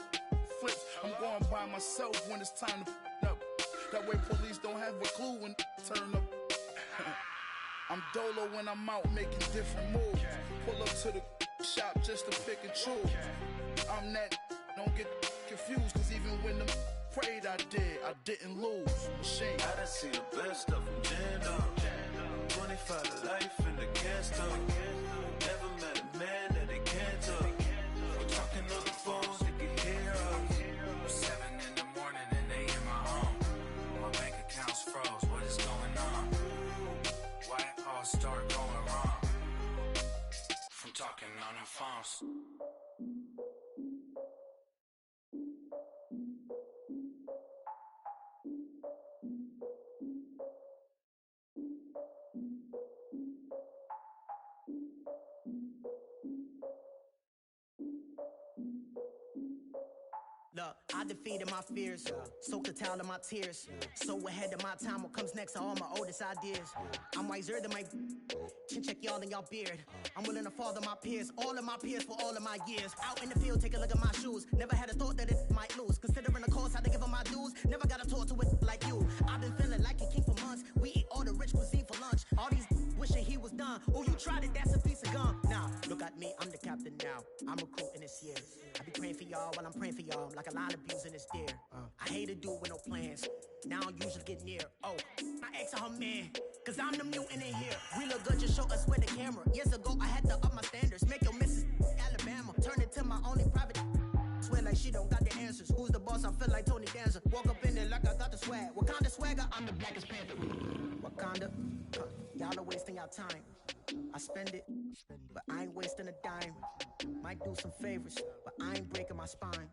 flips. I'm going by myself when it's time to up. That way police don't have a clue when turn up. I'm dolo when I'm out making different moves. Pull up to the shop just to pick and choose. I'm that, don't get confused, cause even when the prayed I didn't lose. Machine. I done see the best of them jammed up. 25 to life in the cast up. Never met a man that they can't talk. We're talking on the phone, they can hear us. 7 in the morning and they in my home. My bank account's froze, what is going on? Why it all start going wrong? From talking on the phones. Look, I defeated my fears, soaked the towel of my tears. So ahead of my time, what comes next are all my oldest ideas. I'm wiser than my chin check y'all in y'all beard. I'm willing to father my peers, all of my peers for all of my years. Out in the field, take a look at my shoes. Never had a thought that it might lose. Considering the cost, I had to give them my dues. Never got a talk to it like you. I've been feeling like a king for months. We eat all the rich cuisine for lunch. All these wishing he was done. Oh, you tried it, that's a piece of gum. Now, look at me, I'm the captain now. I'm recruiting this year. I be praying for y'all while I'm praying for y'all. Like a line of abusing this deer. I hate to do with no plans. Now I usually get near. Oh, my ex are her man. Cause I'm the mutant in here. We look good, just show us where the camera. Years ago, I had to up my standards. Make your missus Alabama. Turn it to my only private. Swear like she don't got the answers. Who's the boss? I feel like Tony Danza. Walk up in there like I got the swag. Wakanda swagger, I'm the blackest panther. Wakanda, y'all are wasting your time. I spend it, but I ain't wasting a dime. Might do some favors, but I ain't breaking my spine.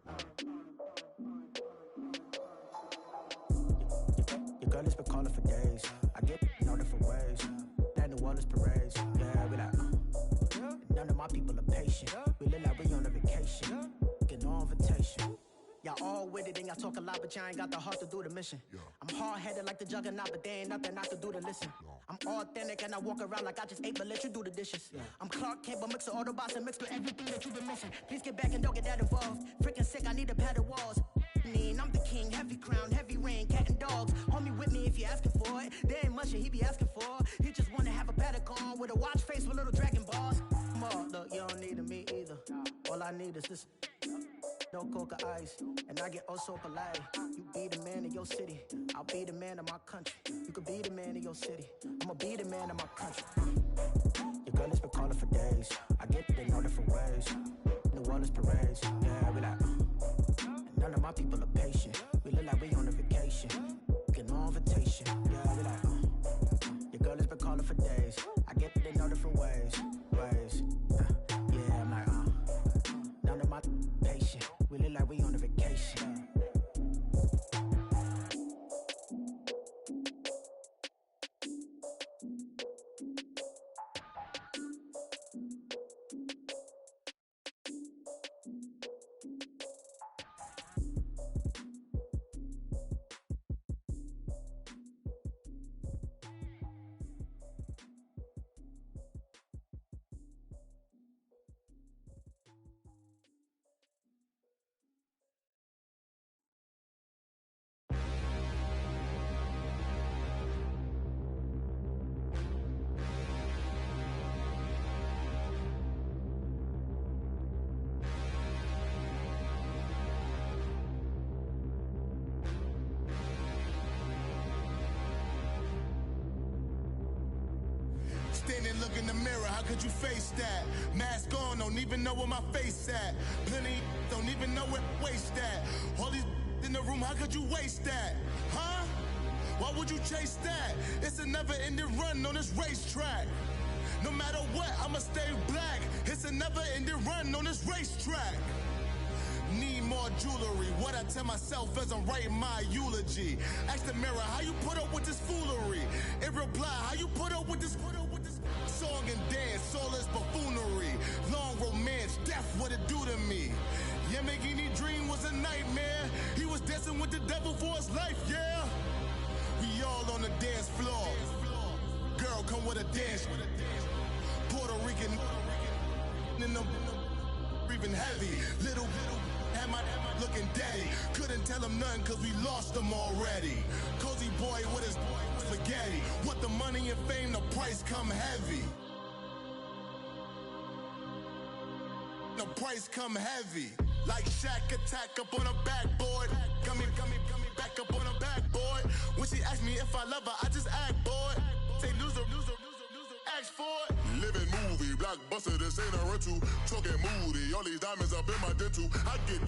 Your girl has been calling for days. I get in all different ways. That New Orleans parades. Yeah, we like, none of my people are patient. We look like we on a vacation. Get no invitation. Y'all all with it and y'all talk a lot, but y'all ain't got the heart to do the mission. I'm hard-headed like the juggernaut, but there ain't nothing I can do to listen. I'm authentic and I walk around like I just ate, but let you do the dishes. I'm Clark Kent, but mix of Autobots and mix with everything that you've been missing. Please get back and don't get that involved. Freaking sick, I need a pad of walls. I'm the king, heavy crown, heavy rain, cat and dogs. Homie with me if you're asking for it. There ain't much that he be asking for. He just wanna have a paddock on with a watch face with little dragon balls. Look, you don't need me either. All I need is this. No coca ice, and I get oh so polite. You be the man of your city, I'll be the man of my country. You could be the man of your city, I'ma be the man of my country. Your girl has been calling for days. I get it in all different ways. New Orleans parades, yeah, we like. None of my people are patient. We look like we on a vacation. Get no invitation, yeah, we like. Your girl has been calling for days. I get it in all different ways. Yeah, I'm like, none of my patient. We look like we on a vacation. Standing, look in the mirror, how could you face that? Mask on, don't even know where my face at. Plenty, don't even know where waist at. All these in the room, how could you waste that? Huh? Why would you chase that? It's a never-ending run on this racetrack. No matter what, I'ma stay black. It's a never-ending run on this racetrack. Need more jewelry. What I tell myself as I'm writing my eulogy. Ask the mirror, how you put up with this foolery? It reply, how you put up with this song and dance, soulless buffoonery. Long romance, death, what it do to me? Lamborghini dream was a nightmare. He was dancing with the devil for his life, yeah. We all on the dance floor. Girl, come with a dance. Puerto Rican in the breathing heavy. Little had my looking daddy. Couldn't tell him nothing cause we lost him already. Cozy boy with his spaghetti. With the money and fame, the price come heavy. The price come heavy. Like Shaq attack up on a backboard. Got me back up on a backboard. When she asked me if I love her, I just act bored. Say loser, ask for it. Living movie, blockbuster, this ain't a rental. Talking moody, all these diamonds up in my dental. I get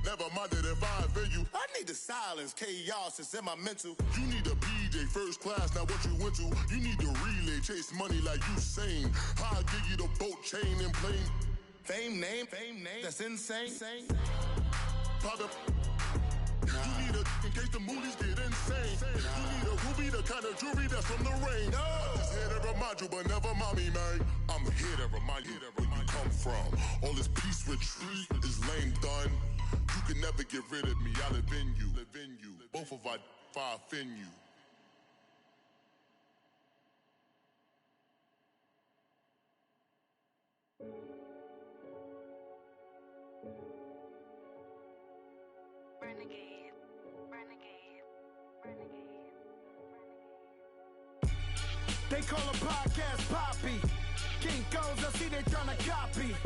never minded if I offend you. I need the silence, chaos is in my mental. You need a PJ first class, not what you went to. You need the relay, chase money like you sane. I'll give you the boat, chain, and plane. Fame name, that's insane. Private. You need a in case the movies get insane. You need a ruby, the kind of jewelry that's from the rain. I'm just here to remind you, but never mind me, man. I'm here to remind you where you come from. All this peace retreat is lame done. You can never get rid of me. I live in you. Both of our fire offend you. They call a podcast Poppy. Kinkos, I see they tryna copy.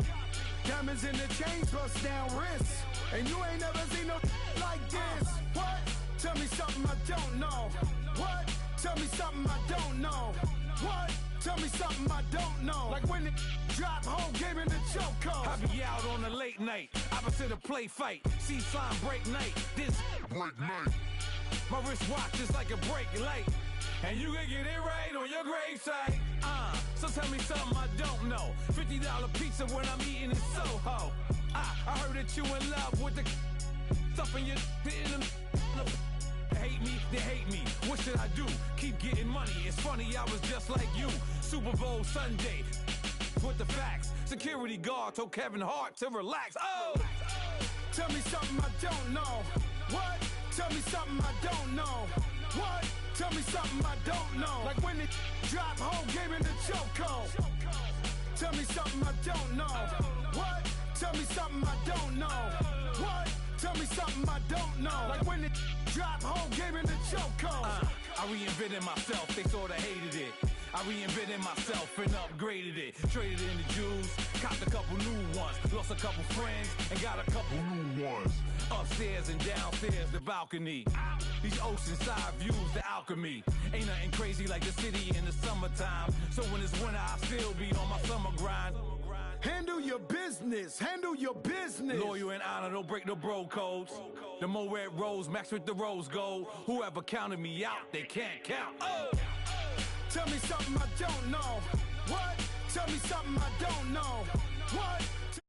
Diamonds in the chains, bust down wrists. And you ain't never seen no like this. What? Tell me something I don't know. What? Tell me something I don't know. What? Tell me something I don't know. Like when it drop, whole game in the chokehold. I be out on a late night, opposite a play fight. See sign break night, this break night. My wristwatch is like a break light. And you can get it right on your gravesite. So tell me something I don't know. $50 pizza when I'm eating in Soho. I heard that you in love with the stuff in your in them. Hate me, they hate me. What should I do? Keep getting money. It's funny, I was just like you. Super Bowl Sunday. With the facts. Security guard told Kevin Hart to relax. Oh! Tell me something I don't know. What? Tell me something I don't know. What? Tell me something I don't know. Like when it drop, whole game in the chokehold. Tell me something I don't know. What? Tell me something I don't know. What? Tell me something I don't know. Like when it drop, whole game in the chokehold. I reinvented myself, they sorta hated it. I reinvented myself and upgraded it. Traded in the Jews, copped a couple new ones. Lost a couple friends and got a couple new ones. Upstairs and downstairs, the balcony. These oceanside views, the alchemy. Ain't nothing crazy like the city in the summertime. So when it's winter, I still be on my summer grind. Handle your business, handle your business. Loyal and honor, don't break the bro codes. The more red rose, max with the rose gold. Whoever counted me out, they can't count. Oh! Tell me something I don't know. What? Tell me something I don't know. What?